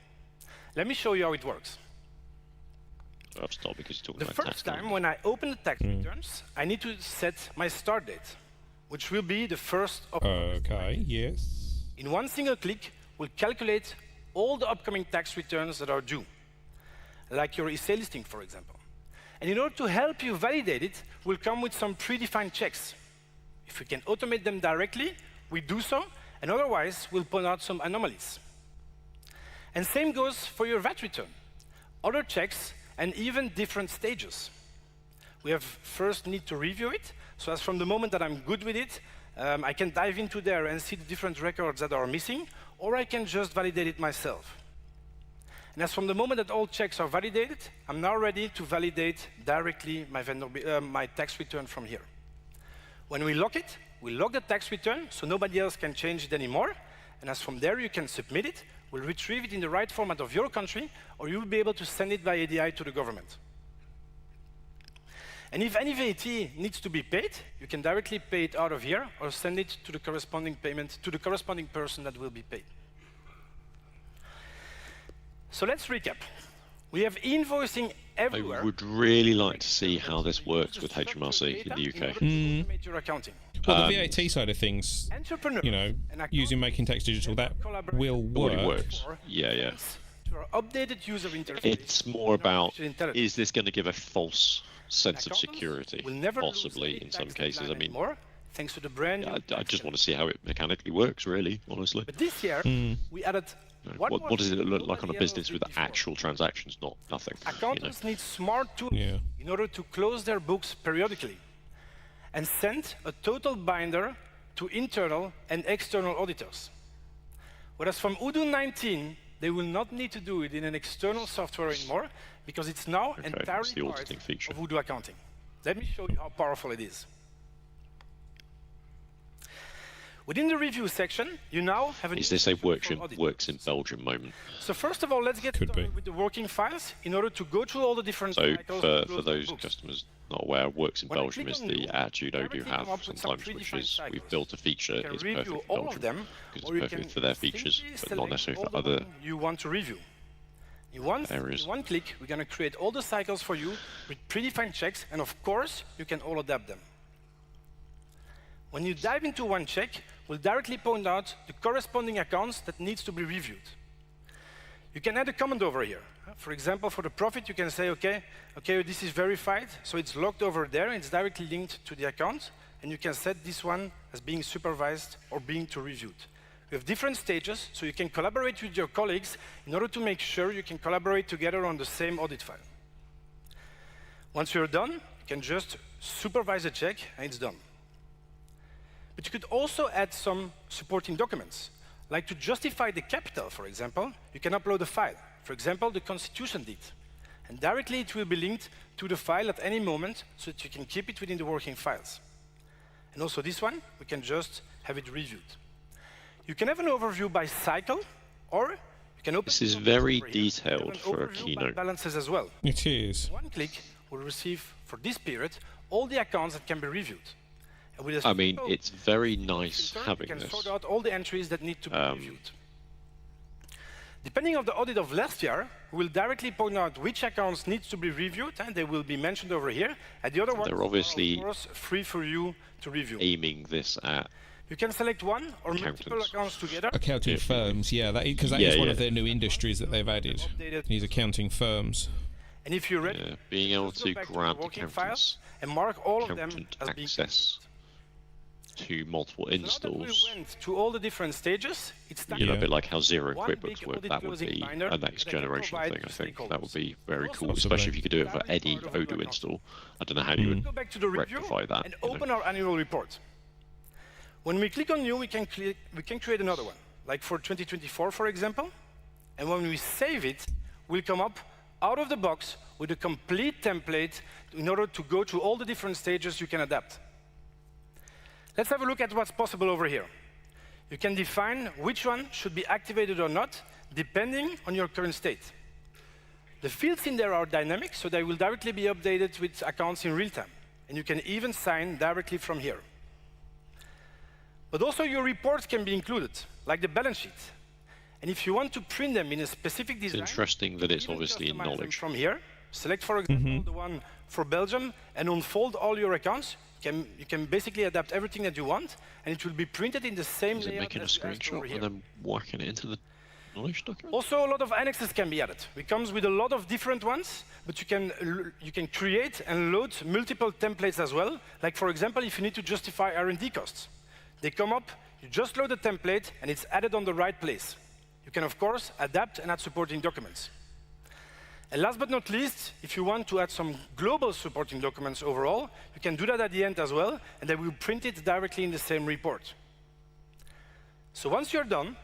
Let me show you how it works. I've stopped because you're talking The about first tax time when I open the tax returns, I need to set my start date, which will be the 1st of August. Okay, yes. In one single click, we'll calculate all the upcoming tax returns that are due, like your EC listing, for example. And in order to help you validate it, we'll come with some predefined checks. If we can automate them directly, we do so, and otherwise, we'll point out some anomalies. And same goes for your VAT return. Other checks, and even different stages. We have first need to review it, so as from the moment that I'm good with it, I can dive into there and see the different records that are missing, or I can just validate it myself. And as from the moment that all checks are validated, I'm now ready to validate directly my tax return from here. When we lock it, we lock the tax return, so nobody else can change it anymore, and as from there you can submit it, we'll retrieve it in the right format of your country, or you'll be able to send it by ADI to the government. And if any VAT needs to be paid, you can directly pay it out of here or send it to the corresponding payment to the corresponding person that will be paid. So let's recap. We have e-invoicing everywhere. I would really like to see how this works with HMRC in the UK. Automate your accounting. Well, the VAT side of things, you know, using Making Tax Digital, that will work. Already works. Yeah. To our updated user interface. It's more about, is this going to give a false sense of security? Possibly, in some cases. I mean, thanks to the brand new I just want to see how it mechanically works, really, honestly. But this year, we added what does it look like on a business with actual transactions, not nothing? Accountants need smart tools in order to close their books periodically and send a total binder to internal and external auditors. Whereas from Odoo 19, they will not need to do it in an external software anymore because it's now entirely part of Odoo accounting. Let me show you how powerful it is. Within the review section, you now have a... Is this a works in Belgium moment? So first of all, let's get started with the working files in order to go through all the different cycles. So for those customers not aware, works in Belgium is the attitude Odoo have sometimes, which is we've built a feature, it's perfect for Belgium, because it's perfect for their features, but not necessarily for other you want to review. In one click, we're going to create all the cycles for you with predefined checks, and of course, you can all adapt them. When you dive into one check, we'll directly point out the corresponding accounts that needs to be reviewed. You can add a comment over here. For example, for the profit, you can say, okay, this is verified, so it's logged over there, and it's directly linked to the account, and you can set this one as being supervised or being to reviewed. We have different stages, so you can collaborate with your colleagues in order to make sure you can collaborate together on the same audit file. Once you're done, you can just supervise a check, and it's done. But you could also add some supporting documents. Like to justify the capital, for example, you can upload a file. For example, the constitution deed. And directly it will be linked to the file at any moment so that you can keep it within the working files. And also this one, we can just have it reviewed. You can have an overview by cycle, or you can open... This is very detailed for a Keynote. Balances as well. It is. One click will receive, for this period, all the accounts that can be reviewed. I mean, it's very nice having this. You can this. sort out all the entries that need to be reviewed. Depending on the audit of last year, we'll directly point out which accounts need to be reviewed, and they will be mentioned over here. And the other ones are obviously, of course, free for you to review. Aiming this at you can select one or multiple accounts together. Accounting firms, because that is one of their new industries that they've added. These accounting firms. And if you're ready, being able to grant accountants and mark all of them as being access to multiple installs. We went to all the different stages. It's a bit like how Zero QuickBooks work. That would be a next generation thing, I think. That would be very cool, especially if you could do it for any Odoo install. I don't know how you would rectify that. And open our annual report. When we click on New, we can create another one, like for 2024, for example. And when we save it, we'll come up out of the box with a complete template in order to go through all the different stages you can adapt. Let's have a look at what's possible over here. You can define which one should be activated or not, depending on your current state. The fields in there are dynamic, so they will directly be updated with accounts in real time. And you can even sign directly from here. But also your reports can be included, like the balance sheet. And if you want to print them in a specific design, It's interesting that it's obviously in knowledge. from here, select, for example, the one for Belgium, and unfold all your accounts. You can basically adapt everything that you want, and it will be printed in the same Is it layout making a as over screenshot here. and then working it into the knowledge document? Also, a lot of annexes can be added. It comes with a lot of different ones, but you can create and load multiple templates as well. Like, for example, if you need to justify R&D costs. They come up, you just load a template, and it's added on the right place. You can, of course, adapt and add supporting documents. And last but not least, if you want to add some global supporting documents overall, you can do that at the end as well, and they will print it directly in the same report. So once you're done,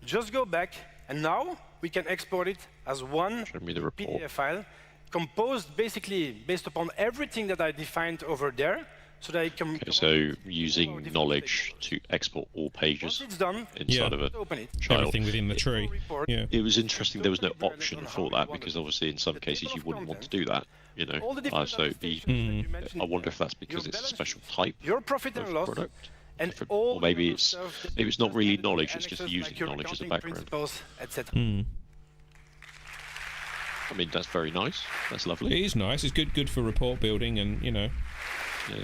just go back, and now we can export it as one PDF file, composed basically based upon everything that I defined over there, so that I can... Okay, so using knowledge to export all pages inside of it. Everything within the tree. Yeah. It was interesting there was no option for that, because obviously in some cases you wouldn't want to do that, you know. So it'd be, I wonder if that's because it's a special type your profit and loss, product. and Or maybe it's not really knowledge, it's just using knowledge as a background. Etc. I mean, that's very nice. That's lovely. It is nice. It's good for report building, and you know. Yeah.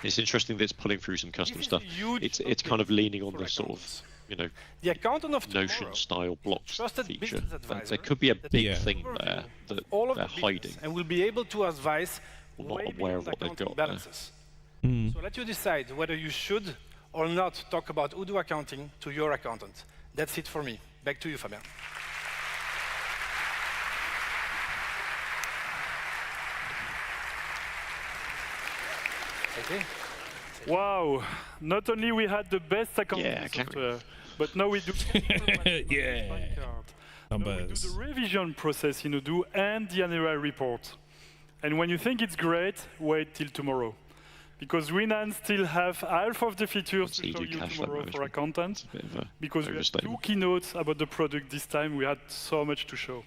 It's interesting that it's pulling through some custom stuff. It's kind of leaning on the sort of, you know, the accountant of Notion style blocks feature. There could be a big Yeah. thing there that all of they're the hiding. And will be able to advise Or not way aware of beyond what they've accounting got there. balances. So let you decide whether you should or not talk about Odoo accounting to your accountant. That's it for me. Back to you, Fabien. Okay. Wow! Not only we had the best accounting software, but now we do Yeah. Now we do the revision process in Odoo and the annual report. And when you think it's great, wait till tomorrow. Because Renan still have half of the features to show you tomorrow for accountants. Because we had 2 keynotes about the product this time, we had so much to show.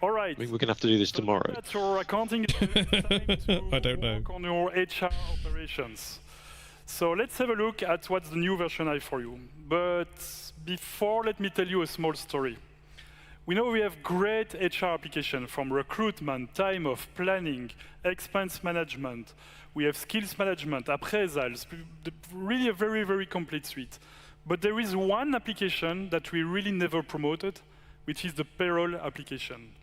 All right. I mean, we're going to have to do this tomorrow. That's your accounting. It's time to I don't know. work on your HR operations. So let's have a look at what's the new version I have for you. But before, let me tell you a small story. We know we have great HR application from recruitment, time off, planning, expense management. We have skills management, appraisals, really a very, very complete suite. But there is one application that we really never promoted, which is the payroll application.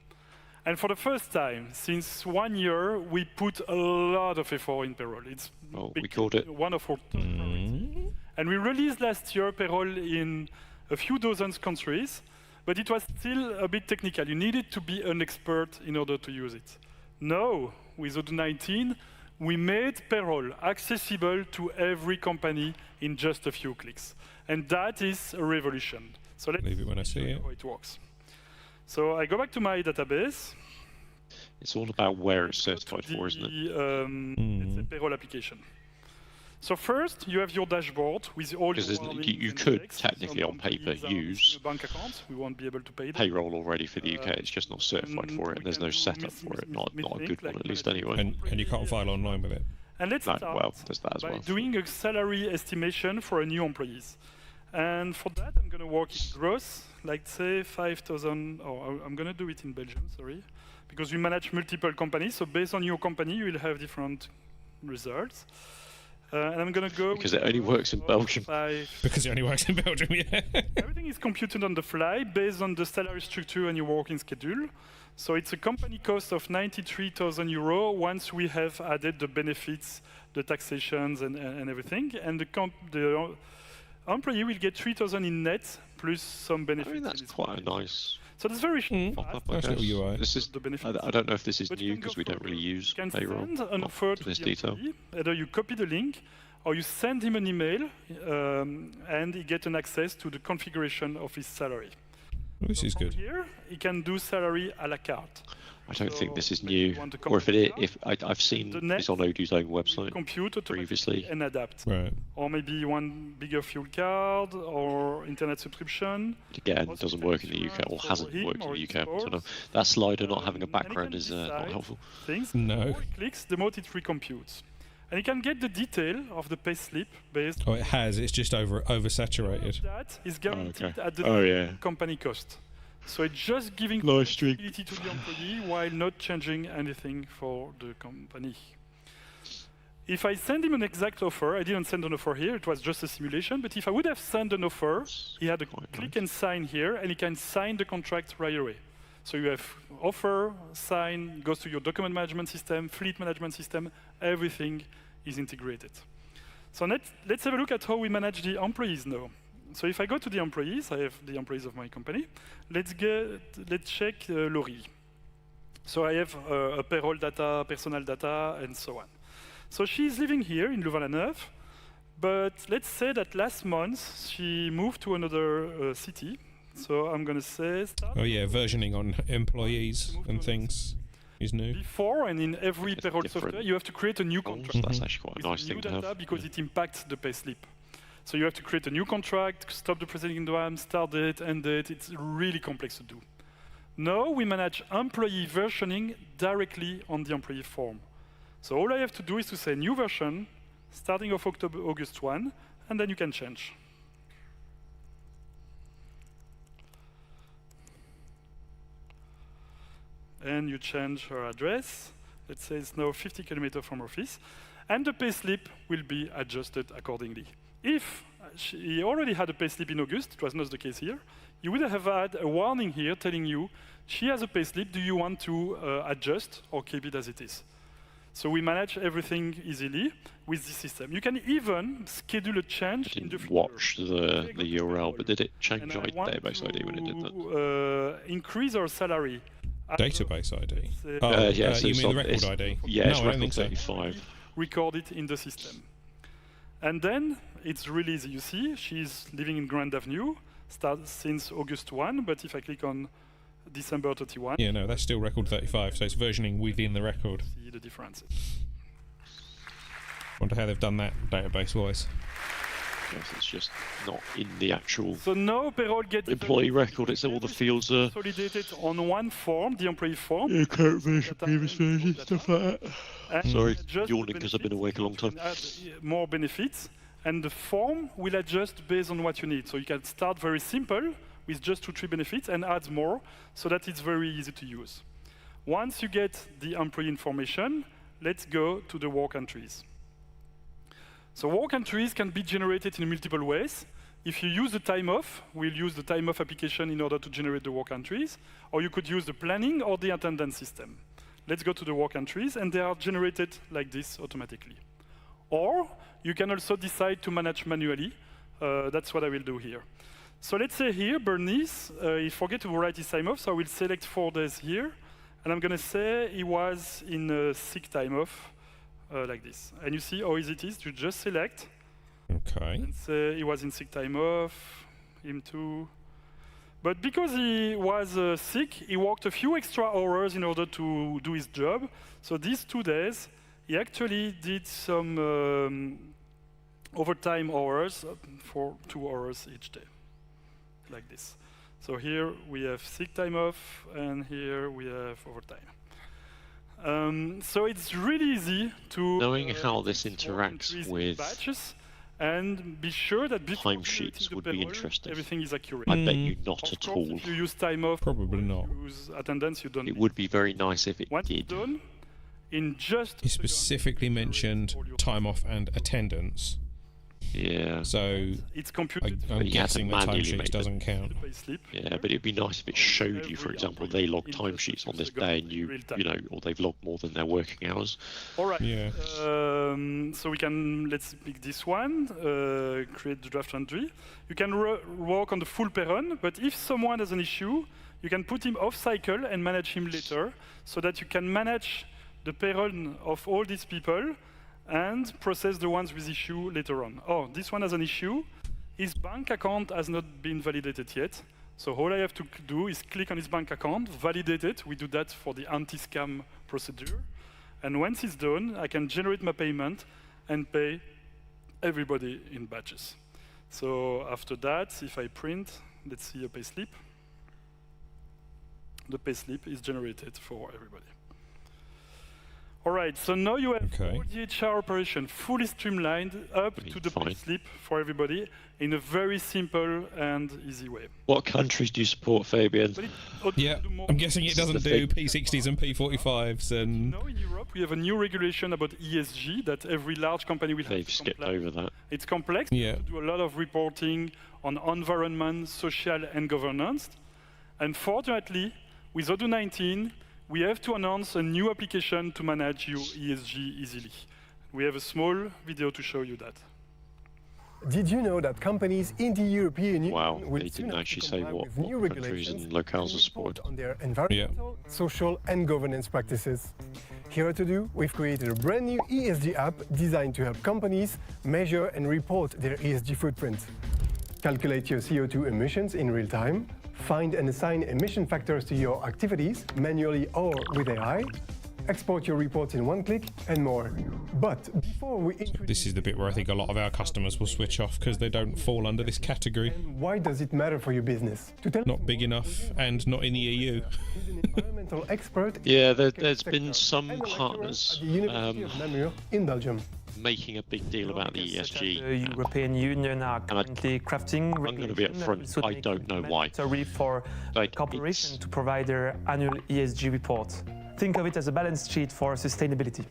And for the first time, since 1 year, we put a lot of effort in payroll. It's we called it one of our top priorities. And we released last year payroll in a few dozen countries, but it was still a bit technical. You needed to be an expert in order to use it. Now, with Odoo 19, we made payroll accessible to every company in just a few clicks. And that is a revolution. So let's Leave it when I see it. how it works. So I go back to my database. It's all about where it's certified for, isn't it? It's a payroll application. So first, you have your dashboard with all Because your you could technically on paper use bank accounts. We won't be able to pay them. payroll already for the UK. It's just not certified for it, and there's no setup for it. Not a good one, at least anyway. And you can't file online with it. And let's start well, there's that as by well. doing a salary estimation for a new employees. And for that, I'm going to work in gross, like say 5,000, or I'm going to do it in Belgium, sorry, because we manage multiple companies. So based on your company, you will have different results. And I'm going to go... Because it only works in Belgium. Because it only works in Belgium, yeah. Everything is computed on the fly based on the salary structure and your working schedule. So it's a company cost of 93,000 euro once we have added the benefits, the taxations and everything. And the employee will get 3,000 in net plus some benefits. I mean, that's quite a nice... So that's very Nice little UI. This is, I don't know if this is new because we don't really use payroll an offer to this detail. Either you copy the link or you send him an email and he gets an access to the configuration of his salary. this is good. Here, you can do salary à la carte. I don't think this is maybe you new, want to or if it is, compare. I've seen The this on Odoo's own website Compute automatically previously. and adapt. Right. Or maybe you want bigger fuel card or internet subscription. Again, it doesn't work in the UK, or hasn't worked in the UK. So that slider not having a background is not helpful. Things. No. Before he clicks, the more it recomputes. And you can get the detail of the pay slip based Oh, it has. It's just oversaturated. that is guaranteed Okay. at the Oh yeah. company cost. So it's just giving Live stream. flexibility to the employee while not changing anything for the company. If I send him an exact offer, I didn't send an offer here, it was just a simulation, but if I would have sent an offer, he had a click and sign here, and he can sign the contract right away. So you have offer, sign, goes to your document management system, fleet management system, everything is integrated. So let's have a look at how we manage the employees now. So if I go to the employees, I have the employees of my company. Let's check Laurie. So I have a payroll data, personal data, and so on. So she's living here in Louvain-la-Neuve, but let's say that last month she moved to another city. So I'm going to say start. Oh yeah, versioning on employees and things is new. Before and in every It's payroll different. software, you have to create a new contract. That's actually quite a nice with thing new to data have. because it impacts the payslip. So you have to create a new contract, stop the preceding DOAM, start date, end date. It's really complex to do. Now we manage employee versioning directly on the employee form. So all I have to do is to say new version, starting of August 1, and then you can change. And you change her address. Let's say it's now 50 kilometers from office. And the payslip will be adjusted accordingly. If he already had a payslip in August, it was not the case here, you would have had a warning here telling you, she has a payslip, do you want to adjust or keep it as it is? So we manage everything easily with this system. You can even schedule a change in the future. Watch the URL, but did it change our database ID when it did that? Increase our salary. Database ID. Yeah, so you it's mean the not- record it's- ID? Yeah, it's no, I don't record think so. 35. Record it in the system. And then it's really easy. You see, she's living in Grand Avenue, starts since August 1, but if I click on December 31, Yeah, no, that's still record 35, so it's versioning within the record. see the differences. Wonder how they've done that database-wise. Yes, it's just not in the actual So now payroll gets employee record. It's all the fields are. consolidated on one form, the employee form. Yeah, current version, previous version, stuff like that. And Sorry, adjust the yawning because I've been awake a long time. benefits, add more benefits, and the form will adjust based on what you need. So you can start very simple with just 2-3 benefits and add more so that it's very easy to use. Once you get the employee information, let's go to the work entries. So work entries can be generated in multiple ways. If you use the time off, we'll use the time off application in order to generate the work entries, or you could use the planning or the attendance system. Let's go to the work entries, and they are generated like this automatically. Or you can also decide to manage manually. That's what I will do here. So let's say here, Bernice, he forget to write his time off, so I will select 4 days here, and I'm going to say he was in sick time off, like this. And you see how easy it is to just select Okay. and say he was in sick time off, him too. But because he was sick, he worked a few extra hours in order to do his job. So these 2 days, he actually did some overtime hours for 2 hours each day, like this. So here we have sick time off, and here we have overtime. So it's really easy to Knowing how this work interacts entries in with batches and be sure that before timesheets generating the would be payroll, interesting. everything is accurate. I bet you not Of at course, all. if you use time off, Probably or not. you use attendance, you don't. It would be very nice if it Once did. it's done, in just He specifically mentioned time off and attendance, Yeah. so it's computed. I'm you had to guessing that manually make timesheets them. doesn't count. Yeah, but it'd be nice if it showed you, for example, they logged timesheets on this day, and you know, or they've logged more than their working hours. All right. Yeah. So we can, let's pick this one, create the draft entry. You can work on the full payroll, but if someone has an issue, you can put him off cycle and manage him later, so that you can manage the payroll of all these people and process the ones with issue later on. Oh, this one has an issue. His bank account has not been validated yet, So all I have to do is click on his bank account, validate it. We do that for the anti-scam procedure. And once it's done, I can generate my payment and pay everybody in batches. So after that, if I print, let's see a payslip. The payslip is generated for everybody. All right, so now you have all the HR operation fully streamlined up to the payslip for everybody in a very simple and easy way. What countries do you support, Fabien? Yeah, I'm guessing it doesn't do P60s and P45s and... No, in Europe we have a new regulation about ESG that every large company will have to They've skipped over that. It's complex. Yeah. To do a lot of reporting on environment, social and governance. Unfortunately, with Odoo 19, we have to announce a new application to manage your ESG easily. We have a small video to show you that. Did you know that companies in the European Union will they soon didn't have actually to say comply what with new countries regulations and locales are and report supported? on their environmental, social and governance practices? Here at Odoo, we've created a brand new ESG app designed to help companies measure and report their ESG footprint. Calculate your CO2 emissions in real time, find and assign emission factors to your activities manually or with AI, export your reports in one click, and more. But before we introduce... This is the bit where I think a lot of our customers will switch off because they don't fall under this category. Why does it matter for your business? To tell Not big enough and not in the EU. environmental expert... Yeah, there's been some partners in Belgium. making a big deal about the ESG. The European Union are currently crafting I'm going to be upfront, I don't know why. For corporations to provide their annual ESG report. Think of it as a balance sheet for sustainability.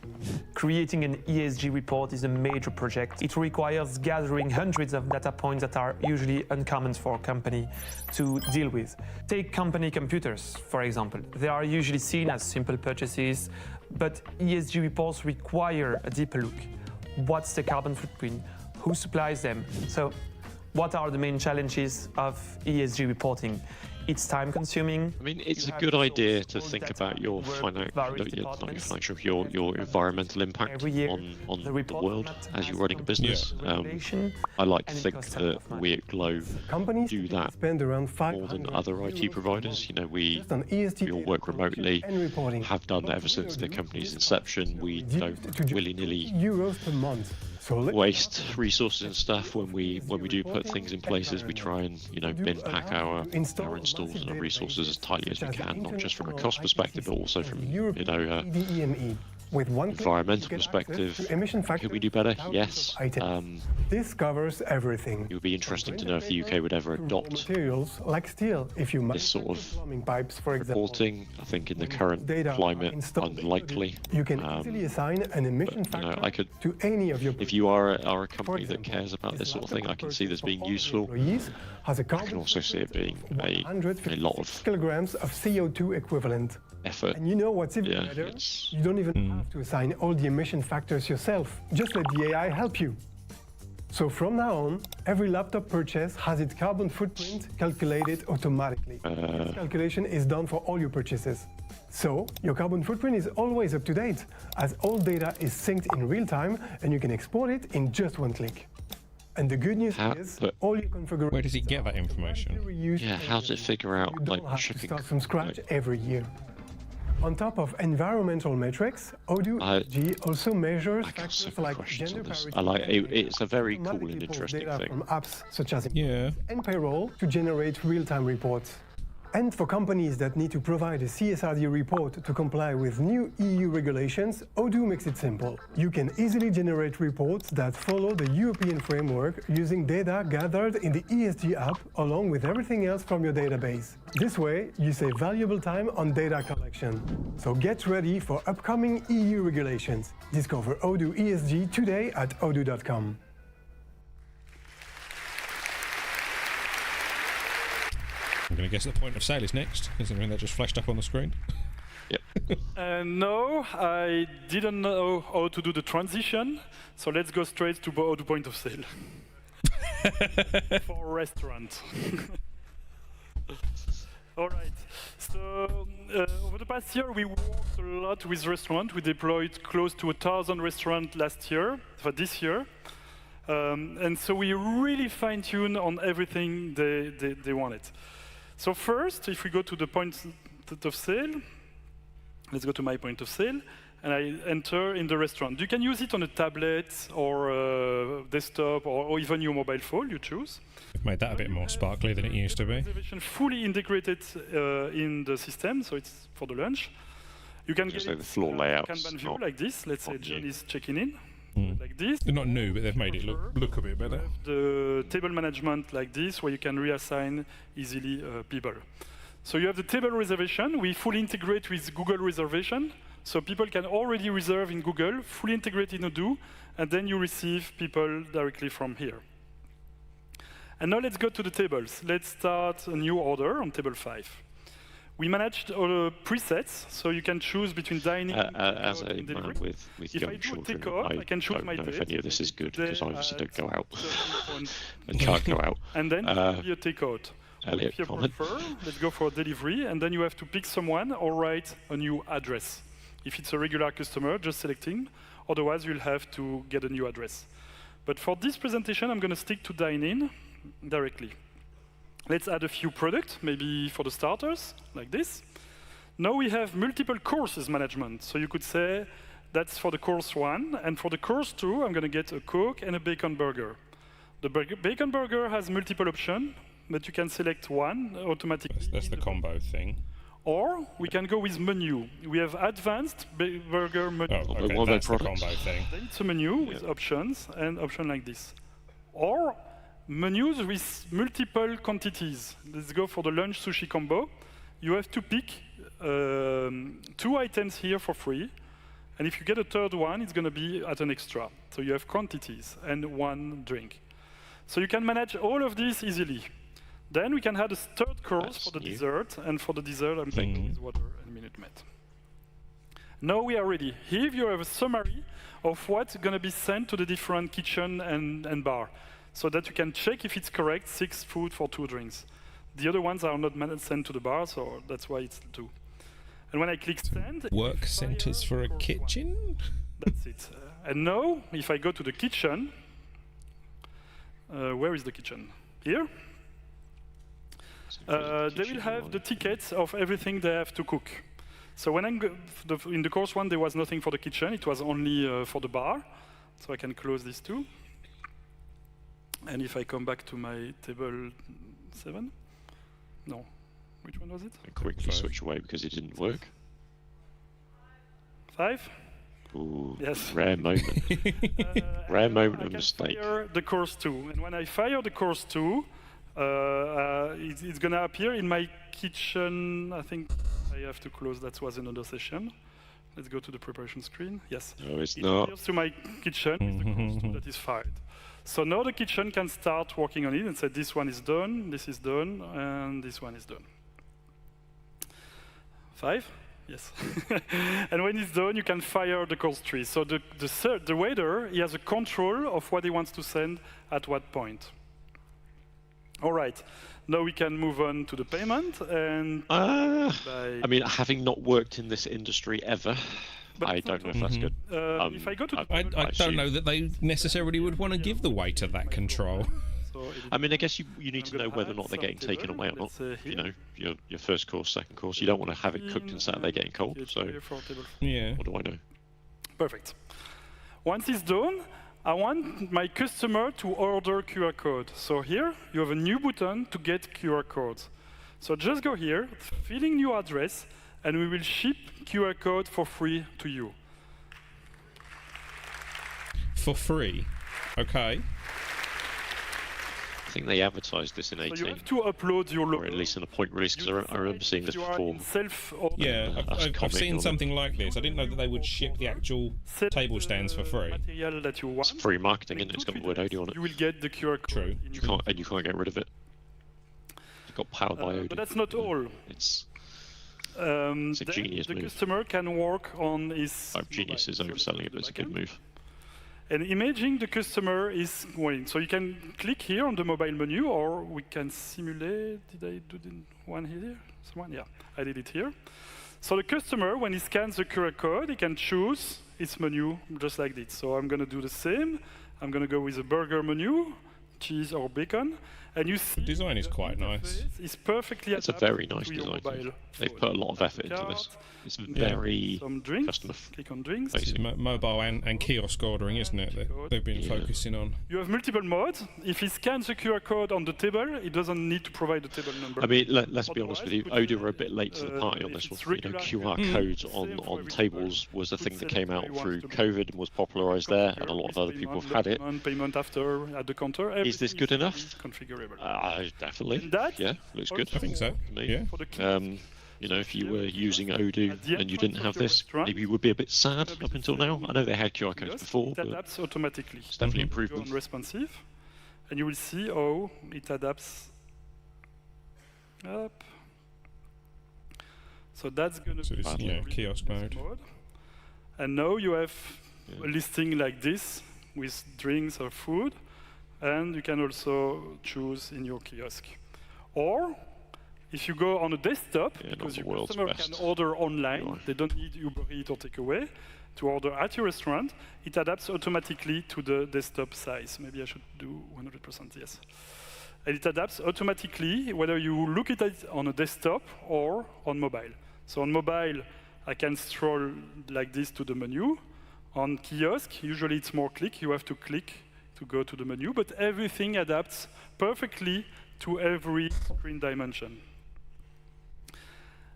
Creating an ESG report is a major project. It requires gathering hundreds of data points that are usually uncommon for a company to deal with. Take company computers, for example. They are usually seen as simple purchases, but ESG reports require a deeper look. What's the carbon footprint? Who supplies them? So, what are the main challenges of ESG reporting? It's time-consuming. I mean, it's a good idea to think about your your environmental impact on the world as you're running a business. I like to think that we at Glow do that more than other IT providers. You know, we all work remotely, have done ever since the company's inception. We don't willy-nilly waste resources and stuff when we do put things in places. We try and bin pack our installs and our resources as tightly as we can, not just from a cost perspective, but also from environmental perspective. Could we do better? Yes. This covers everything. It would be interesting to know if the UK would ever adopt materials like steel. If you this sort of plumbing pipes, for example, reporting. I think in the current climate, unlikely. You can easily assign an emission factor to any of your. If you are a company that cares about this sort of thing, I can see this being useful. I can also see it being a lot of kilograms of CO2 equivalent. Effort. And you know what's even better? You don't even have to assign all the emission factors yourself. Just let the AI help you. So from now on, every laptop purchase has its carbon footprint calculated automatically. This calculation is done for all your purchases. So your carbon footprint is always up to date, as all data is synced in real time and you can export it in just one click. And the good news is, all your configurations... Where does he get that information? Yeah, how does it figure out shipping? Start from scratch every year. On top of environmental metrics, Odoo ESG also measures factors like gender parity. It's a very cool and interesting data thing. From apps such as and Payroll to generate real-time reports. And for companies that need to provide a CSRD report to comply with new EU regulations, Odoo makes it simple. You can easily generate reports that follow the European framework using data gathered in the ESG app along with everything else from your database. This way, you save valuable time on data collection. So get ready for upcoming EU regulations. Discover Odoo ESG today at odoo.com. I'm going to guess the point of sale is next. Is something that just flashed up on the screen? Yep. No, I didn't know how to do the transition, so let's go straight to Odoo point of sale. For restaurant. All right. So over the past year, we worked a lot with restaurants. We deployed close to 1,000 restaurants last year, for this year. And so we really fine-tuned on everything they wanted. So first, if we go to the point of sale, let's go to my point of sale, and I enter in the restaurant. You can use it on a tablet or a desktop or even your mobile phone, you choose. We've made that a bit more sparkly than it used to be. Reservation fully integrated in the system, so it's for the lunch. You can get the floor layout Kanban view like this. Let's say John is checking in. Like this. They're not new, but they've made it look a bit better. The table management like this, where you can reassign easily people. So you have the table reservation. We fully integrate with Google reservation. So people can already reserve in Google, fully integrate in Odoo, and then you receive people directly from here. And now let's go to the tables. Let's start a new order on table 5. We managed all the presets, so you can choose between dining as a and delivery. man with young children, I can choose don't my know if date. any of this is good, because I obviously don't go out 13. and can't go out. And then you take out. Elliot, If you comment. prefer, let's go for delivery, and then you have to pick someone or write a new address. If it's a regular customer, just select him. Otherwise, you'll have to get a new address. But for this presentation, I'm going to stick to dine-in directly. Let's add a few products, maybe for the starters, like this. Now we have multiple courses management. So you could say that's for the course 1, and for the course 2, I'm going to get a Coke and a bacon burger. The bacon burger has multiple options, but you can select one automatically. That's the combo thing. Or we can go with menu. We have advanced burger menu. Oh, okay, that's the combo thing. Then it's a menu with options and options like this. Or menus with multiple quantities. Let's go for the lunch sushi combo. You have to pick 2 items here for free. And if you get a third one, it's going to be at an extra. So you have quantities and 1 drink. So you can manage all of this easily. Then we can add a third course for the dessert. And for the dessert, I'm taking with water and Minute Maid. Now we are ready. Here you have a summary of what's going to be sent to the different kitchen and bar, so that you can check if it's correct, 6 food for 2 drinks. The other ones are not sent to the bar, so that's why it's 2. And when I click send... Work centers for a kitchen? That's it. And now, if I go to the kitchen, where is the kitchen? Here? They will have the tickets of everything they have to cook. So when I'm in the course 1, there was nothing for the kitchen. It was only for the bar. So I can close these 2. And if I come back to my table 7, no, which one was it? I quickly switch away because it didn't work. 5? Ooh, yes. Rare moment. Rare moment of mistake. Fire the course 2, and when I fire the course 2, it's going to appear in my kitchen. I think I have to close. That was another session. Let's go to the preparation screen. Yes. No, it's it not. appears to my kitchen with the course 2 that is fired. So now the kitchen can start working on it and say this one is done, this is done, and this one is done. 5? Yes. And when it's done, you can fire the course 3. So the waiter, he has a control of what he wants to send at what point. All right. Now we can move on to the payment. And I mean, having not worked in this industry ever, I don't know if that's good. If I go to I don't know that they necessarily would want to give the waiter that control. I mean, I guess you need to know whether or not they're getting taken away or not. You know, your first course, second course. You don't want to have it cooked and sat there getting cold. So, yeah. What do I know? Perfect. Once it's done, I want my customer to order QR code. So here, you have a new button to get QR codes. So just go here, fill in your address, and we will ship QR code for free to you. For free? Okay. I think they advertised this in 18. So you have to upload your logo. Or at least in a point release, because I remember seeing this form. Yeah, I've seen something like this. I didn't know that they would ship the actual table stands for free. Material that you want. It's free marketing, and it's got the word Odoo on it. You will get the QR code. True. You can't get rid of it. It's got powered by Odoo. But that's not all. It's a genius the move. customer can work on his... Genius is overselling it, but it's a good move. And imaging the customer is going. So you can click here on the mobile menu, or we can simulate. Did I do the one here? Someone? Yeah, I did it here. So the customer, when he scans the QR code, he can choose its menu just like this. So I'm going to do the same. I'm going to go with the burger menu, cheese or bacon, and you see the design is quite nice. It's perfectly It's a very nice design. They've put a lot of effort into this. It's very some drinks. customer Click on drinks. Mobile and kiosk ordering, isn't it? They've been focusing on. You have multiple modes. If he scans the QR code on the table, it doesn't need to provide the table number. I mean, let's be honest with you. Odoo are a bit late to the party on this one. You know, QR codes on tables was a thing that came out through COVID and was popularised there, and a lot of other people have had it. Payment after at the counter. Is this good enough? Configurable. Definitely. Yeah, looks good. I think so. Yeah. You know, if you were using Odoo and you didn't have this, maybe you would be a bit sad up until now. I know they had QR codes before, but adapts automatically. It's definitely improvement. Responsive, and you will see how it adapts up. So that's going to be kiosk mode. And now you have a listing like this with drinks or food, and you can also choose in your kiosk. Or if you go on a desktop, because your customer can order online, they don't need Uber Eats or takeaway to order at your restaurant, it adapts automatically to the desktop size. Maybe I should do 100%, yes. And it adapts automatically whether you look at it on a desktop or on mobile. So on mobile, I can scroll like this to the menu. On kiosk, usually it's more click. You have to click to go to the menu, but everything adapts perfectly to every screen dimension.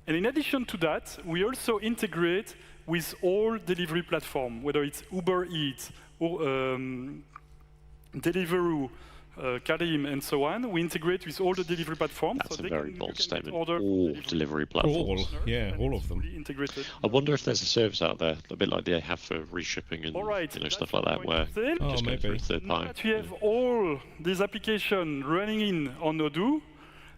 And in addition to that, we also integrate with all delivery platforms, whether it's Uber Eats, or Deliveroo, Karim, and so on. We integrate with all the delivery platforms. That's a very bold statement. All delivery platforms. All of them. Integrated. I wonder if there's a service out there, a bit like they have for reshipping and stuff like that, where just go through a third party. But we have all these applications running in on Odoo.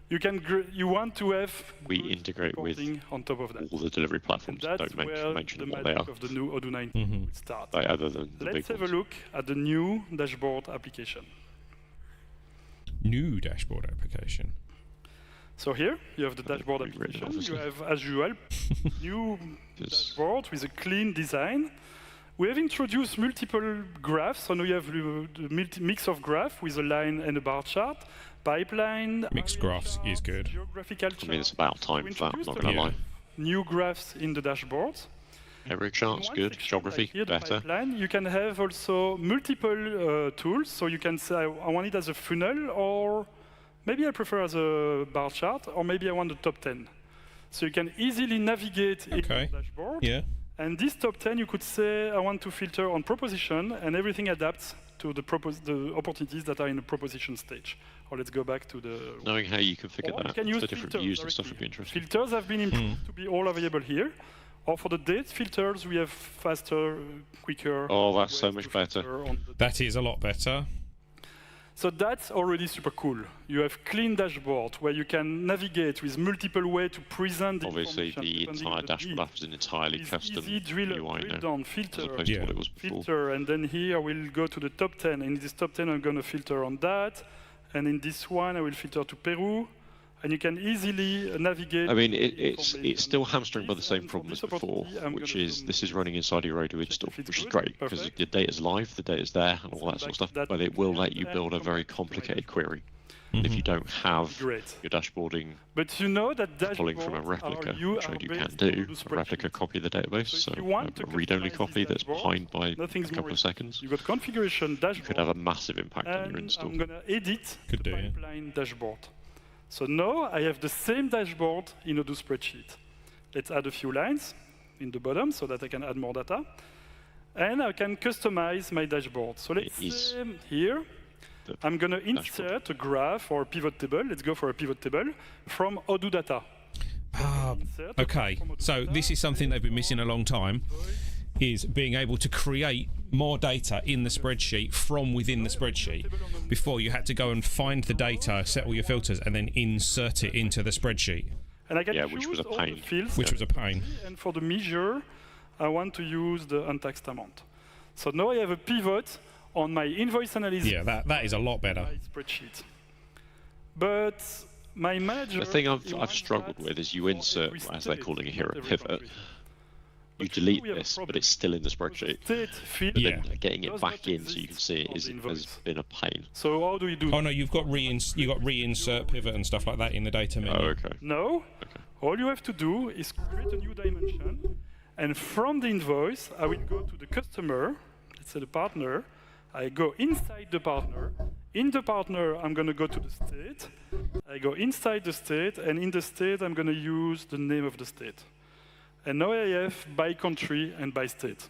You want to have we integrate with on top of that. all the delivery platforms. Don't mention what they are. Of the new Odoo 19 will start. Other than the Let's big have a look at the new dashboard application. New dashboard application. So here you have the dashboard application. You have, as usual, new dashboard with a clean design. We have introduced multiple graphs. So now you have the mix of graph with a line and a bar chart. Pipeline. Mixed graphs is good. Geographical I mean, it's about time for that, I'm not going to lie. New graphs in the dashboard. Area charts, good. Geography, here, better. Pipeline. You can have also multiple tools. So you can say, I want it as a funnel, or maybe I prefer as a bar chart, or maybe I want the top 10. So you can easily navigate in the dashboard. Yeah. And this top 10, you could say, I want to filter on proposition, and everything adapts to the opportunities that are in the proposition stage. Or let's go back to the... Knowing how you configure that, can use the different views and stuff would be interesting. Filters have been improved to be all available here. Or for the date filters, we have faster, quicker... Oh, that's so much better. That is a lot better. So that's already super cool. You have clean dashboard where you can navigate with multiple ways to present the Obviously, the entire dashboard app is an entirely custom UI now, down, filter, as opposed to what it was before. Filter, and then here I will go to the top 10. In this top 10, I'm going to filter on that. And in this one, I will filter to Peru. And you can easily navigate. I mean, it's still hamstrung by the same problem as before, which is this is running inside your Odoo install, which is great because the data's live, the data's there, and all that sort of stuff. But it will let you build a very complicated query. And if you don't have your dashboarding pulling from a replica, which Odoo can do, a replica copy of the database, so a read-only copy that's behind by a couple of seconds, you got configuration dashboard. You could have a massive impact on your install. I'm going to edit the pipeline dashboard. So now I have the same dashboard in Odoo spreadsheet. Let's add a few lines in the bottom so that I can add more data. And I can customize my dashboard. So let's say here, I'm going to insert a graph or a pivot table. Let's go for a pivot table from Odoo data. Okay, so this is something they've been missing a long time, is being able to create more data in the spreadsheet from within the spreadsheet. Before, you had to go and find the data, set all your filters, and then insert it into the spreadsheet. And I can which was a pain. Which was a pain. And for the measure, I want to use the untaxed amount. So now I have a pivot on my invoice analysis. Yeah, that is a lot better. Spreadsheet. But my manager... The thing I've struggled with is you insert, as they're calling it here, a pivot. you delete this, but it's still in the spreadsheet. But then getting it back in so you can see it has been a pain. So how do you do? Oh no, you've got reinsert pivot and stuff like that in the data menu. Oh, okay. No. Okay. All you have to do is create a new dimension, and from the invoice, I will go to the customer. Let's say the partner. I go inside the partner. In the partner, I'm going to go to the state. I go inside the state, and in the state, I'm going to use the name of the state. And now I have by country and by state.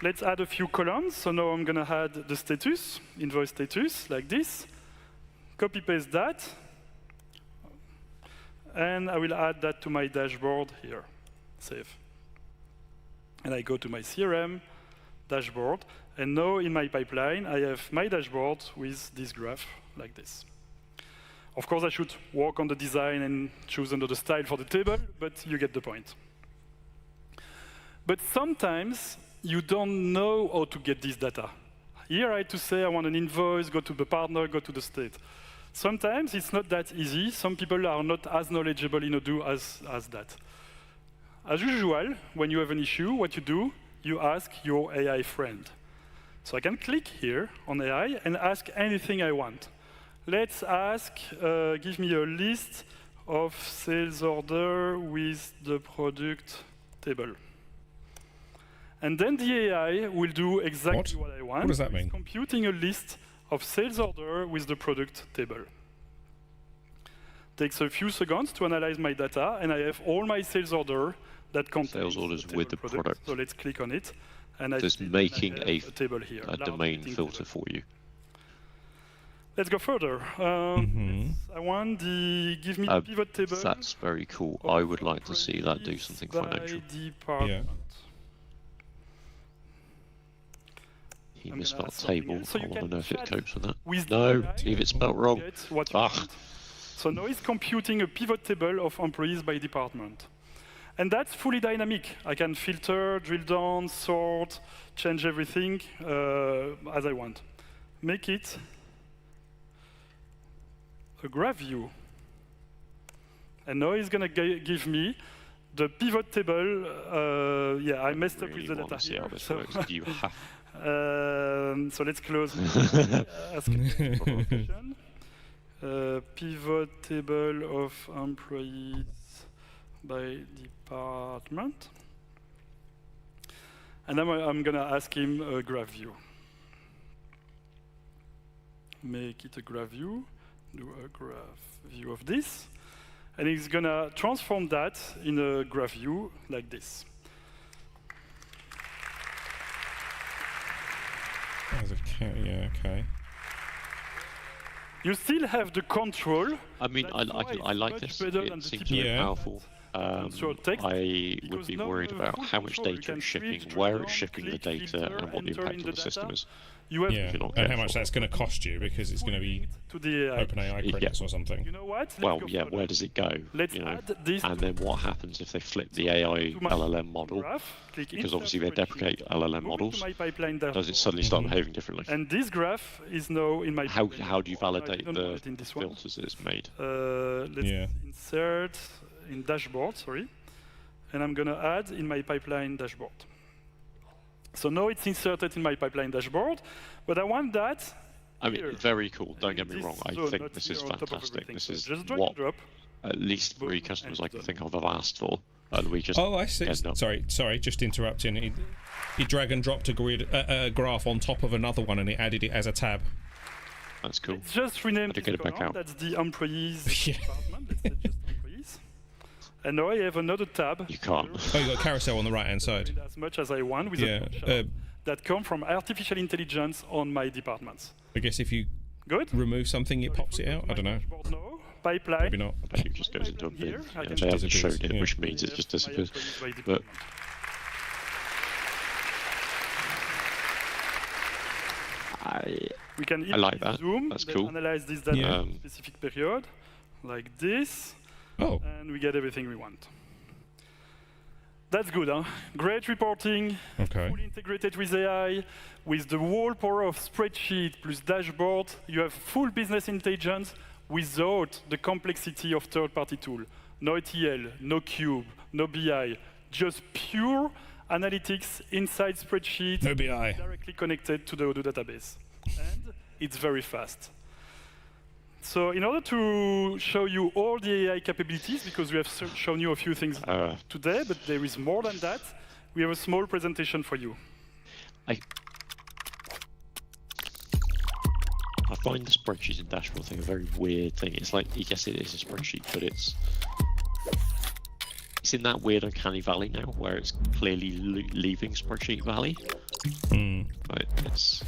Let's add a few columns. So now I'm going to add the status, invoice status, like this. Copy-paste that. And I will add that to my dashboard here. Save. And I go to my CRM dashboard. And now in my pipeline, I have my dashboard with this graph like this. Of course, I should work on the design and choose another style for the table, but you get the point. But sometimes you don't know how to get this data. Here I had to say I want an invoice, go to the partner, go to the state. Sometimes it's not that easy. Some people are not as knowledgeable in Odoo as that. As usual, when you have an issue, what you do, you ask your AI friend. So I can click here on AI and ask anything I want. Let's ask, give me a list of sales order with the product table. And then the AI will do exactly what I want. What does that mean? It's computing a list of sales order with the product table. Takes a few seconds to analyze my data, and I have all my sales order that contains sales orders the with the product. So let's click on it, and Just making a table here, a domain filter for you. Let's go further. I want the give me the pivot table. That's very cool. I would like to see that do something financial. Yeah. He misspelled table. So I want to know if it copes with that. With No, leave it spelled wrong. So now it's computing a pivot table of employees by department. And that's fully dynamic. I can filter, drill down, sort, change everything as I want. Make it a graph view. And now it's going to give me the pivot table. Yeah, I messed up with the data here. So you have. So let's close. Pivot table of employees by department. And then I'm going to ask him a graph view. Make it a graph view. Do a graph view of this. And he's going to transform that in a graph view like this. Yeah, okay. You still have the control. I mean, I like this. It seems very powerful. I would be worried about how much data it's shipping, where it's shipping the data, and what the impact on the system is. And how much that's going to cost you, because it's going to be OpenAI credits or something. You know what? Well, yeah, where does it go? And then what happens if they flip the AI LLM model? Because obviously they deprecate LLM models. Does it suddenly start behaving differently? And this graph is now in my... How do you validate the filters that it's made? Let's insert in dashboard, sorry. And I'm going to add in my pipeline dashboard. So now it's inserted in my pipeline dashboard, but I want that. I mean, very cool. Don't get me wrong. I think this is fantastic. This is what at least 3 customers I can think of have asked for. We just I see. Sorry, just interrupting. He drag and dropped a graph on top of another one, and he added it as a tab. That's cool. Let's just rename this column. That's the employees department. Let's say just employees. And now I have another tab. You can't. Oh, you got a carousel on the right-hand side. As much as I want with a function that come from artificial intelligence on my departments. I guess if you remove something, it pops it out. I don't know. Pipeline. Maybe not. I bet it just goes into a bin. They haven't showed it, which means it just disappears. But we can I like that. Zoom, that's cool. Analyze this data in a specific period, like this. And we get everything we want. That's good, huh? Great reporting, Okay. fully integrated with AI, with the whole power of spreadsheet plus dashboard. You have full business intelligence without the complexity of third-party tool. No ETL, no cube, no BI, just pure analytics inside spreadsheet, No BI. directly connected to the Odoo database. And it's very fast. So in order to show you all the AI capabilities, because we have shown you a few things today, but there is more than that, we have a small presentation for you. I find the spreadsheet and dashboard thing a very weird thing. It's like, yes, it is a spreadsheet, but it's in that weird uncanny valley now, where it's clearly leaving spreadsheet valley. But it's...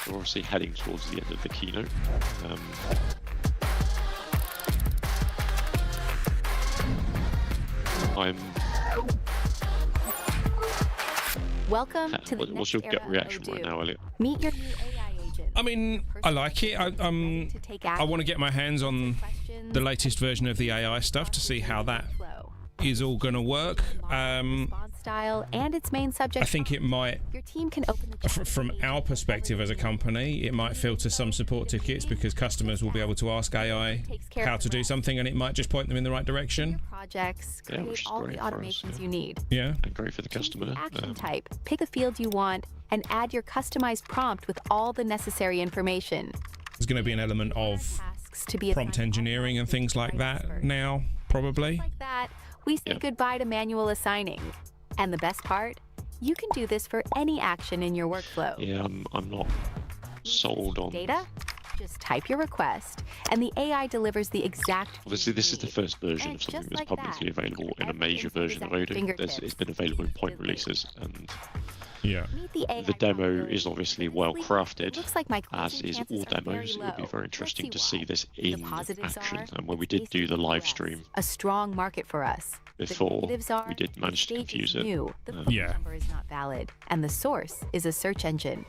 We're obviously heading towards the end of the keynote. Welcome to the What's next your era gut reaction of Odoo. right now, Elliot? Meet your new AI agent. I mean, I like it. I want to get my hands on the latest version of the AI stuff to see how that is all going to work. Style and its main subject. I think it might, Your team can open the from our perspective as a company, it might filter some support tickets because customers will be able to ask AI how to do something, and it might just point them in the right direction. projects, Yeah, create which is all the great for us, automations yeah. you need. Yeah. And great for the customer. Action type. Pick the field you want and add your customized prompt with all the necessary information. There's going to be an element of Tasks to be prompt assigned engineering and things like that now, probably. like that. We say goodbye to manual assigning. And the best part, you can do this for any action in your workflow. Yeah, I'm not sold on... Data? Just type your request, and the AI delivers the exact. Obviously, this is the first version of something that's publicly available in a major version of Odoo. It's been available in point releases, and yeah, the demo is obviously well crafted, Looks like my as is all demos. It would be low. very interesting to see this in positives action. are And when we did do the live stream a strong market for us. before, negatives are we did manage to the stage confuse is it. new, the phone Yeah. number is not valid, and the source is a search engine.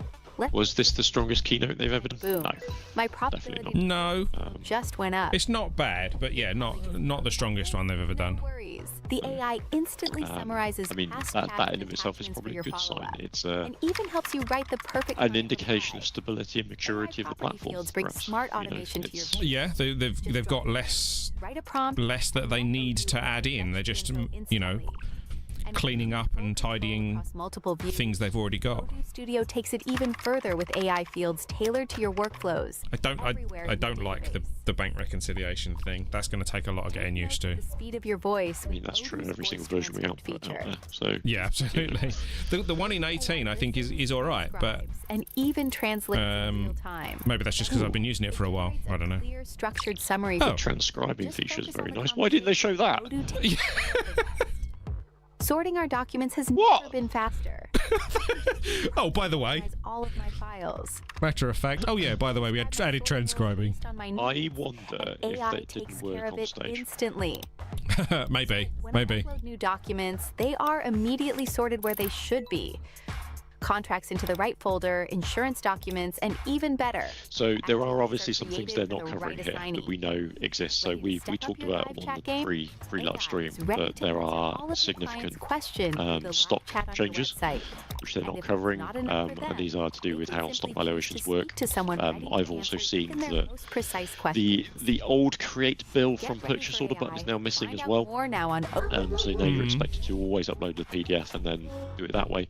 Was this the strongest keynote they've ever done? Boom. No. My probability No, just went up. it's not bad, but yeah, not the strongest one they've ever done. Worries. The AI instantly summarizes I mean, past that tasks in of and itself is attachments for probably a your good sign. follow-up, It's and even helps you write the perfect an indication of stability and maturity of the property platform. fields bring perhaps. smart You know, automation to your it's- Yeah, they've got less write a prompt that they need to add in. They're just cleaning up and tidying across multiple views. things they've already got. Odoo Studio takes it even further with AI fields tailored to your workflows. I don't like the bank reconciliation thing. That's going to take a lot of getting used to. The speed of your voice. I mean, that's true in every single version we output out there. So Yeah, absolutely. The one in 18 I think is all right, but and even translates in real time. maybe that's just because I've been using it for a while. I don't know. Clear, structured summary. the transcribing feature is very nice. Why didn't they show that? Sorting our documents has never been faster. Oh, by the way, All of my files. matter of fact. Oh yeah, by the way, we had added transcribing. Based on my I needs. wonder The if AI that takes didn't care work of on it stage. instantly. maybe. When I upload new documents, they are immediately sorted where they should be. Contracts into the right folder, insurance documents, and even better. So there are Activities obviously are some things created they're for not the covering right here that assignee. we know exist. So When you we step up talked your about live on chat the game, pre-live AI stream is ready that to there answer all are of the significant client's questions through the live stock chat on your changes, website. which they're And not if it's covering, not enough for and them, these are to do they with can how simply stock choose valuations to work. speak to someone ready to I've also answer seen even their that most precise the questions. old create bill from Get ready purchase for order button AI. is now missing Find as out well. more now on Odoo. So now you're expected to always upload the PDF and then do it that way.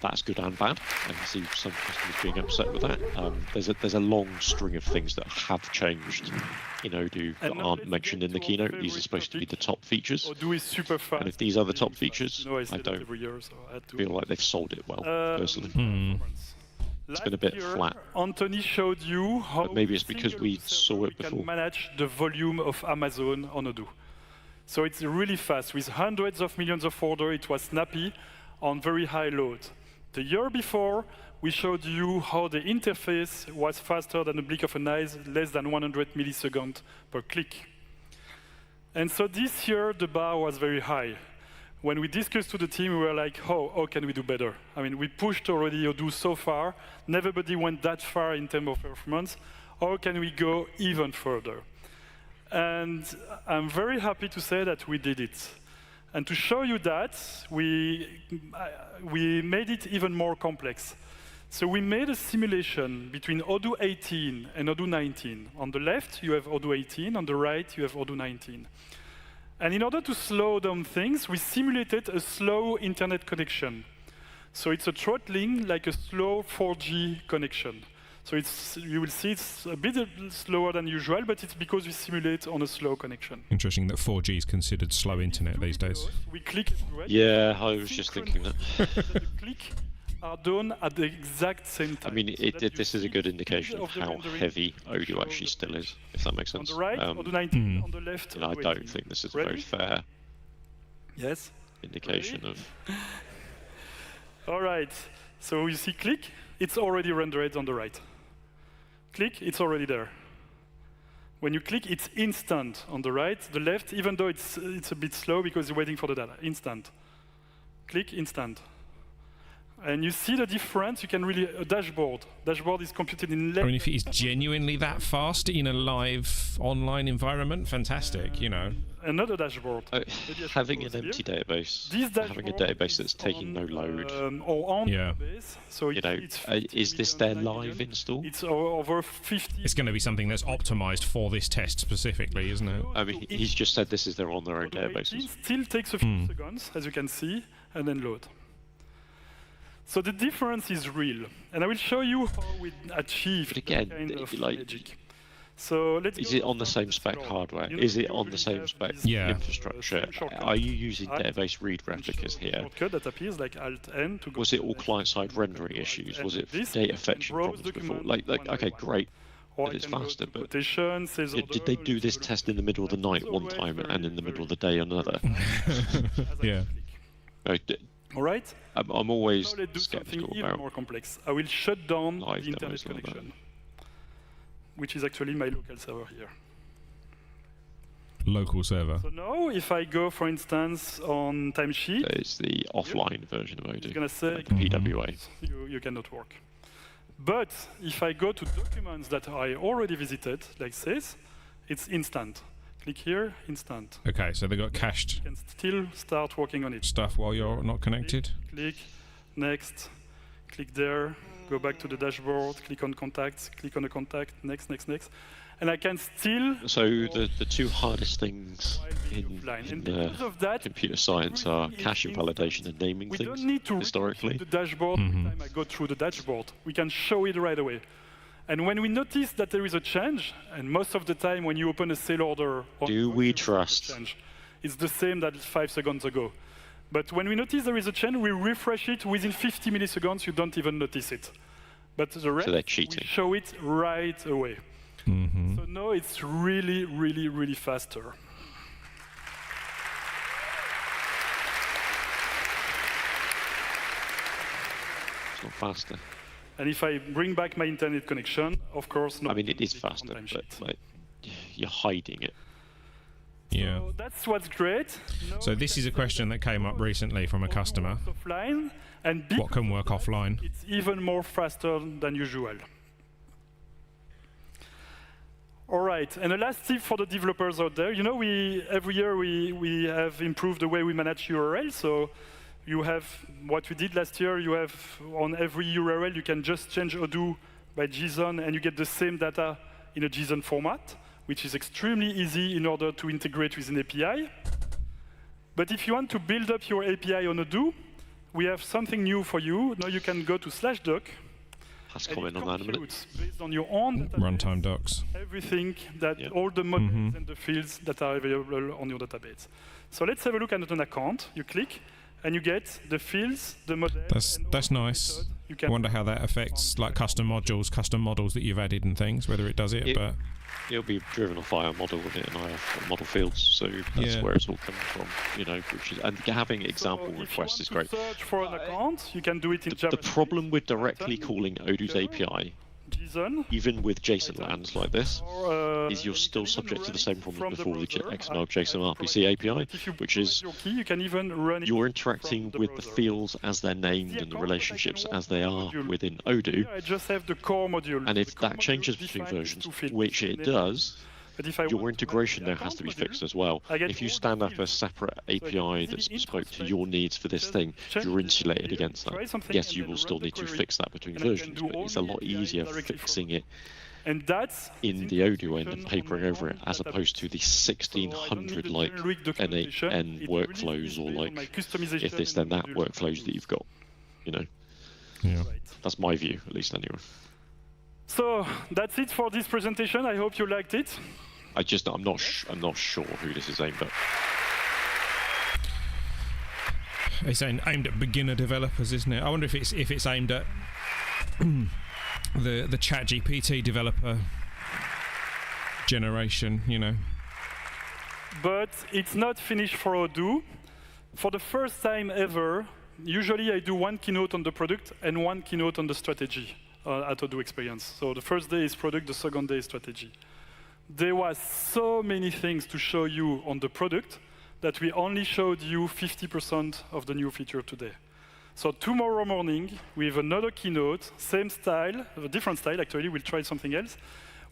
That's good and bad. I can see some customers being upset with that. There's a long string of things that have changed in Odoo that aren't mentioned in the keynote. These are supposed to be the top features. Odoo is super fast. And if these are the top features, I I say that don't every year, so I had to. feel like they've sold it well, personally. It's been a bit flat. Anthony showed you how But maybe it's because we saw it we before. can manage the volume of Amazon on Odoo. So it's really fast. With hundreds of millions of orders, it was snappy on very high load. The year before, we showed you how the interface was faster than a blink of an eye, less than 100 milliseconds per click. And so this year, the bar was very high. when we discussed to the team, we were like, how can we do better? I mean, we pushed already Odoo so far. Nobody went that far in terms of performance. How can we go even further? And I'm very happy to say that we did it. And to show you that, we made it even more complex. So we made a simulation between Odoo 18 and Odoo 19. On the left, you have Odoo 18. On the right, you have Odoo 19. And in order to slow down things, we simulated a slow internet connection. So it's a throttling like a slow 4G connection. So you will see it's a bit slower than usual, but it's because we simulate on a slow connection. Interesting that 4G is considered slow internet these days. We click everywhere. Yeah, I was just thinking that. The click are done at the exact same time. I mean, this is a good indication of how heavy Odoo actually still is, if that makes sense. On the right, Odoo 19, on the left, I don't think this is a very fair indication of... All right, so you see click, it's already rendered on the right. Click, it's already there. When you click, it's instant on the right. The left, even though it's a bit slow because you're waiting for the data, instant. Click, instant. And you see the difference, you can really, a dashboard. Dashboard is computed in less. I mean, if it is genuinely that fast in a live online environment, fantastic, you know. Another dashboard. Having an empty database, having a database that's taking no load. Database, so you know, is this their live install? It's over 50. It's going to be something that's optimized for this test specifically, isn't it? I mean, he's just said this is their own databases. It still takes a few seconds, as you can see, and then load. So the difference is real, and I will show you how we achieved that kind of magic. So is it on the same spec hardware? Is it on the same spec infrastructure? Are you using database read replicas here? That appears like Alt-N to go. Was it all client-side rendering issues? Was it data fetching problems before? Like, okay, great. But it's faster, but did they do this test in the middle of the night one time and in the middle of the day another? Yeah. All right. I'm always now let's do skeptical something about even more complex. I will shut down the live internet demos like connection, which is actually my local server here. Local server. So now, if I go, for instance, on timesheet, it's the offline version of Odoo. It's gonna say like PWA. You cannot work. But if I go to documents that I already visited, like this, it's instant. Click here, instant. Okay, so they got cached. You can still start working on it. Stuff while you're not connected. Click, next, click there, go back to the dashboard, click on contacts, click on the contact, next, next, next. And I can still... So the two hardest things in computer science are caching validation and naming things, don't need to historically. The dashboard every time I go through the dashboard. We can show it right away. And when we notice that there is a change, and most of the time when you open a sale order... Do we trust? It's the same that 5 seconds ago. But when we notice there is a change, we refresh it within 50 milliseconds, you don't even notice it. But the rest, they're cheating. We show it right away. So now it's really, really, really faster. It's not faster. And if I bring back my internet connection, of course... I mean, it is faster, but like, you're hiding it. Yeah. So that's what's great. So this is a question that came up recently from a customer. Offline, and what can work offline? It's even more faster than usual. All right, and the last tip for the developers out there, you know, every year we have improved the way we manage URL. So you have what we did last year. You have on every URL, you can just change Odoo by JSON, and you get the same data in a JSON format, which is extremely easy in order to integrate with an API. But if you want to build up your API on Odoo, we have something new for you. Now you can go to /doc. Let's comment on that in a minute. Based on your own runtime docs. Everything that all the modules and the fields that are available on your database. So let's have a look at an account. You click, and you get the fields, the models. That's nice. I wonder how that affects like custom models that you've added and things. Whether it does it, but it'll be driven off by a model with it, and I have model fields, so that's where it's all coming from. You know, which is, and having example requests is great. Search for an account, you can do it in Java. The problem with directly calling Odoo's API even with JSON lands like this, is you're still subject to the same problem before the XML JSON RPC API, which is you're interacting with the fields as they're named and the relationships as they are within Odoo. And if that changes between versions, which it does, your integration now has to be fixed as well. If you stand up a separate API that's bespoke to your needs for this thing, you're insulated against that. Yes, you will still need to fix that between versions, but it's a lot easier fixing it in the Odoo end and papering over it, as opposed to the 1600 like N8N workflows or like if this then that workflows that you've got. You know, that's my view, at least anyway. So that's it for this presentation. I hope you liked it. I'm not sure who this is aimed at. It's aimed at beginner developers, isn't it? I wonder if it's aimed at the ChatGPT developer generation, you know. But it's not finished for Odoo. For the first time ever, usually I do one keynote on the product and one keynote on the strategy. At Odoo Experience. So the first day is product, the second day is strategy. There was so many things to show you on the product that we only showed you 50% of the new feature today. So tomorrow morning, we have another keynote, same style, a different style actually, we'll try something else,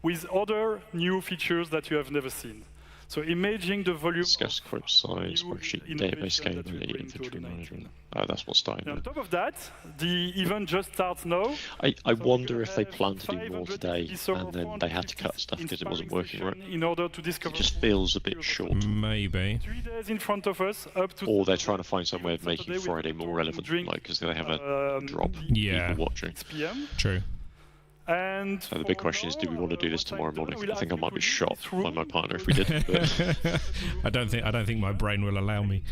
with other new features that you have never seen. So imaging the volume. Discuss quote size, worksheet, database scalability, inventory management. Oh, that's what's starting. On top of that, the event just starts now. I wonder if they plan to do more today and then they had to cut stuff because it wasn't working right. In order to discover. It just feels a bit short. Maybe. 3 days in front of us, up to. Or they're trying to find some way of making Friday more relevant, like because they have a drop people watching. 6 p.m. True. And so the big question is, do we want to do this tomorrow morning? I think I might be shot by my partner if we did. I don't think my brain will allow me.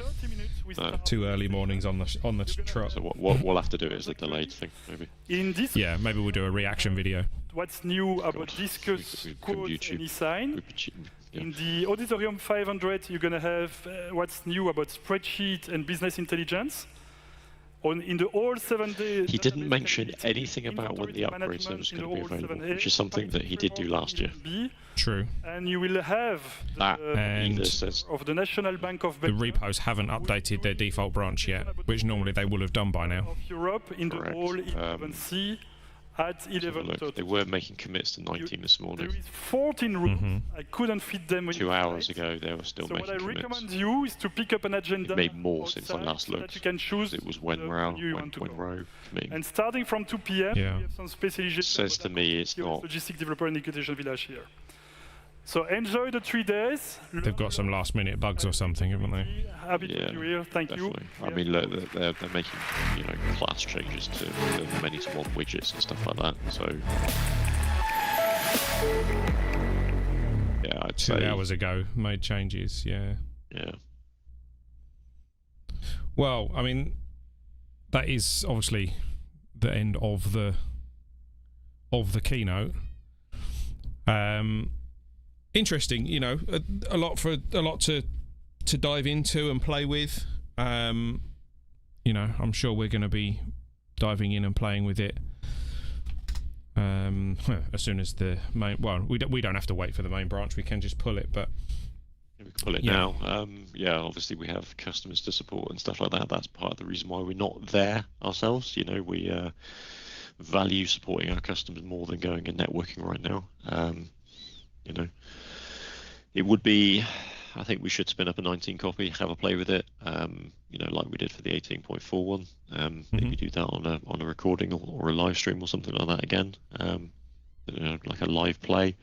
Too early mornings on the trot. So what we'll have to do is a delayed thing, maybe. Maybe we'll do a reaction video. What's new about Discuss, Quote, and E-sign? In the Auditorium 500, you're going to have what's new about spreadsheet and business intelligence. In the all 7 days, he didn't mention anything about when the upgrade service is going to be available, which is something that he did do last year. True. And you will have of the National Bank of Belgium. The repos haven't updated their default branch yet, which normally they will have done by now. Of Europe in the all 11C at 11:30. They were making commits to 19 this morning. There is 14 rooms. I couldn't fit them. 2 hours ago, they were still making commits. So what I recommend you is to pick up an agenda. It made more since I last looked. You can choose. It was when row committing. And starting from 2 p.m., we have some specialization. Says to me, it's not. Logistic developer and Quotation village here. So enjoy the 3 days. They've got some last-minute bugs or something, haven't they? Happy to be here. Thank you. I mean, look, they're making class changes to the many-to-one widgets and stuff like that. So yeah, I'd say 2 hours ago made changes. Yeah. Yeah. Well, I mean, that is obviously the end of the keynote. Interesting, a lot to dive into and play with. I'm sure we're going to be diving in and playing with it as soon as the main. Well, we don't have to wait for the main branch. We can just pull it, but we can pull it now. Obviously we have customers to support and stuff like that. That's part of the reason why we're not there ourselves. We value supporting our customers more than going and networking right now. It would be, I think we should spin up a 19 copy, have a play with it, like we did for the 18.4 one. Maybe do that on a recording or a live stream or something like that again, like a live play.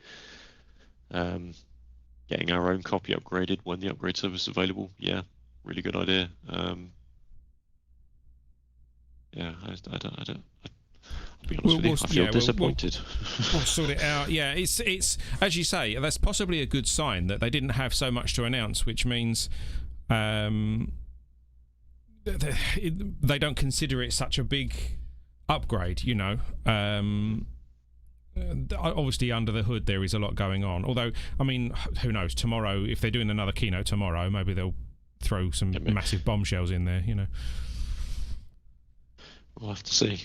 Getting our own copy upgraded when the upgrade service is available. Yeah, really good idea. I'll be honest with you, I feel disappointed. We'll sort it out. Yeah, it's as you say, that's possibly a good sign that they didn't have so much to announce, which means they don't consider it such a big upgrade. Obviously under the hood there is a lot going on. Although, I mean, who knows? Tomorrow, if they're doing another keynote tomorrow, maybe they'll throw some massive bombshells in there. We'll have to see.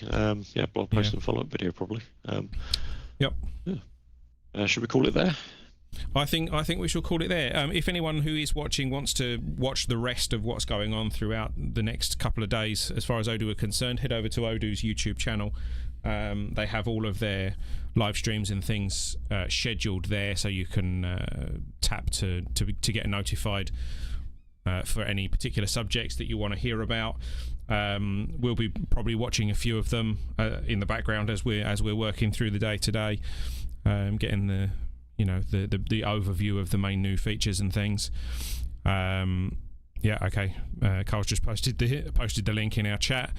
Blog post and follow-up video probably. Yep. Yeah. Should we call it there? I think we shall call it there. If anyone who is watching wants to watch the rest of what's going on throughout the next couple of days, as far as Odoo are concerned, head over to Odoo's YouTube channel. They have all of their live streams and things scheduled there, so you can tap to get notified for any particular subjects that you want to hear about. We'll be probably watching a few of them in the background as we're working through the day today, getting the overview of the main new features and things. Okay. Carl's just posted the link in our chat.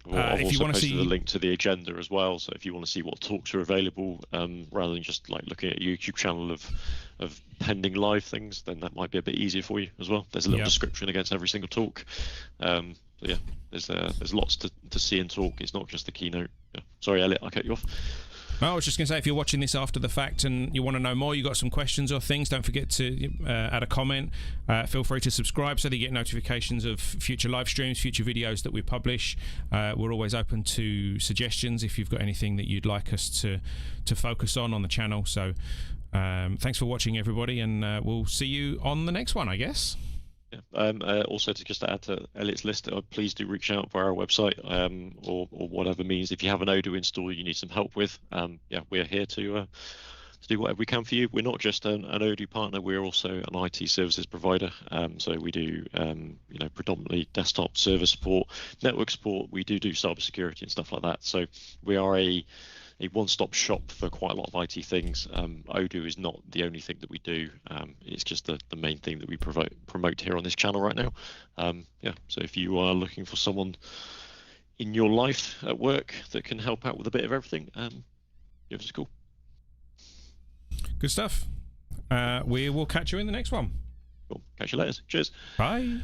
I've if you also want to posted see the link to the agenda as well. So if you want to see what talks are available, rather than just like looking at a YouTube channel of pending live things, then that might be a bit easier for you as well. There's a little description against every single talk. There's lots to see and talk. It's not just the keynote. Yeah. Sorry, Elliot, I cut you off. I was just going to say, if you're watching this after the fact and you want to know more, you got some questions or things, don't forget to add a comment. Feel free to subscribe so that you get notifications of future live streams, future videos that we publish. We're always open to suggestions if you've got anything that you'd like us to focus on the channel. So thanks for watching, everybody, and we'll see you on the next one, I guess. Yeah. Also, to just add to Elliot's list, please do reach out via our website or whatever means. If you have an Odoo install you need some help with, we're here to do whatever we can for you. We're not just an Odoo partner; we're also an IT services provider. So we do predominantly desktop server support, network support. We do cybersecurity and stuff like that. So we are a one-stop shop for quite a lot of IT things. Odoo is not the only thing that we do. It's just the main thing that we promote here on this channel right now. So if you are looking for someone in your life at work that can help out with a bit of everything, give us a call. Good stuff. We will catch you in the next one. Cool. Catch you later. Cheers. Bye.